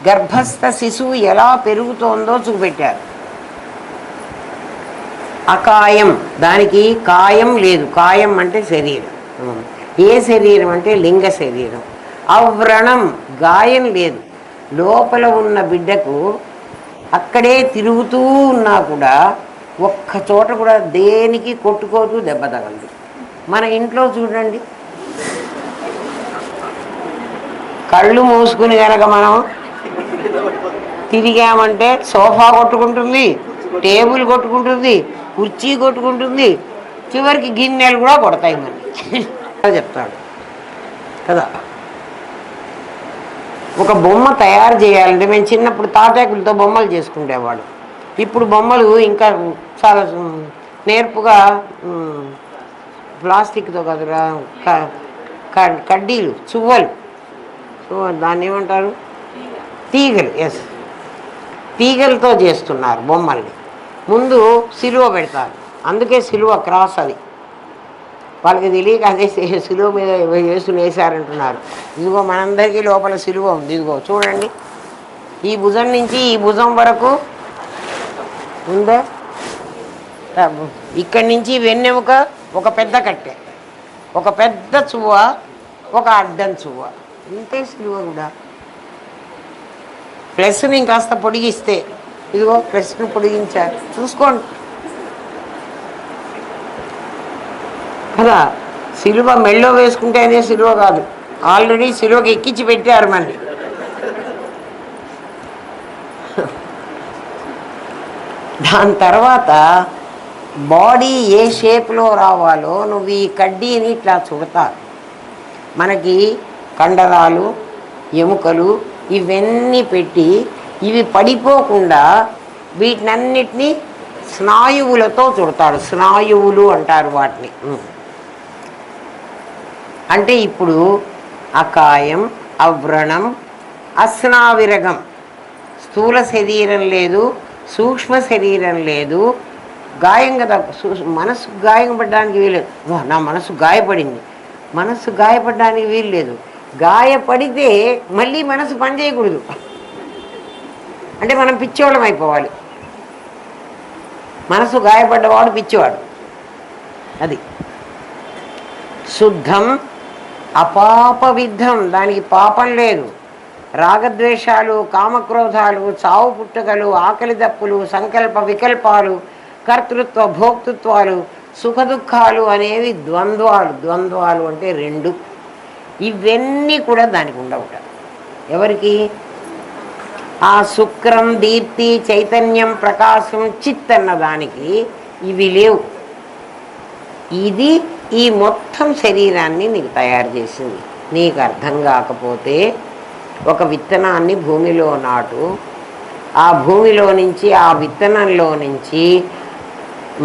Speaker 1: గర్భస్థ శిశువు ఎలా పెరుగుతోందో చూపెట్టారు. అకాయం, దానికి కాయం లేదు. కాయం అంటే శరీరం. ఏ శరీరం అంటే లింగ శరీరం. అవ్రణం, గాయం లేదు. లోపల ఉన్న బిడ్డకు అక్కడే తిరుగుతూ ఉన్నా కూడా ఒక్క చోట కూడా దేనికి కొట్టుకోతూ దెబ్బ తగలదు. మన ఇంట్లో చూడండి, కళ్ళు మూసుకుని కనుక మనం తిరిగామంటే సోఫా కొట్టుకుంటుంది, టేబుల్ కొట్టుకుంటుంది, కుర్చీ కొట్టుకుంటుంది, చివరికి గిన్నెలు కూడా కొడతాయి. మరి చెప్తాడు కదా, ఒక బొమ్మ తయారు చేయాలంటే మేము చిన్నప్పుడు తాటాకులతో బొమ్మలు చేసుకునేవాడు. ఇప్పుడు బొమ్మలు ఇంకా చాలా నేర్పుగా ప్లాస్టిక్తో కదరా, కడ్డీలు, చువ్వలు, దాన్ని ఏమంటారు, తీగలు. ఎస్, తీగలతో చేస్తున్నారు బొమ్మల్ని. ముందు సిలువ పెడతారు, అందుకే సిలువ క్రాస్. అది వాళ్ళకి తెలియక అదే సిలువ మీద వేసారంటున్నారు. ఇదిగో మనందరికీ లోపల సిలువ ఉంది. ఇదిగో చూడండి, ఈ భుజం నుంచి ఈ భుజం వరకు ఉందా? ఇక్కడి నుంచి వెన్నెముక ఒక పెద్ద కట్టె, ఒక పెద్ద చువ్వ, ఒక అడ్డం చువ్వ, ఇంతే సిలువ కూడా. ప్లస్ని ఇంకాస్త పొడిగిస్తే, ఇదిగో ప్లస్ను పొడిగించారు, చూసుకోండి కదా. సిలువ మెళ్ళో వేసుకుంటేనే సిలువ కాదు, ఆల్రెడీ సిలువకి ఎక్కించి పెట్టారు మళ్ళీ. దాని తర్వాత బాడీ ఏ షేప్లో రావాలో నువ్వు ఈ కడ్డీని ఇట్లా చుడతారు. మనకి కండరాలు, ఎముకలు ఇవన్నీ పెట్టి ఇవి పడిపోకుండా వీటినన్నిటినీ స్నాయువులతో చుడతాడు. స్నాయువులు అంటారు వాటిని. అంటే ఇప్పుడు అకాయం, అవ్రణం, అస్నావిరగం. స్థూల శరీరం లేదు, సూక్ష్మ శరీరం లేదు. గాయం కదా, మనసు గాయపడడానికి వీల్లేదు. నా మనసు గాయపడింది, మనసు గాయపడడానికి వీల్లేదు. గాయపడితే మళ్ళీ మనసు పనిచేయకూడదు, అంటే మనం పిచ్చివాళ్ళం అయిపోవాలి. మనసు గాయపడ్డవాడు పిచ్చివాడు. అది శుద్ధం అపాపవిద్ధం, దానికి పాపం లేదు. రాగద్వేషాలు, కామక్రోధాలు, చావు పుట్టుకలు, ఆకలి దప్పులు, సంకల్ప వికల్పాలు, కర్తృత్వ భోక్తృత్వాలు, సుఖదుఖాలు అనేవి ద్వంద్వాలు. ద్వంద్వాలు అంటే రెండు. ఇవన్నీ కూడా దానికి ఉండవుట. ఎవరికి? ఆ శుక్రం, దీప్తి, చైతన్యం, ప్రకాశం, చిత్ అన్న దానికి ఇవి లేవు. ఇది ఈ మొత్తం శరీరాన్ని నీకు తయారు చేసింది. నీకు అర్థం కాకపోతే ఒక విత్తనాన్ని భూమిలో నాటు, ఆ భూమిలో నుంచి, ఆ విత్తనంలో నుంచి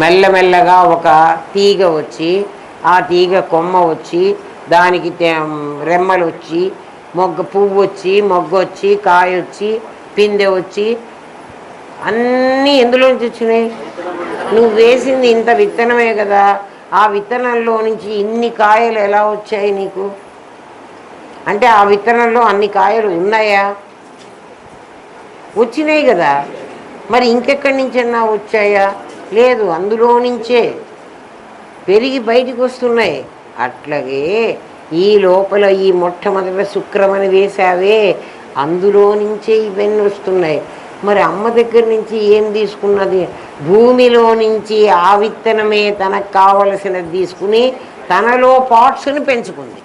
Speaker 1: మెల్లమెల్లగా ఒక తీగ వచ్చి, ఆ తీగ కొమ్మ వచ్చి, దానికి రెమ్మలు వచ్చి, పువ్వు వచ్చి, మొగ్గ వచ్చి, కాయ వచ్చి, పిందె వచ్చి, అన్నీ ఎందులోంచి వచ్చినాయి? నువ్వు వేసింది ఇంత విత్తనమే కదా. ఆ విత్తనంలో నుంచి ఇన్ని కాయలు ఎలా వచ్చాయి నీకు? అంటే ఆ విత్తనంలో అన్ని కాయలు ఉన్నాయా? వచ్చినాయి కదా. మరి ఇంకెక్కడి నుంచన్నా వచ్చాయా? లేదు, అందులో నుంచే పెరిగి బయటికి వస్తున్నాయి. అట్లాగే ఈ లోపల ఈ మొట్టమొదటి శుక్రమని వేసావే, అందులో నుంచే ఇవన్నీ వస్తున్నాయి. మరి అమ్మ దగ్గర నుంచి ఏం తీసుకున్నది? భూమిలో నుంచి ఆ విత్తనమే తనకు కావలసినది తీసుకుని తనలో పార్ట్స్ని పెంచుకుంది.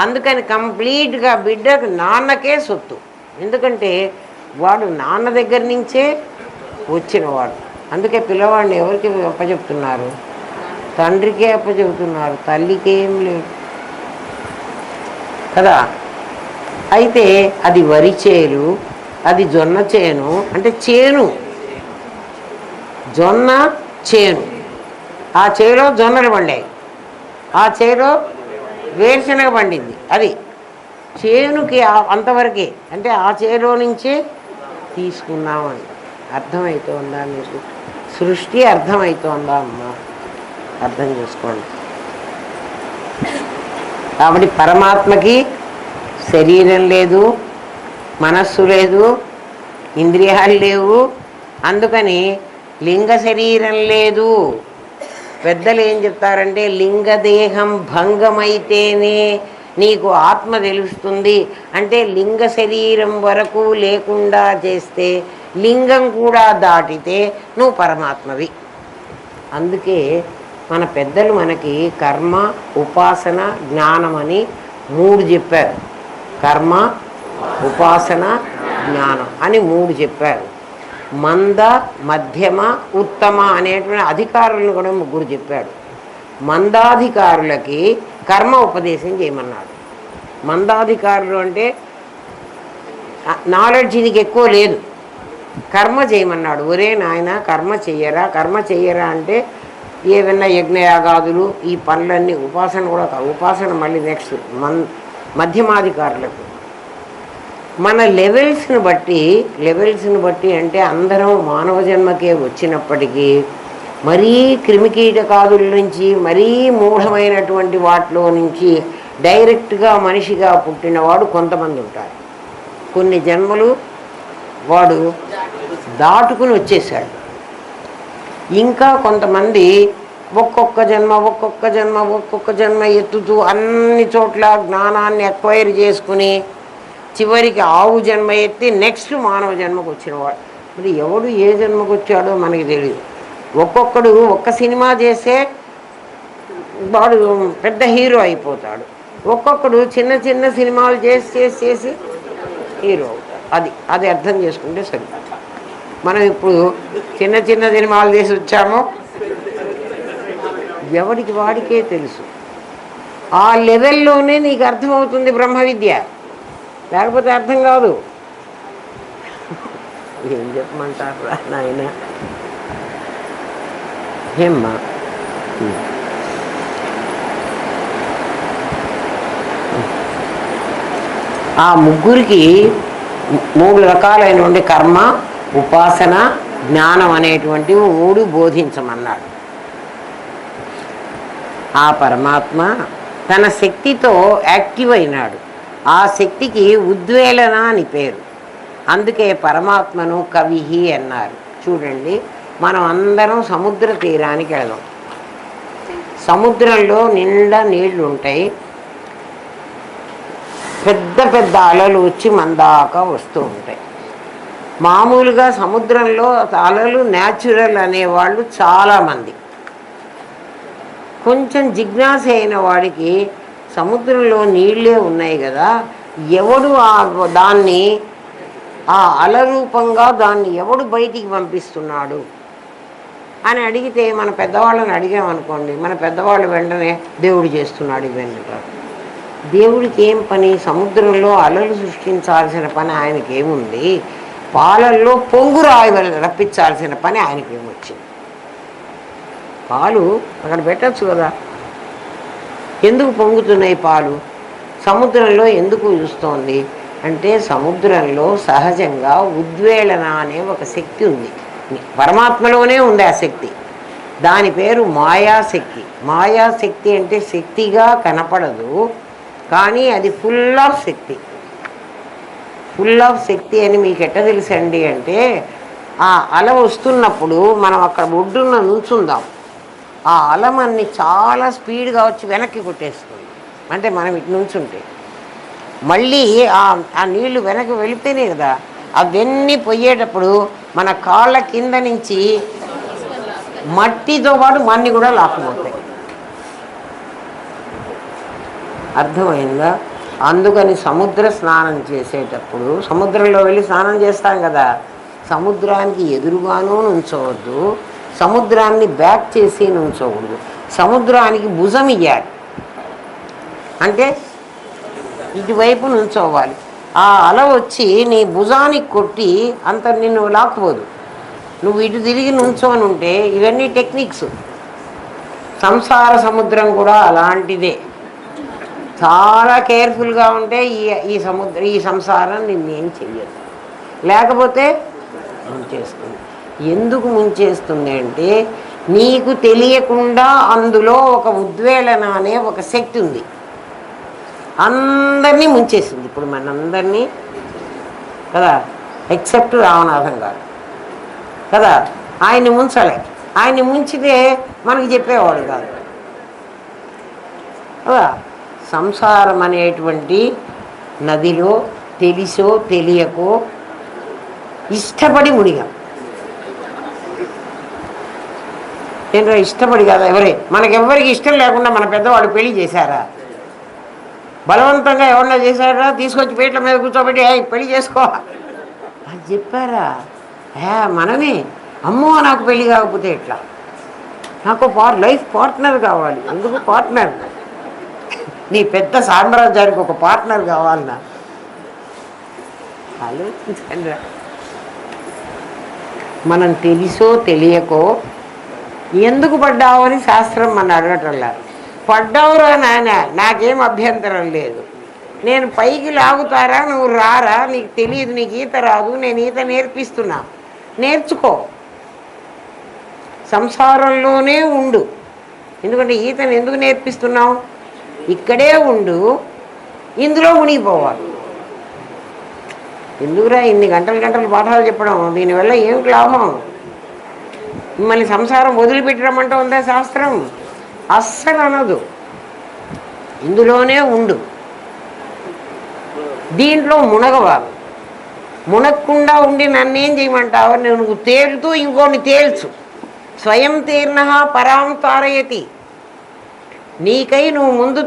Speaker 1: అందుకని కంప్లీట్గా బిడ్డకు నాన్నకే సొత్తు. ఎందుకంటే వాడు నాన్న దగ్గర నుంచే వచ్చినవాడు. అందుకే పిల్లవాడిని ఎవరికి అప్పచెప్తున్నారు? తండ్రికే అప్పచెబుతున్నారు, తల్లికి ఏం లేదు కదా. అయితే అది వరి చేలు, అది జొన్న చేను. అంటే చేను, జొన్న చేను. ఆ చేలో జొన్నలు పండాయి, ఆ చేలో వేరుశనగ పండింది. అది చేనుకి అంతవరకే. అంటే ఆ చేలో నుంచే తీసుకున్నామని అర్థమవుతోందా మీకు? సృష్టి అర్థమవుతోందా అమ్మా? అర్థం చేసుకోండి. కాబట్టి పరమాత్మకి శరీరం లేదు, మనస్సు లేదు, ఇంద్రియాలు లేవు. అందుకని లింగ శరీరం లేదు. పెద్దలు ఏం చెప్తారంటే లింగదేహం భంగమైతేనే నీకు ఆత్మ తెలుస్తుంది. అంటే లింగ శరీరం వరకు లేకుండా చేస్తే, లింగం కూడా దాటితే నువ్వు పరమాత్మవి. అందుకే మన పెద్దలు మనకి కర్మ, ఉపాసన, జ్ఞానం అని 3 చెప్పారు. కర్మ, ఉపాసన, జ్ఞానం అని 3 చెప్పారు. మంద, మధ్యమ, ఉత్తమ అనేటువంటి అధికారులను కూడా 3 చెప్పాడు. మందాధికారులకి కర్మ ఉపదేశం చేయమన్నాడు. మందాధికారులు అంటే నాలెడ్జ్ నీకు ఎక్కువ లేదు, కర్మ చేయమన్నాడు. ఒరే నాయన కర్మ చెయ్యరా, కర్మ చెయ్యరా అంటే ఏవైనా యజ్ఞయాగాదులు ఈ పనులన్నీ, ఉపాసన కూడా కాదు. ఉపాసన మళ్ళీ నెక్స్ట్. మధ్యమాధికారులకు మన లెవెల్స్ని బట్టి అంటే అందరం మానవ జన్మకే వచ్చినప్పటికీ మరీ క్రిమికీటకాదుల నుంచి, మరీ మూఢమైనటువంటి వాటిలో నుంచి డైరెక్ట్గా మనిషిగా పుట్టినవాడు కొంతమంది ఉంటారు. కొన్ని జన్మలు వాడు దాటుకుని వచ్చేసాడు. ఇంకా కొంతమంది ఒక్కొక్క జన్మ ఎత్తుతూ అన్ని చోట్ల జ్ఞానాన్ని అక్వైర్ చేసుకుని చివరికి ఆవు జన్మ ఎత్తి నెక్స్ట్ మానవ జన్మకు వచ్చినవాడు. మరి ఎవడు ఏ జన్మకు వచ్చాడో మనకి తెలియదు. ఒక్కొక్కడు ఒక్క సినిమా చేసే వాడు పెద్ద హీరో అయిపోతాడు. ఒక్కొక్కడు చిన్న చిన్న సినిమాలు చేసి హీరో అవుతాడు. అది అర్థం చేసుకుంటే సరి. మనం ఇప్పుడు చిన్న చిన్న సినిమాలు చేసి వచ్చామో ఎవడికి వాడికే తెలుసు. ఆ లెవెల్లోనే నీకు అర్థమవుతుంది బ్రహ్మ విద్య, లేకపోతే అర్థం కాదు. ఏం చెప్పమంటారు రా నాయన? ఏమ్మా ఆ ముగ్గురికి 3 రకాలైనటువంటి కర్మ, ఉపాసన, జ్ఞానం అనేటువంటివి 3 బోధించమన్నాడు. ఆ పరమాత్మ తన శక్తితో యాక్టివ్ అయినాడు. ఆ శక్తికి ఉద్వేలన అని పేరు. అందుకే పరమాత్మను కవిహి అన్నారు. చూడండి, మనం అందరం సముద్ర తీరానికి వెళదాం. సముద్రంలో నిండా నీళ్లు ఉంటాయి. పెద్ద పెద్ద అలలు వచ్చి మన దాకా వస్తూ ఉంటాయి. మామూలుగా సముద్రంలో అలలు న్యాచురల్ అనేవాళ్ళు చాలామంది. కొంచెం జిజ్ఞాస అయిన వాడికి సముద్రంలో నీళ్ళే ఉన్నాయి కదా, ఎవడు దాన్ని ఆ అల రూపంగా దాన్ని ఎవడు బయటికి పంపిస్తున్నాడు అని అడిగితే, మన పెద్దవాళ్ళని అడిగామనుకోండి, మన పెద్దవాళ్ళు వెంటనే దేవుడు చేస్తున్నాడు ఇవన్నీ. దేవుడికి ఏం పని? సముద్రంలో అలలు సృష్టించాల్సిన పని ఆయనకి ఏముంది? పాలల్లో పొంగు రప్పించాల్సిన పని ఆయనకి ఏమొచ్చింది? పాలు అక్కడ పెట్టచ్చు కదా. ఎందుకు పొంగుతున్నాయి పాలు? సముద్రంలో ఎందుకు చూస్తోంది అంటే, సముద్రంలో సహజంగా ఉద్వేళన అనే ఒక శక్తి ఉంది. పరమాత్మలోనే ఉంది ఆ శక్తి. దాని పేరు మాయాశక్తి. మాయాశక్తి అంటే శక్తిగా కనపడదు, కానీ అది ఫుల్ ఆఫ్ శక్తి. ఫుల్ ఆఫ్ శక్తి అని మీకు ఎట్ట తెలుసండి అంటే, ఆ అల వస్తున్నప్పుడు మనం అక్కడ ఒడ్డున్న నుంచుందాం, ఆ అలమన్ని చాలా స్పీడ్గా వచ్చి వెనక్కి కొట్టేస్తుంది. అంటే మనం ఇటు నుంచుంటే మళ్ళీ ఆ నీళ్లు వెనక్కి వెళితేనే కదా అవన్నీ పోయేటప్పుడు మన కాళ్ళ కింద నుంచి మట్టితో పాటు మన్ని కూడా లాక్కుపోతాయి. అర్థమైందా? అందుకని సముద్ర స్నానం చేసేటప్పుడు సముద్రంలో వెళ్ళి స్నానం చేస్తాం కదా, సముద్రానికి ఎదురుగానూ నుంచోవద్దు, సముద్రాన్ని బ్యాక్ చేసి నుంచోకూడదు. సముద్రానికి భుజం ఇయ్యాలి, అంటే ఇటువైపు నుంచోవాలి. ఆ అల వచ్చి నీ భుజానికి కొట్టి అంత నిన్ను లాక్కుపోదు. నువ్వు ఇటు తిరిగి నుంచోని ఉంటే, ఇవన్నీ టెక్నిక్స్. సంసార సముద్రం కూడా అలాంటిదే. చాలా కేర్ఫుల్గా ఉంటే ఈ సంసారం నిన్నేం చెయ్యదు. లేకపోతే ముంచేస్తుంది. ఎందుకు ముంచేస్తుంది అంటే, నీకు తెలియకుండా అందులో ఒక ఉద్వేళన అనే ఒక శక్తి ఉంది, అందరినీ ముంచేసింది. ఇప్పుడు మనందరినీ కదా, ఎక్సెప్ట్ రామనాథం గారు కదా, ఆయన్ని ముంచలే. ఆయన్ని ముంచితే మనకి చెప్పేవాడు కాదు కదా. సంసారం అనేటువంటి నదిలో తెలిసో తెలియకో ఇష్టపడి మునిగాం. నేను ఇష్టపడి కదా, మనకెవ్వరికి ఇష్టం లేకుండా మన పెద్దవాళ్ళు పెళ్లి చేశారా? బలవంతంగా ఎవరన్నా చేశారా? తీసుకొచ్చి పీటల మీద కూర్చోబెట్టి పెళ్లి చేసుకో అని చెప్పారా? మనమే అమ్మో నాకు పెళ్ళి కాకపోతే ఎట్లా, నాకు లైఫ్ పార్ట్నర్ కావాలి. ఎందుకు పార్ట్నర్? నీ పెద్ద సామ్రాజ్యానికి ఒక పార్ట్నర్ కావాలన్నా ఆలోచించండి. మనం తెలిసో తెలియకో ఎందుకు పడ్డావు అని శాస్త్రం మన అడగటంలా. పడ్డావురా నాయన, నాకేం అభ్యంతరం లేదు, నేను పైకి లాగుతారా, నువ్వు రారా, నీకు తెలియదు, నీకు ఈత రాదు, నేను ఈత నేర్పిస్తున్నా, నేర్చుకో, సంసారంలోనే ఉండు. ఎందుకంటే ఈతను ఎందుకు నేర్పిస్తున్నావు? ఇక్కడే ఉండు, ఇందులో మునిగిపోవాలి. ఎందుకురా ఇన్ని గంటలు పాఠాలు చెప్పడం? దీనివల్ల ఏమిటి లాభం? మిమ్మల్ని సంసారం వదిలిపెట్టడమంటూ ఉందా శాస్త్రం? అస్సలు అనదు. ఇందులోనే ఉండు, దీంట్లో మునగవా. మునగకుండా ఉండి నన్నేం చేయమంటావు? నువ్వు తేలుతూ ఇంకోని తేల్చు. స్వయం తీర్ణ పరాం తారయతి. నీకై నువ్వు ముందు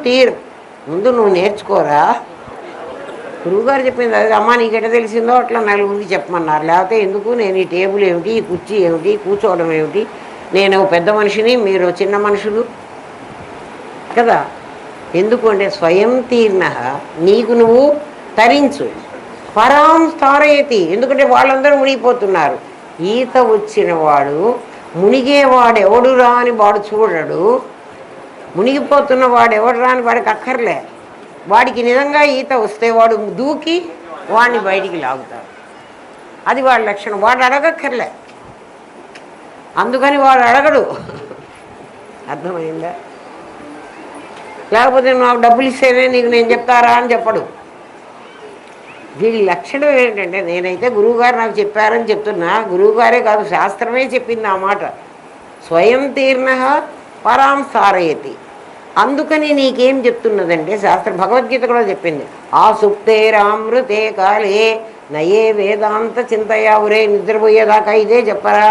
Speaker 1: నువ్వు నేర్చుకోరా. గురువుగారు చెప్పింది అది. అమ్మ నీకెట తెలిసిందో అట్లా నలుగురికి చెప్పమన్నారు. లేకపోతే ఎందుకు, నేను ఈ టేబుల్ ఏమిటి, ఈ కుర్చీ ఏమిటి, కూర్చోవడం ఏమిటి, నేను పెద్ద మనిషిని, మీరు చిన్న మనుషులు కదా. ఎందుకు అంటే స్వయం తీర్ణ, నీకు నువ్వు తరించు. పరాం తారయతి, ఎందుకంటే వాళ్ళందరూ మునిగిపోతున్నారు. ఈత వచ్చిన వాడు మునిగేవాడు ఎవడు రాని వాడు చూడడు, మునిగిపోతున్న వాడు ఎవడు రాని వాడికి అక్కర్లే. వాడికి నిజంగా ఈత వస్తే వాడు దూకి వాడిని బయటికి లాగుతాడు. అది వాడి లక్షణం. వాడు అడగక్కర్లే, అందుకని వాడు అడగడు. అర్థమైందా? లేకపోతే నాకు డబ్బులు ఇస్తేనే నీకు నేను చెప్తారా అని చెప్పడు. వీడి లక్షణం ఏంటంటే, నేనైతే గురువుగారు నాకు చెప్పారని చెప్తున్నా, గురువుగారే కాదు శాస్త్రమే చెప్పింది ఆ మాట. స్వయం తీర్ణ పరాం సారయతి. అందుకని నీకేం చెప్తున్నదంటే శాస్త్ర భగవద్గీత కూడా చెప్పింది, ఆ సుప్తేరామృతే కాలే నయే వేదాంత చింతయా. ఒరే నిద్రపోయేదాకా ఇదే చెప్పరా,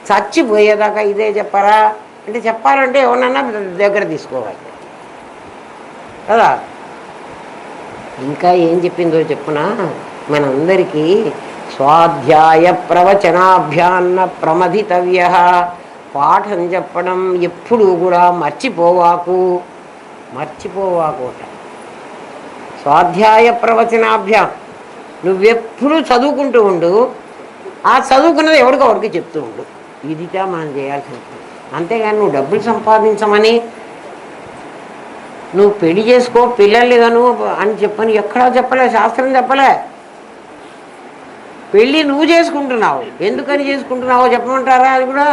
Speaker 1: చచ్చిపోయేదాకా ఇదే చెప్పరా అంటే చెప్పాలంటే ఎవరన్నా దగ్గర తీసుకోవాలి కదా. ఇంకా ఏం చెప్పిందో చెప్పునా, మనందరికీ స్వాధ్యాయ ప్రవచనాభ్యాన్న ప్రమథితవ్య. పాఠం చెప్పడం ఎప్పుడు కూడా మర్చిపోవాకు స్వాధ్యాయ ప్రవచనాభ్యాం. నువ్వెప్పుడు చదువుకుంటూ ఉండు, ఆ చదువుకున్నది ఎవరికొవరికి చెప్తూ ఉండు. ఇదిగా మనం చేయాల్సింది. అంతేగాని నువ్వు డబ్బులు సంపాదించమని, నువ్వు పెళ్లి చేసుకో పిల్లల్ని గాను అని చెప్పని ఎక్కడా చెప్పలే, శాస్త్రం చెప్పలే. పెళ్ళి నువ్వు చేసుకుంటున్నావు, ఎందుకని చేసుకుంటున్నావో చెప్పమంటారా? అది కూడా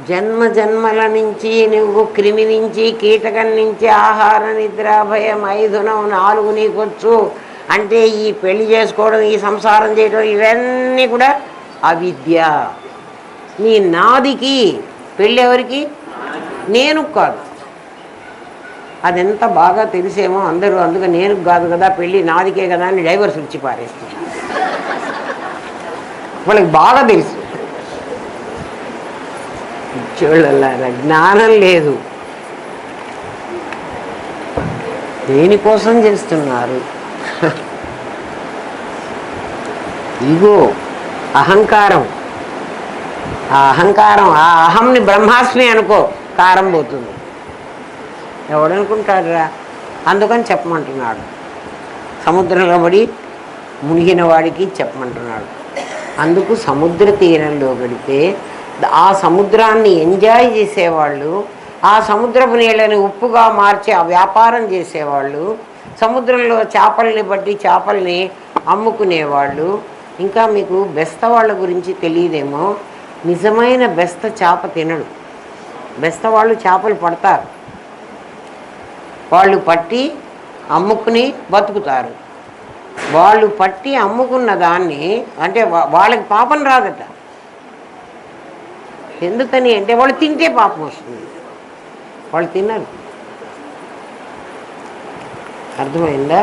Speaker 1: జన్మ జన్మల నుంచి నువ్వు క్రిమి నుంచి కీటకం నుంచి ఆహార నిద్ర భయం మైథునం 4 నీకొచ్చు అంటే ఈ పెళ్లి చేసుకోవడం ఈ సంసారం చేయడం ఇవన్నీ కూడా అవిద్య. నీ నాదికి పెళ్ళి ఎవరికి? నేను కాదు. అదెంత బాగా తెలిసేమో అందరూ. అందుకే నేను కాదు కదా పెళ్ళి నాదికే కదా అని డైవర్స్ ఇచ్చి పారేస్తున్నారు. వాళ్ళకి బాగా తెలుసు. చూడల్లారా జ్ఞానం లేదు. దేనికోసం చేస్తున్నారు? ఇగో అహంకారం. ఆ అహంకారం, ఆ అహంని బ్రహ్మాస్మి అనుకో, కారం పోతుంది. ఎవడనుకుంటాడురా? అందుకని చెప్పమంటున్నాడు. సముద్రంలో పడి మునిగిన వాడికి చెప్పమంటున్నాడు. అందుకు సముద్ర తీరంలో గడితే ఆ సముద్రాన్ని ఎంజాయ్ చేసేవాళ్ళు, ఆ సముద్రపు నీళ్ళని ఉప్పుగా మార్చి ఆ వ్యాపారం చేసేవాళ్ళు, సముద్రంలో చేపల్ని బట్టి చేపల్ని అమ్ముకునేవాళ్ళు. ఇంకా మీకు బెస్త వాళ్ళ గురించి తెలియదేమో, నిజమైన బెస్త చేప తినడు. బెస్త వాళ్ళు చేపలు పడతారు, వాళ్ళు పట్టి అమ్ముకుని బతుకుతారు. వాళ్ళు పట్టి అమ్ముకున్న దాన్ని అంటే వాళ్ళకి పాపం రాదట. ఎందుకని అంటే వాళ్ళు తింటే పాపం వస్తుంది, వాళ్ళు తినరు. అర్థమైందా?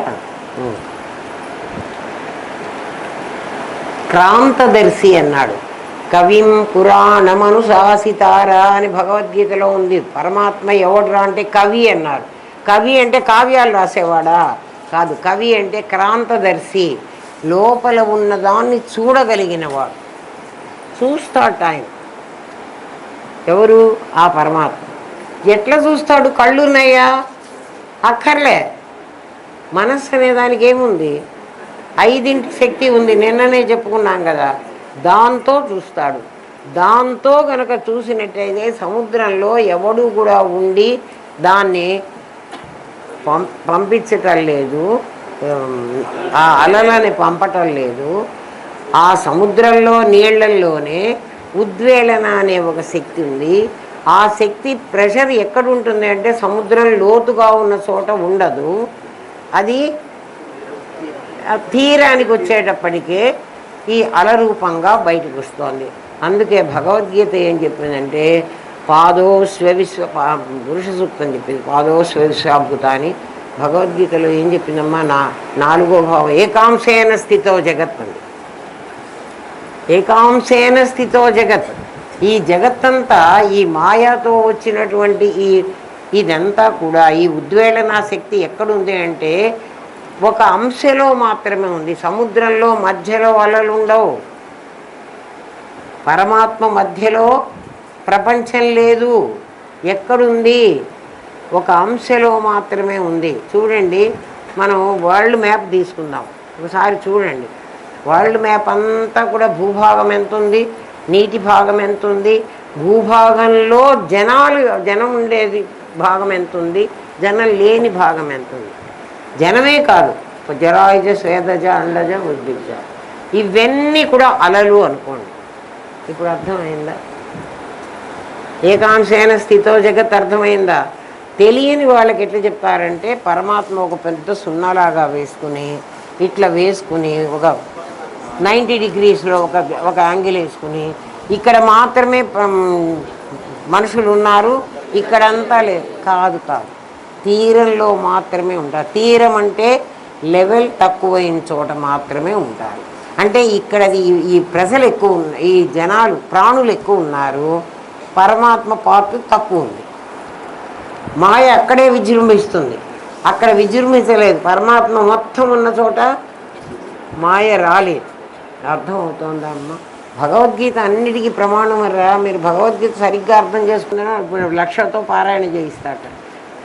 Speaker 1: క్రాంతదర్శి అన్నాడు. కవిం పురాణమనుశాసితారా అని భగవద్గీతలో ఉంది. పరమాత్మ ఎవడురా అంటే కవి అన్నారు. కవి అంటే కావ్యాలు రాసేవాడా కాదు. కవి అంటే క్రాంతదర్శి, లోపల ఉన్నదాన్ని చూడగలిగినవాడు. చూస్తాడు ఆయన. ఎవరు? ఆ పరమాత్మ. ఎట్లా చూస్తాడు? కళ్ళున్నాయా? అక్కర్లే. మనస్సు అనే దానికి ఏముంది? 5 శక్తి ఉంది, నిన్ననే చెప్పుకున్నాం కదా. దాంతో చూస్తాడు. దాంతో కనుక చూసినట్టయితే సముద్రంలో ఎవడు కూడా ఉండి దాన్ని పంపించటం లేదు, ఆ అలలని పంపటం లేదు. ఆ సముద్రంలో నీళ్లల్లోనే ఉద్వేలన అనే ఒక శక్తి ఉంది. ఆ శక్తి ప్రెషర్ ఎక్కడ ఉంటుంది అంటే సముద్రం లోతుగా ఉన్న చోట ఉండదు. అది తీరానికి వచ్చేటప్పటికే ఈ అలరూపంగా బయటకు వస్తుంది. అందుకే భగవద్గీత ఏం చెప్పిందంటే పురుష సూక్తం చెప్పింది. పాదోస్వవిశ్వాభూత అని భగవద్గీతలో ఏం చెప్పిందమ్మా? 4వ భావం ఏకాంశేన స్థితో జగత్ అంది. ఏకాంశేన స్థితో జగత్. ఈ జగత్తంతా ఈ మాయాతో వచ్చినటువంటి ఇదంతా కూడా ఈ ఉద్వేళన శక్తి ఎక్కడుంది అంటే ఒక అంశలో మాత్రమే ఉంది. సముద్రంలో మధ్యలో అలలు ఉండవు. పరమాత్మ మధ్యలో ప్రపంచం లేదు. ఎక్కడుంది? ఒక అంశలో మాత్రమే ఉంది. చూడండి, మనం వరల్డ్ మ్యాప్ తీసుకుందాం ఒకసారి. చూడండి, వరల్డ్ మ్యాప్ అంతా కూడా భూభాగం ఎంత ఉంది, నీటి భాగం ఎంత ఉంది, భూభాగంలో జనం ఉండేది భాగం ఎంత ఉంది, జనం లేని భాగం ఎంత ఉంది. జనమే కాదు, జరాయుజ స్వేదజ అండజ ఉద్భిజ ఇవన్నీ కూడా అలలు అనుకోండి. ఇప్పుడు అర్థమైందా? ఏకాంశైన స్థితో జగత్ అర్థమైందా? తెలియని వాళ్ళకి ఎట్లా చెప్తారంటే పరమాత్మ ఒక పెద్ద సున్నాలాగా వేసుకుని ఇట్లా వేసుకుని ఒక 90 డిగ్రీస్లో ఒక యాంగిల్ వేసుకుని ఇక్కడ మాత్రమే మనుషులు ఉన్నారు, ఇక్కడంతా లేదు. కాదు కాదు, తీరంలో మాత్రమే ఉంటారు. తీరం అంటే లెవెల్ తక్కువైన చోట మాత్రమే ఉంటారు. అంటే ఇక్కడ ఈ ప్రజలు ఎక్కువ ఉన్నాయి, ఈ జనాలు ప్రాణులు ఎక్కువ ఉన్నారు, పరమాత్మ పార్ట్ తక్కువ ఉంది. మాయ అక్కడే విజృంభిస్తుంది, అక్కడ విజృంభించలేదు. పరమాత్మ మొత్తం ఉన్న చోట మాయ రాలేదు. అర్థమవుతోందా అమ్మ? భగవద్గీత అన్నిటికీ ప్రమాణం రా. మీరు భగవద్గీత సరిగ్గా అర్థం చేసుకున్నా ఇప్పుడు లక్షతో పారాయణ చేయిస్తాట.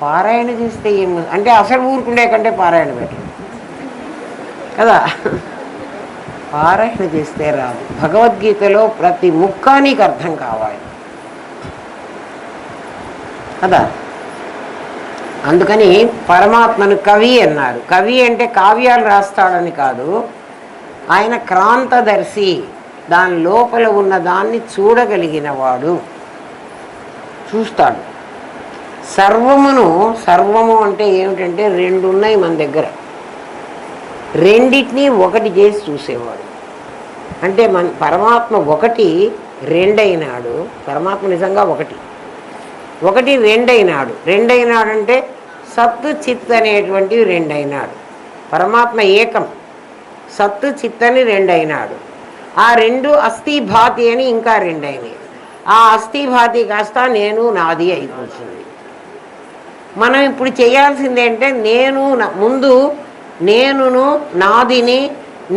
Speaker 1: పారాయణ చేస్తే ఏం అంటే అసలు ఊరుకుండే కంటే పారాయణ పెట్టండి కదా. పారాయణ చేస్తే రాదు. భగవద్గీతలో ప్రతి ముక్క నీకు అర్థం కావాలి కదా. అందుకని పరమాత్మను కవి అన్నారు. కవి అంటే కావ్యాలు రాస్తాడని కాదు, ఆయన క్రాంతదర్శి, దాని లోపల ఉన్న దాన్ని చూడగలిగిన వాడు, చూస్తాడు. సర్వము అంటే ఏమిటంటే రెండు ఉన్నాయి మన దగ్గర, రెండిటినీ ఒకటి చేసి చూసేవాడు. అంటే మన పరమాత్మ ఒకటి రెండైనాడు. పరమాత్మ నిజంగా ఒకటి రెండైనాడంటే సత్తు చిత్ అనేటువంటివి రెండైనాడు. పరమాత్మ ఏకం, సత్తు చిత్ అని రెండైనాడు. ఆ రెండు అస్థిభాతి అని ఇంకా రెండైనాయి. ఆ అస్థిభాతి కాస్త నేను నాది అయిపోతుంది. మనం ఇప్పుడు చేయాల్సింది ఏంటంటే ముందు నేనును నాదిని,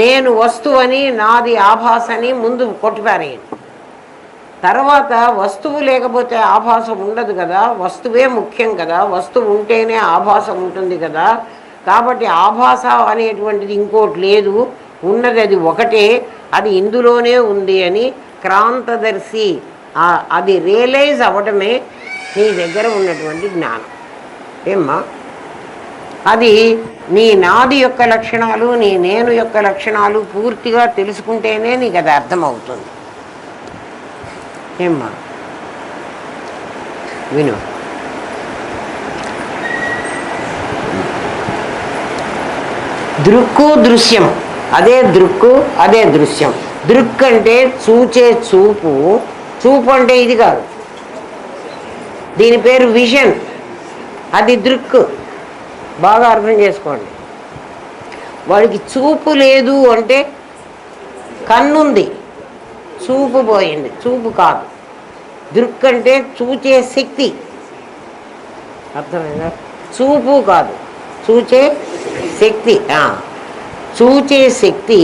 Speaker 1: నేను వస్తువని నాది ఆభాసని ముందు కొట్టిపారేయండి. తర్వాత వస్తువు లేకపోతే ఆభాసం ఉండదు కదా, వస్తువే ముఖ్యం కదా, వస్తువు ఉంటేనే ఆభాసం ఉంటుంది కదా. కాబట్టి ఆభాస అనేటువంటిది ఇంకోటి లేదు, ఉన్నది అది ఒకటే, అది ఇందులోనే ఉంది అని క్రాంతదర్శి అది రియలైజ్ అవ్వటమే నీ దగ్గర ఉన్నటువంటి జ్ఞానం. ఏమ్మా, అది నీ నాది యొక్క లక్షణాలు, నీ నేను యొక్క లక్షణాలు పూర్తిగా తెలుసుకుంటేనే నీకు అది అర్థమవుతుంది. ఏమ్మా విను. దృక్కు దృశ్యం, అదే దృక్కు అదే దృశ్యం. దృక్ అంటే చూచే చూపు, చూపు అంటే ఇది కాదు, దీని పేరు విజన్, అది దృక్. బాగా అర్థం చేసుకోండి. వాడికి చూపు లేదు అంటే కన్నుంది, చూపు పోయింది, చూపు కాదు. దృక్ అంటే చూచే శక్తి, అర్థమైందా? చూపు కాదు, చూచే శక్తి. చూచే శక్తి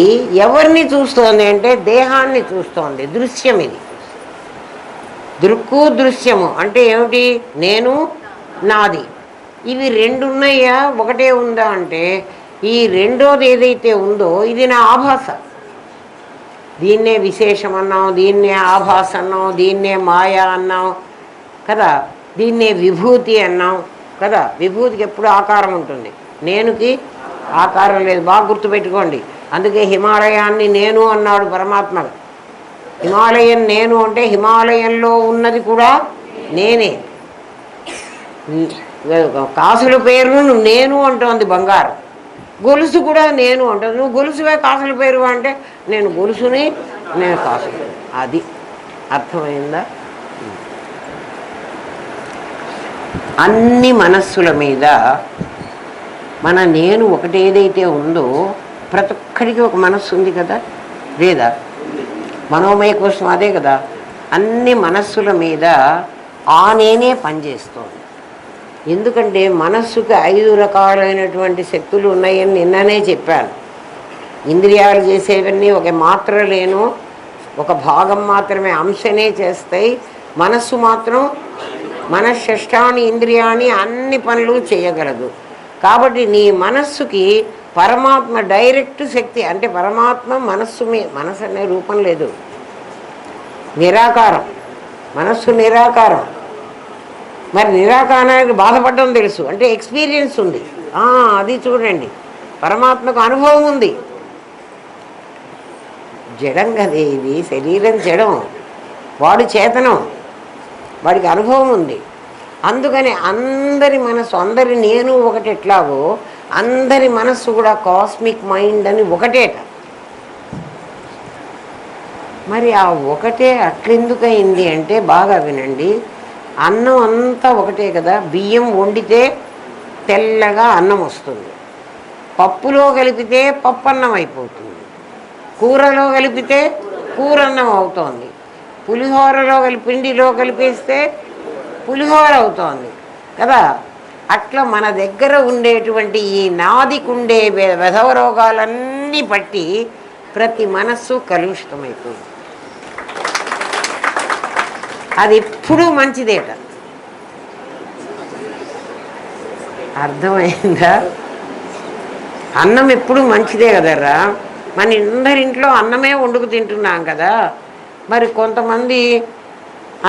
Speaker 1: ఎవరిని చూస్తోంది అంటే దేహాన్ని చూస్తోంది. దృశ్యం ఇది. దృక్కు దృశ్యము అంటే ఏమిటి? నేను నాది, ఇవి రెండు ఉన్నాయా ఒకటే ఉందా అంటే ఈ రెండోది ఏదైతే ఉందో ఇది నా ఆభాస. దీన్నే విశేషం అన్నాం, దీన్నే ఆభాస అన్నాం, దీన్నే మాయా అన్నాం కదా, దీన్నే విభూతి అన్నాం కదా. విభూతికి ఎప్పుడు ఆకారం ఉంటుంది, నేనుకి ఆకారం లేదు. బాగా గుర్తుపెట్టుకోండి. అందుకే హిమాలయాన్ని నేను అన్నాడు పరమాత్మ. హిమాలయం నేను అంటే హిమాలయంలో ఉన్నది కూడా నేనే. కాసుల పేరు నేను అంటోంది బంగారం, గొలుసు కూడా నేను అంటుంది. నువ్వు గొలుసువే కాసుల పేరు అంటే నేను గొలుసుని, నేను కాసులు. అది అర్థమైందా? అన్ని మనస్సుల మీద మన నేను ఒకటి ఏదైతే ఉందో ప్రతి ఒక్కడికి ఒక మనస్సు ఉంది కదా, లేదా? మనోమయ కోసం అదే కదా. అన్ని మనస్సుల మీద ఆ నేనే పనిచేస్తోంది. ఎందుకంటే మనస్సుకి 5 రకాలైనటువంటి శక్తులు ఉన్నాయని నిన్ననే చెప్పాను. ఇంద్రియాలు చేసేవన్నీ ఒక మాత్ర లేను, ఒక భాగం మాత్రమే, అంశనే చేస్తాయి. మనస్సు మాత్రం మనశ్శష్టాని ఇంద్రియాన్ని అన్ని పనులు చేయగలదు. కాబట్టి నీ మనస్సుకి పరమాత్మ డైరెక్ట్ శక్తి. అంటే పరమాత్మ మనస్సు మనస్సు అనే రూపం లేదు, నిరాకారం. మనస్సు నిరాకారం. మరి నిరాకారానికి బాధపడడం తెలుసు అంటే ఎక్స్పీరియన్స్ ఉంది. అది చూడండి, పరమాత్మకు అనుభవం ఉంది. జడం కదే ఇది, శరీరం జడం, వాడు చేతనం, వాడికి అనుభవం ఉంది. అందుకని అందరి మనస్సు, అందరి నేను ఒకటి ఎట్లాగో అందరి మనస్సు కూడా కాస్మిక్ మైండ్ అని ఒకటేట. మరి ఆ ఒకటే అట్లెందుకు అయింది అంటే బాగా వినండి. అన్నం అంతా ఒకటే కదా. బియ్యం వండితే తెల్లగా అన్నం వస్తుంది, పప్పులో కలిపితే పప్పన్నం అయిపోతుంది, కూరలో కలిపితే కూరన్నం అవుతోంది, పులిహోరలో పిండిలో కలిపేస్తే పులిహోర అవుతోంది కదా. అట్లా మన దగ్గర ఉండేటువంటి ఈ నాదికుండే వెధవ రోగాలన్నీ బట్టి ప్రతి మనస్సు కలుషితమైపోయింది. అది ఎప్పుడూ మంచిదేట. అర్థమైందా? అన్నం ఎప్పుడు మంచిదే కదరా. మన అందరింట్లో అన్నమే వండుకు తింటున్నాం కదా. మరి కొంతమంది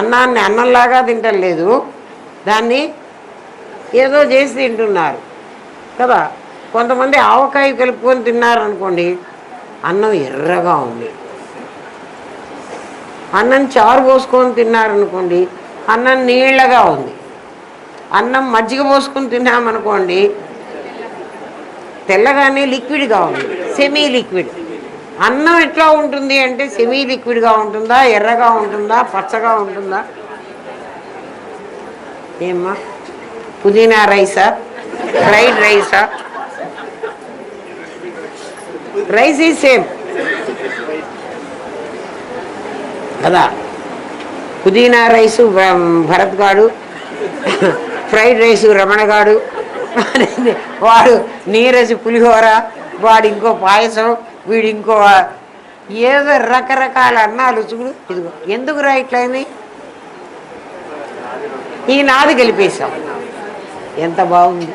Speaker 1: అన్నాన్ని అన్నంలాగా తింటలేదు, దాన్ని ఏదో చేసి తింటున్నారు కదా. కొంతమంది ఆవకాయ కలుపుకొని తిన్నారనుకోండి, అన్నం ఎర్రగా ఉంది. అన్నం చారు పోసుకొని తిన్నారనుకోండి, అన్నం నీళ్ళగా ఉంది. అన్నం మజ్జిగ పోసుకొని తిన్నామనుకోండి, తెల్లగానే లిక్విడ్గా ఉంది, సెమీ లిక్విడ్. అన్నం ఎట్లా ఉంటుంది అంటే సెమీ లిక్విడ్గా ఉంటుందా, ఎర్రగా ఉంటుందా, పచ్చగా ఉంటుందా? ఏమ్మా, పుదీనా రైసా, ఫ్రైడ్ రైసా? రైస్ ఈజ్ సేమ్ కదా. పుదీనా రైసు భరత్ గాడు, ఫ్రైడ్ రైసు రమణ గాడు, వాడు నీరసి పులిహోర, వాడు ఇంకో పాయసం, వీడు ఇంకో ఏదో రకరకాల అన్నాలు. చూడు, ఇదిగో ఎందుకురా ఇట్లయింది, ఈ నాది గెలిపేశాం. ఎంత బాగుంది.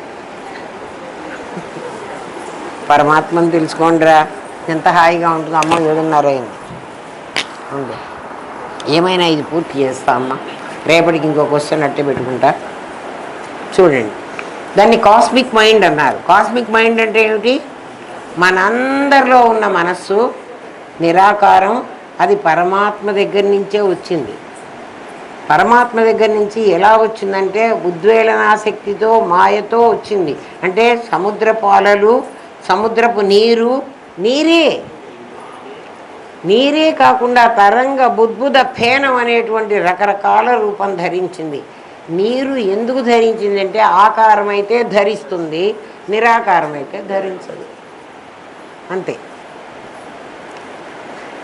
Speaker 1: పరమాత్మను తెలుసుకోండిరా, ఎంత హాయిగా ఉంటుంది. అమ్మ 7:30 అయింది. ఏమైనా ఇది పూర్తి చేస్తా అమ్మ, రేపటికి ఇంకో క్వశ్చన్ అట్టే పెట్టుకుంటా. చూడండి, దాన్ని కాస్మిక్ మైండ్ అన్నారు. కాస్మిక్ మైండ్ అంటే ఏమిటి? మనందరిలో ఉన్న మనస్సు నిరాకారం, అది పరమాత్మ దగ్గర నుంచే వచ్చింది. పరమాత్మ దగ్గర నుంచి ఎలా వచ్చిందంటే ఉద్వేలనాశక్తితో, మాయతో వచ్చింది. అంటే సముద్రపు అలలు, సముద్రపు నీరు, నీరే కాకుండా తరంగ, బుద్బుద, ఫేనం అనేటువంటి రకరకాల రూపం ధరించింది. నీరు ఎందుకు ధరించిందంటే ఆకారమైతే ధరిస్తుంది, నిరాకారమైతే ధరించదు, అంతే.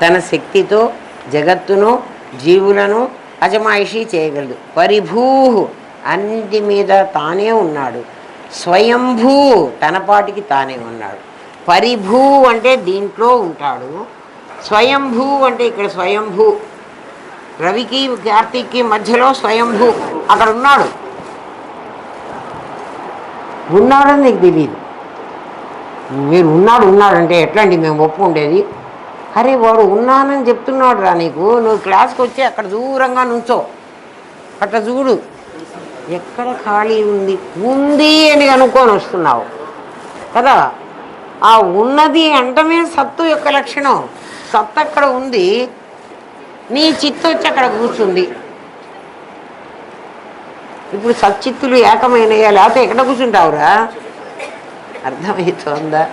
Speaker 1: తన శక్తితో జగత్తును, జీవులను అజమాయిషీ చేయగలదు. పరిభూ, అన్నిటి మీద తానే ఉన్నాడు. స్వయంభూ, తన పాటికి తానే ఉన్నాడు. పరిభూ అంటే దీంట్లో ఉంటాడు. స్వయంభూ అంటే ఇక్కడ స్వయంభూ, రవికి కార్తీక్కి మధ్యలో స్వయంభూ అక్కడ ఉన్నాడు. ఉన్నాడని నీకు తెలియదు. మీరు ఉన్నాడంటే ఎట్లా అండి మేము ఒప్పుకుండేది? అరే వాడు ఉన్నానని చెప్తున్నాడు రా నీకు. నువ్వు క్లాస్కి వచ్చి అక్కడ దూరంగా నుంచో, అట్లా చూడు ఎక్కడ ఖాళీ ఉంది అని అనుకొని వస్తున్నావు కదా. ఆ ఉన్నది అంటమే సత్తు యొక్క లక్షణం. సత్తు అక్కడ ఉంది, నీ చిత్తు వచ్చి అక్కడ కూర్చుంది. ఇప్పుడు సచ్చిత్తులు ఏకమైనయా, లేకపోతే ఎక్కడ కూర్చుంటావురా? అర్థమవుతోందా?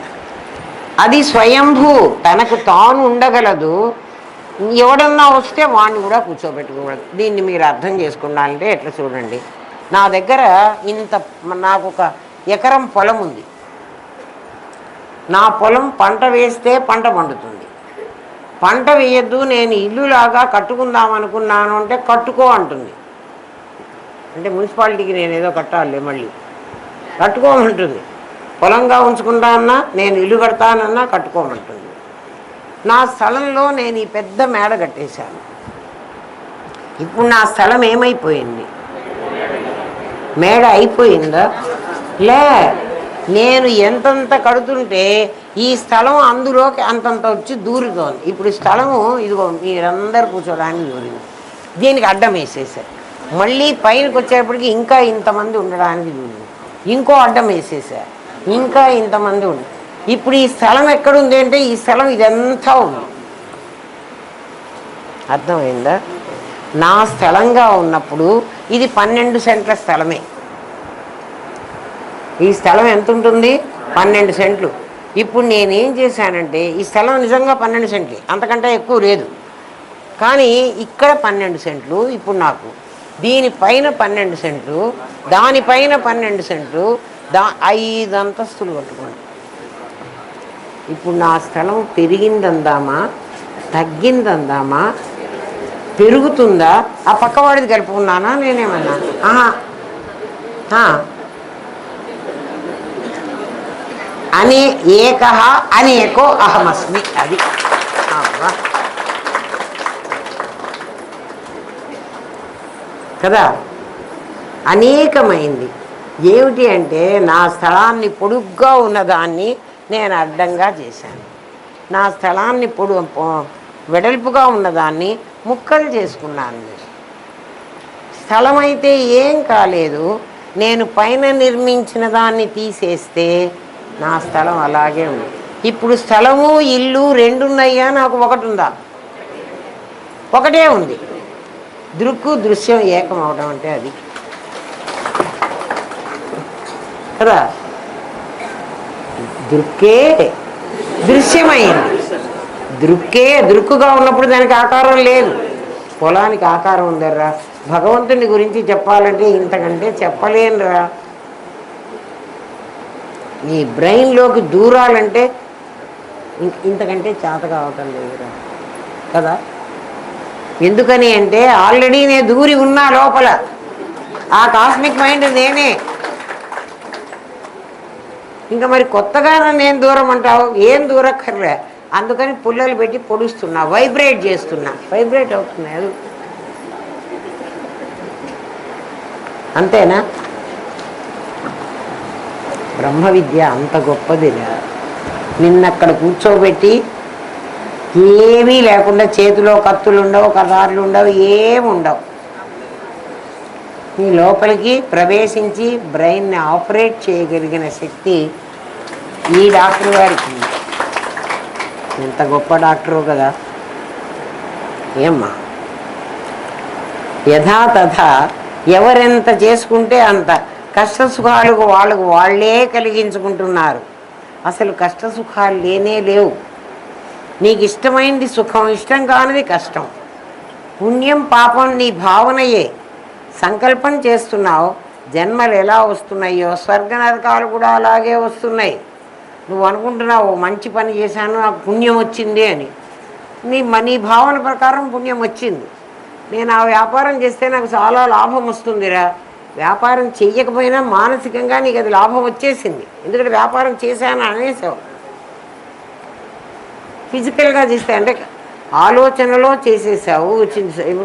Speaker 1: అది స్వయంభూ, తనకు తాను ఉండగలదు. ఎవడన్నా వస్తే వాడిని కూడా కూర్చోబెట్టుకోగలదు. దీన్ని మీరు అర్థం చేసుకున్నారంటే ఎట్లా చూడండి. నా దగ్గర నాకు 1 ఎకరం పొలం ఉంది. నా పొలం పంట వేస్తే పంట పండుతుంది. పంట వేయద్దు, నేను ఇల్లులాగా కట్టుకుందాం అనుకున్నాను అంటే కట్టుకో అంటుంది. అంటే మున్సిపాలిటీకి నేను ఏదో కట్టాలి, మళ్ళీ కట్టుకోమంటుంది. పొలంగా ఉంచుకుంటానన్నా, నేను ఇల్లు కడతానన్నా కట్టుకోమంటుంది. నా స్థలంలో నేను ఈ పెద్ద మేడ కట్టేశాను. ఇప్పుడు నా స్థలం ఏమైపోయింది? మేడ అయిపోయిందా? నేను ఎంతంత కడుతుంటే ఈ స్థలం అందులోకి అంతంత వచ్చి దూరుతోంది. ఇప్పుడు ఈ స్థలము ఇదిగో మీరందరూ కూర్చోడానికి దూరింది. దీనికి అడ్డం వేసేసారు. మళ్ళీ పైనకి వచ్చేప్పటికి ఇంకా ఇంతమంది ఉండడానికి దూరింది. ఇంకో అడ్డం వేసేసారు, ఇంకా ఇంతమంది ఉంది. ఇప్పుడు ఈ స్థలం ఎక్కడుంది అంటే ఈ స్థలం ఇదంతా ఉంది. అర్థమైందా? నా స్థలంగా ఉన్నప్పుడు ఇది 12 సెంట్ల స్థలమే. ఈ స్థలం ఎంత ఉంటుంది? 12 సెంట్లు. ఇప్పుడు నేనేం చేశానంటే ఈ స్థలం నిజంగా 12 సెంట్లు, అంతకంటే ఎక్కువ లేదు. కానీ ఇక్కడ 12 సెంట్లు ఇప్పుడు నాకు దీనిపైన 12 సెంట్లు, దానిపైన 12 సెంట్లు, 5 అంతస్తులు కట్టుకోండి. ఇప్పుడు నా స్థలం పెరిగిందందామా, తగ్గిందందామా, పెరుగుతుందా, ఆ పక్కవాడిది కలుపుకున్నానా నేనేమన్నా? అనే ఏకః అనేకో అహమస్మి. అది కదా, అనేకమైంది. ఏమిటి అంటే నా స్థలాన్ని పొడుగ్గా ఉన్నదాన్ని నేను అడ్డంగా చేశాను, నా స్థలాన్ని వెడల్పుగా ఉన్నదాన్ని ముక్కలు చేసుకున్నాను. స్థలం అయితే ఏం కాలేదు, నేను పైన నిర్మించిన దాన్ని తీసేస్తే నా స్థలం అలాగే ఉంది. ఇప్పుడు స్థలము ఇల్లు 2 ఉన్నాయా, నాకు 1 ఉందా? 1 ఉంది. దృక్కు దృశ్యం ఏకం అవడం అంటే అది కదా. దృక్కే దృశ్యమైంది. దృక్కుగా ఉన్నప్పుడు దానికి ఆకారం లేదు. పొలానికి ఆకారం ఉందర్రా. భగవంతుని గురించి చెప్పాలంటే ఇంతకంటే చెప్పలేనురా. నీ బ్రెయిన్లోకి దూరాలంటే ఇంతకంటే చేత కావటం లేదురా కదా. ఎందుకని అంటే ఆల్రెడీ నేను దూరి ఉన్నా లోపల. ఆ కాస్మిక్ మైండ్ నేనే. ఇంకా మరి కొత్తగా నేను దూరం అంటావు, ఏం దూరక్కర్లే. అందుకని పుల్లలు పెట్టి పొడుస్తున్నా, వైబ్రేట్ చేస్తున్నా, వైబ్రేట్ అవుతున్నాయి. అది అంతేనా? బ్రహ్మ విద్య అంత గొప్పదిరా. నిన్నక్కడ కూర్చోబెట్టి ఏమీ లేకుండా, చేతిలో కత్తులు ఉండవు, కదార్లు ఉండవు, ఏముండవు, నీ లోపలికి ప్రవేశించి బ్రెయిన్ని ఆపరేట్ చేయగలిగిన శక్తి ఈ డాక్టర్ గారికి. ఎంత గొప్ప డాక్టరు కదా. ఏమ్మా, యథాతథా ఎవరెంత చేసుకుంటే అంత కష్టసుఖాలకు వాళ్ళే కలిగించుకుంటున్నారు. అసలు కష్టసుఖాలు లేనే లేవు. నీకు ఇష్టమైంది సుఖం, ఇష్టం కానిది కష్టం. పుణ్యం పాపం నీ భావనయే. సంకల్పం చేస్తున్నావు, జన్మలు ఎలా వస్తున్నాయో స్వర్గ నరకాలు కూడా అలాగే వస్తున్నాయి. నువ్వు అనుకుంటున్నావు మంచి పని చేశాను నాకు పుణ్యం వచ్చింది అని. నీ భావన ప్రకారం పుణ్యం వచ్చింది. నేను ఆ వ్యాపారం చేస్తే నాకు చాలా లాభం వస్తుందిరా. వ్యాపారం చెయ్యకపోయినా మానసికంగా నీకు అది లాభం వచ్చేసింది. ఎందుకంటే వ్యాపారం చేశాను అనేసావు. ఫిజికల్గా చేస్తే అంటే ఆలోచనలో చేసేసావు, వచ్చింది.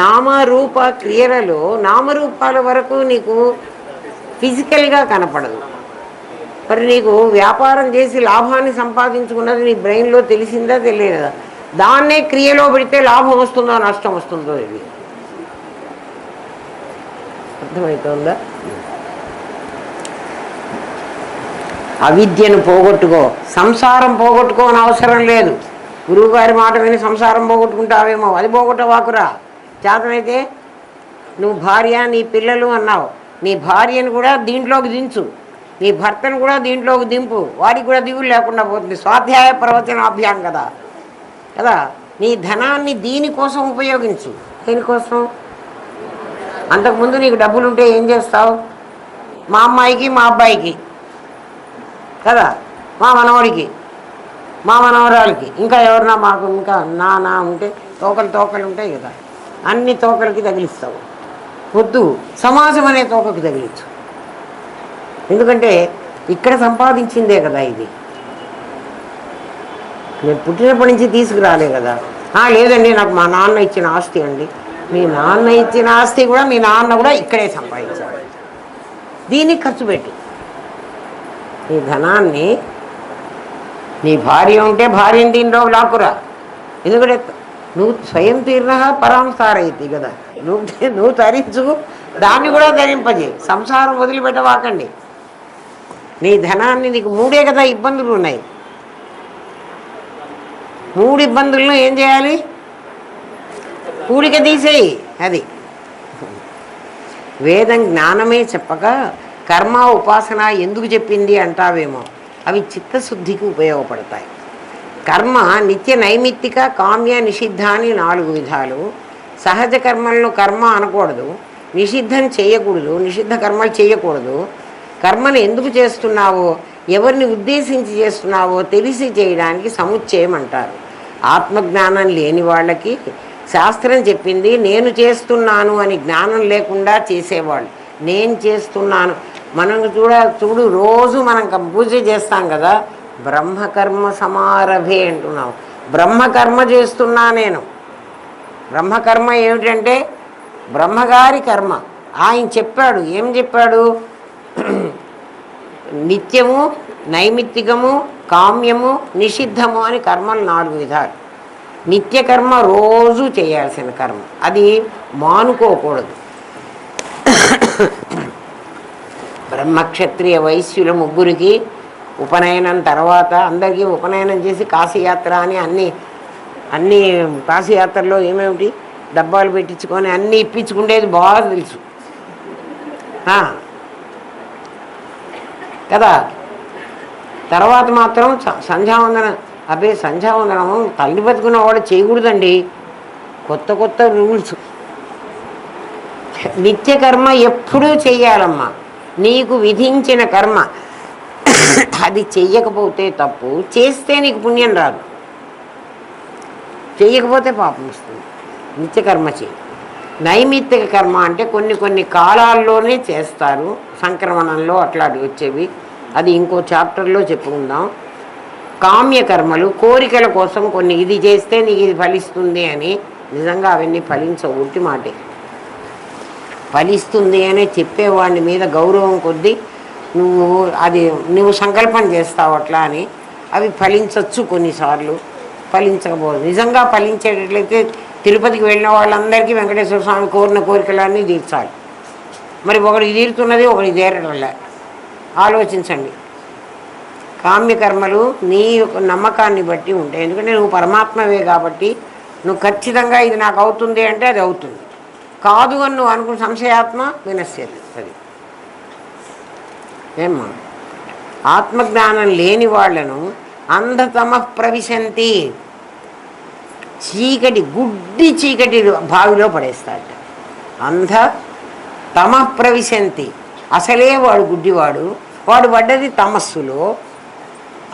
Speaker 1: నామరూప క్రియలలో నామరూపాల వరకు నీకు ఫిజికల్గా కనపడదు. మరి నీకు వ్యాపారం చేసి లాభాన్ని సంపాదించుకున్నది నీ బ్రెయిన్లో తెలిసిందా తెలియదా? దాన్నే క్రియలో పెడితే లాభం వస్తుందో నష్టం వస్తుందో ఇది అర్థమవుతుందా? అవిద్యను పోగొట్టుకో, సంసారం పోగొట్టుకోని అవసరం లేదు. గురువుగారి మాట విని సంసారం పోగొట్టుకుంటావేమో, అది పోగొట్టవాకురా. చేతనైతే నువ్వు భార్య నీ పిల్లలు అన్నావు, నీ భార్యను కూడా దీంట్లోకి దించు, నీ భర్తను కూడా దీంట్లోకి దింపు, వాడికి కూడా దిగులు లేకుండా పోతుంది. స్వాధ్యాయ ప్రవచనాభ్యాం కదా కదా. నీ ధనాన్ని దీనికోసం ఉపయోగించు. దేనికోసం? అంతకుముందు నీకు డబ్బులుంటే ఏం చేస్తావు? మా అమ్మాయికి మా అబ్బాయికి కదా, మా మనవడికి మా మనవరాలకి, ఇంకా ఎవరన్నా మాకు ఇంకా నా ఉంటే తోకలు ఉంటాయి కదా, అన్ని తోకలకి తగిలిస్తావు. వద్దు, సమాజం అనే తోకకి తగిలించు. ఎందుకంటే ఇక్కడ సంపాదించిందే కదా ఇది. నేను పుట్టినప్పటి నుంచి తీసుకురాలే కదా. లేదండి నాకు మా నాన్న ఇచ్చిన ఆస్తి అండి. మీ నాన్న ఇచ్చిన ఆస్తి కూడా మీ నాన్న కూడా ఇక్కడే సంపాదించాడు. దీన్ని ఖర్చు పెట్టు. నీ ధనాన్ని, నీ భార్య ఉంటే భార్యని దీనిలో లాక్కురా. ఎందుకంటే నువ్వు స్వయం తీర్ణ పరాంసారైతి కదా. నువ్వు తరించు, దాన్ని కూడా ధరింపజే. సంసారం వదిలిపెట్టవాకండి. నీ ధనాన్ని, నీకు 3 కదా ఇబ్బందులు ఉన్నాయి. 3 ఇబ్బందులను ఏం చేయాలి? పూడిక తీసేయి. అది వేదం జ్ఞానమే చెప్పక కర్మ ఉపాసన ఎందుకు చెప్పింది అంటావేమో. అవి చిత్తశుద్ధికి ఉపయోగపడతాయి. కర్మ నిత్య నైమిత్తిక కామ్య నిషిద్ధ అని 4 విధాలు. సహజ కర్మలను కర్మ అనకూడదు, నిషిద్ధం చేయకూడదు, నిషిద్ధ కర్మలు చేయకూడదు. కర్మను ఎందుకు చేస్తున్నావో, ఎవరిని ఉద్దేశించి చేస్తున్నావో తెలిసి చేయడానికి సముచ్చయం అంటారు. ఆత్మజ్ఞానం లేని వాళ్ళకి శాస్త్రం చెప్పింది నేను చేస్తున్నాను అని జ్ఞానం లేకుండా చేసేవాళ్ళు. నేను చేస్తున్నాను, మనం చూడు రోజు మనం పూజ చేస్తాం కదా, బ్రహ్మకర్మ సమారభే అంటున్నాం. బ్రహ్మకర్మ చేస్తున్నా నేను. బ్రహ్మకర్మ ఏమిటంటే బ్రహ్మగారి కర్మ. ఆయన చెప్పాడు, ఏం చెప్పాడు? నిత్యము, నైమిత్తికము, కామ్యము, నిషిద్ధము అని కర్మలు 4 విధాలు. నిత్యకర్మ రోజు చేయాల్సిన కర్మ, అది మానుకోకూడదు. బ్రహ్మక్షత్రియ వైశ్యుల ముగ్గురికి ఉపనయనం తర్వాత అందరికీ ఉపనయనం చేసి కాశీయాత్ర అని అన్ని కాశీయాత్రలో ఏమేమిటి డబ్బాలు పెట్టించుకొని అన్నీ ఇప్పించుకుండేది బాగా తెలుసు కదా. తర్వాత మాత్రం సంధ్యావందనం, అబ్బే సంధ్యావందనం తల్లి బతుకున్న వాడు చేయకూడదండి, కొత్త కొత్త రూల్స్. నిత్యకర్మ ఎప్పుడూ చెయ్యాలమ్మా. నీకు విధించిన కర్మ అది చెయ్యకపోతే తప్పు, చేస్తే నీకు పుణ్యం రాదు, చెయ్యకపోతే పాపం వస్తుంది. నిత్యకర్మ చేయి. నైమిత్తిక కర్మ అంటే కొన్ని కాలాల్లోనే చేస్తారు, సంక్రమణంలో అట్లాంటివి వచ్చేవి, అది ఇంకో చాప్టర్లో చెప్పుకుందాం. కామ్యకర్మలు కోరికల కోసం కొన్ని, ఇది చేస్తే నీకు ఇది ఫలిస్తుంది అని, నిజంగా అవన్నీ ఫలించవు, ఉట్టి మాటే. ఫలిస్తుంది అని చెప్పేవాడి మీద గౌరవం కొద్దీ నువ్వు సంకల్పం చేస్తావు అట్లా అని, అవి ఫలించవచ్చు కొన్నిసార్లు, ఫలించకపోదు. నిజంగా ఫలించేటట్లయితే తిరుపతికి వెళ్ళిన వాళ్ళందరికీ వెంకటేశ్వర స్వామి కోరిన కోరికలన్నీ తీర్చాలి. మరి ఒకటి తీరుతున్నది, ఒకటి తీరడంలే. ఆలోచించండి. కామ్యకర్మలు నీ యొక్క నమ్మకాన్ని బట్టి ఉంటాయి. ఎందుకంటే నువ్వు పరమాత్మవే కాబట్టి నువ్వు ఖచ్చితంగా ఇది నాకు అవుతుంది అంటే అది అవుతుంది. కాదు అని నువ్వు అనుకున్న సంశయాత్మ వినశ్యతి. అది ఏమ్మా, ఆత్మజ్ఞానం లేని వాళ్లను అంధతమ ప్రవిశంతి, గుడ్డి చీకటి బావిలో పడేస్తాడు. అంధ తమ ప్రవిశంతి, అసలే వాడు గుడ్డివాడు, వాడు పడ్డది తమస్సులో,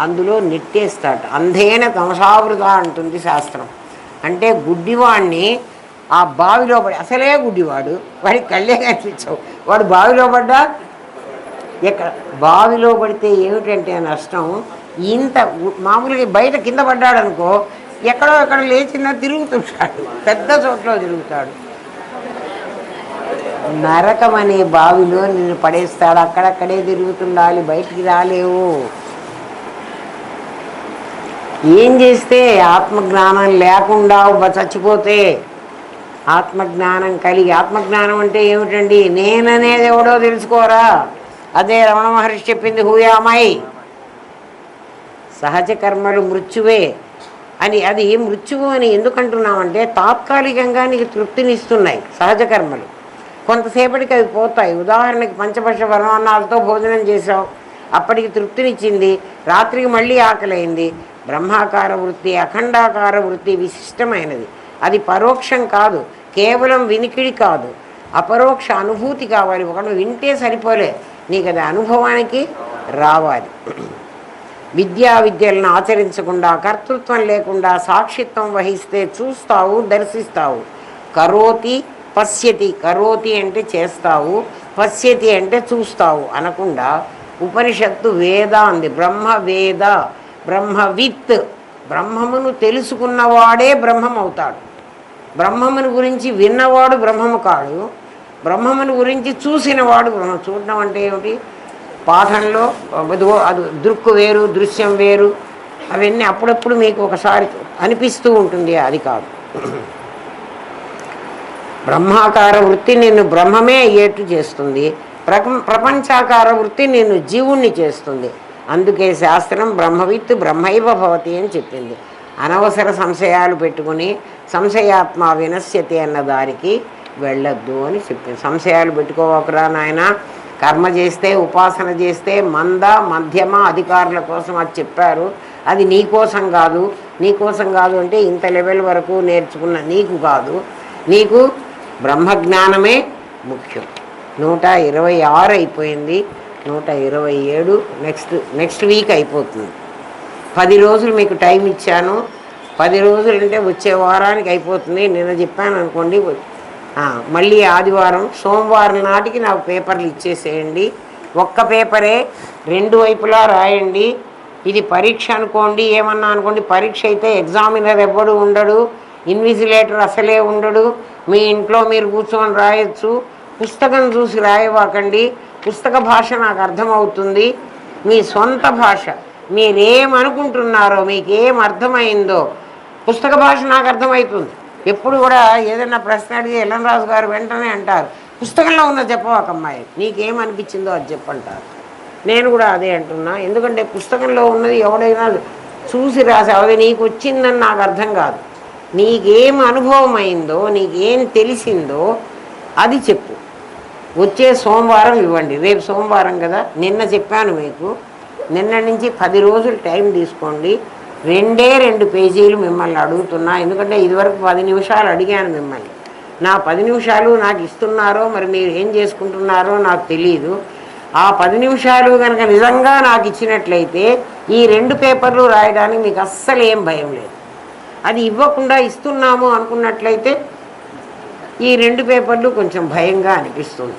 Speaker 1: అందులో నెట్టేస్తాడు. అంధేన తమసావృత అంటుంది శాస్త్రం. అంటే గుడ్డివాడిని ఆ బావిలో పడి, అసలే గుడ్డివాడు, వాడికి కళ్ళే కనిపించవు, వాడు బావిలో పడ్డా ఎక్కడ బావిలో పడితే ఏమిటంటే నష్టం, ఇంత మామూలుగా బయట కింద పడ్డాడు అనుకో, ఎక్కడ లేచినా తిరుగుతుంటాడు, పెద్ద చోట్ల తిరుగుతాడు. నరకం అనే బావిలో నిన్ను పడేస్తాడు, అక్కడక్కడే తిరుగుతుండాలి, బయటికి రాలేవు. ఏం చేస్తే ఆత్మజ్ఞానం లేకుండా చచ్చిపోతే, ఆత్మజ్ఞానం కలిగి, ఆత్మజ్ఞానం అంటే ఏమిటండి? నేననేది ఎవడో తెలుసుకోరా, అదే రమణ మహర్షి చెప్పింది, హూయామై. సహజ కర్మలు మృత్యువే అని, అది మృత్యువు అని ఎందుకంటున్నామంటే తాత్కాలికంగా నీకు తృప్తినిస్తున్నాయి సహజ కర్మలు, కొంతసేపటికి అవి పోతాయి. ఉదాహరణకి పంచపక్ష పరమాన్నాలతో భోజనం చేసావు, అప్పటికి తృప్తినిచ్చింది, రాత్రికి మళ్ళీ ఆకలైంది. బ్రహ్మాకార వృత్తి, అఖండాకార వృత్తి విశిష్టమైనది. అది పరోక్షం కాదు, కేవలం వినికిడి కాదు, అపరోక్ష అనుభూతి కావాలి. ఒకడు వింటే సరిపోలే, నీకు అది అనుభవానికి రావాలి. విద్యలను ఆచరించకుండా, కర్తృత్వం లేకుండా సాక్షిత్వం వహిస్తే చూస్తావు, దర్శిస్తావు. కరోతి పశ్యతి, కరోతి అంటే చేస్తావు, పశ్యతి అంటే చూస్తావు అనకుండా ఉపనిషత్తు వేద అంది. బ్రహ్మ వేద, బ్రహ్మవిత్, బ్రహ్మమును తెలుసుకున్నవాడే బ్రహ్మం అవుతాడు. బ్రహ్మమును గురించి విన్నవాడు బ్రహ్మము కాడు, బ్రహ్మమును గురించి చూసినవాడు బ్రహ్మ. చూడడం అంటే ఏమిటి? పాఠంలో అది దృక్కు వేరు, దృశ్యం వేరు, అవన్నీ అప్పుడప్పుడు మీకు ఒకసారి అనిపిస్తూ ఉంటుంది, అది కాదు. బ్రహ్మాకార వృత్తి నిన్ను బ్రహ్మమే అయ్యేట్టు చేస్తుంది, ప్రపంచాకార వృత్తి నిన్ను జీవుణ్ణి చేస్తుంది. అందుకే శాస్త్రం బ్రహ్మవిత్ బ్రహ్మైవ భవతి అని చెప్పింది. అనవసర సంశయాలు పెట్టుకుని సంశయాత్మ వినశ్యతి అన్న దానికి వెళ్ళొద్దు అని చెప్పింది. సంశయాలు పెట్టుకోవకురా నాయన, కర్మ చేస్తే, ఉపాసన చేస్తే మధ్యమ అధికారుల కోసం అది చెప్పారు, అది నీకోసం కాదు. నీకోసం కాదు అంటే ఇంత లెవెల్ వరకు నేర్చుకున్న నీకు కాదు, నీకు బ్రహ్మజ్ఞానమే ముఖ్యం. 126 అయిపోయింది, 127 నెక్స్ట్ వీక్ అయిపోతుంది. 10 రోజులు మీకు టైం ఇచ్చాను. 10 రోజులు అంటే వచ్చే వారానికి అయిపోతుంది. నిన్న చెప్పాను అనుకోండి, మళ్ళీ ఆదివారం సోమవారం నాటికి నాకు పేపర్లు ఇచ్చేసేయండి. ఒక్క పేపరే 2 వైపులా రాయండి. ఇది పరీక్ష అనుకోండి, ఏమన్నా అనుకోండి. పరీక్ష అయితే ఎగ్జామినర్ ఎవ్వడు ఉండడు, ఇన్విజిలేటర్ అసలే ఉండడు. మీ ఇంట్లో మీరు కూర్చొని రాయొచ్చు. పుస్తకం చూసి రాయవాకండి. పుస్తక భాష నాకు అర్థమవుతుంది. మీ సొంత భాష, మీరేమనుకుంటున్నారో, మీకేం అర్థమైందో పుస్తక భాష నాకు అర్థమవుతుంది. ఎప్పుడు కూడా ఏదైనా ప్రశ్న అడిగి ఎల్లంరాజు గారు వెంటనే అంటారు, పుస్తకంలో ఉన్న చెప్పవాకమ్మాయి, నీకేమనిపించిందో అది చెప్పంటారు. నేను కూడా అదే అంటున్నా. ఎందుకంటే పుస్తకంలో ఉన్నది ఎవడైనా చూసి రాసావు, అది నీకు వచ్చిందని నాకు అర్థం కాదు. నీకేం అనుభవం అయిందో, నీకేం తెలిసిందో అది చెప్పు. వచ్చే సోమవారం ఇవ్వండి. రేపు సోమవారం కదా, నిన్న చెప్పాను మీకు. నిన్న నుంచి 10 రోజులు టైం తీసుకోండి. 2 పేజీలు మిమ్మల్ని అడుగుతున్నా. ఎందుకంటే ఇదివరకు 10 నిమిషాలు అడిగాను మిమ్మల్ని. నా 10 నిమిషాలు నాకు ఇస్తున్నారో మరి మీరు ఏం చేసుకుంటున్నారో నాకు తెలియదు. ఆ 10 నిమిషాలు కనుక నిజంగా నాకు ఇచ్చినట్లయితే ఈ 2 పేపర్లు రాయడానికి మీకు అస్సలు ఏం భయం లేదు. అది ఇవ్వకుండా ఇస్తున్నాము అనుకున్నట్లయితే ఈ 2 పేపర్లు కొంచెం భయంగా అనిపిస్తుంది.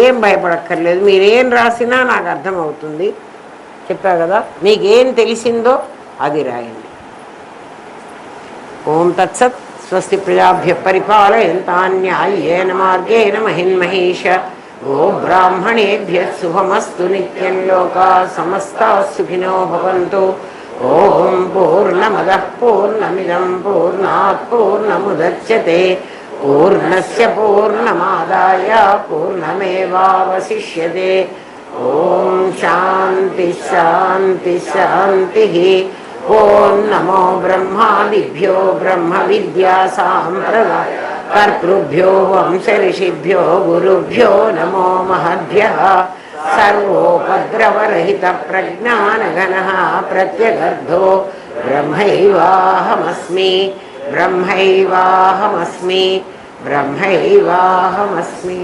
Speaker 1: ఏం భయపడక్కర్లేదు. మీరేం రాసినా నాకు అర్థమవుతుంది. చెప్పా కదా, మీకేం తెలిసిందో అది రాయండి. ఓం తత్సత్. స్వస్తి ప్రజాభ్య పరిపాలయంతాన్యాయేన మార్గేణ మహిన్మహేష. గో బ్రాహ్మణేభ్య శుభమస్తు నిత్యం. లోకా సమస్తా సుఖినో భవంతు. ఓం పూర్ణమదః పూర్ణమిదం పూర్ణాత్ పూర్ణముదచ్యతే. పూర్ణస్య పూర్ణమాదాయ పూర్ణమేవావశిష్యతే. ఓం శాంతి శాంతి శాంతి. ఓం నమో బ్రహ్మాదిభ్యో బ్రహ్మ విద్యా సాంప్రదాయ కర్తృభ్యో వంశ ఋషిభ్యో గురుభ్యో నమో మహద్భ్యః. సర్వోపద్రవరహిత ప్రజ్ఞానఘనః ప్రత్యగర్ధో బ్రహ్మైవాహమస్మి బ్రహ్మైవాహమస్మి బ్రహ్మైవాహమస్మి.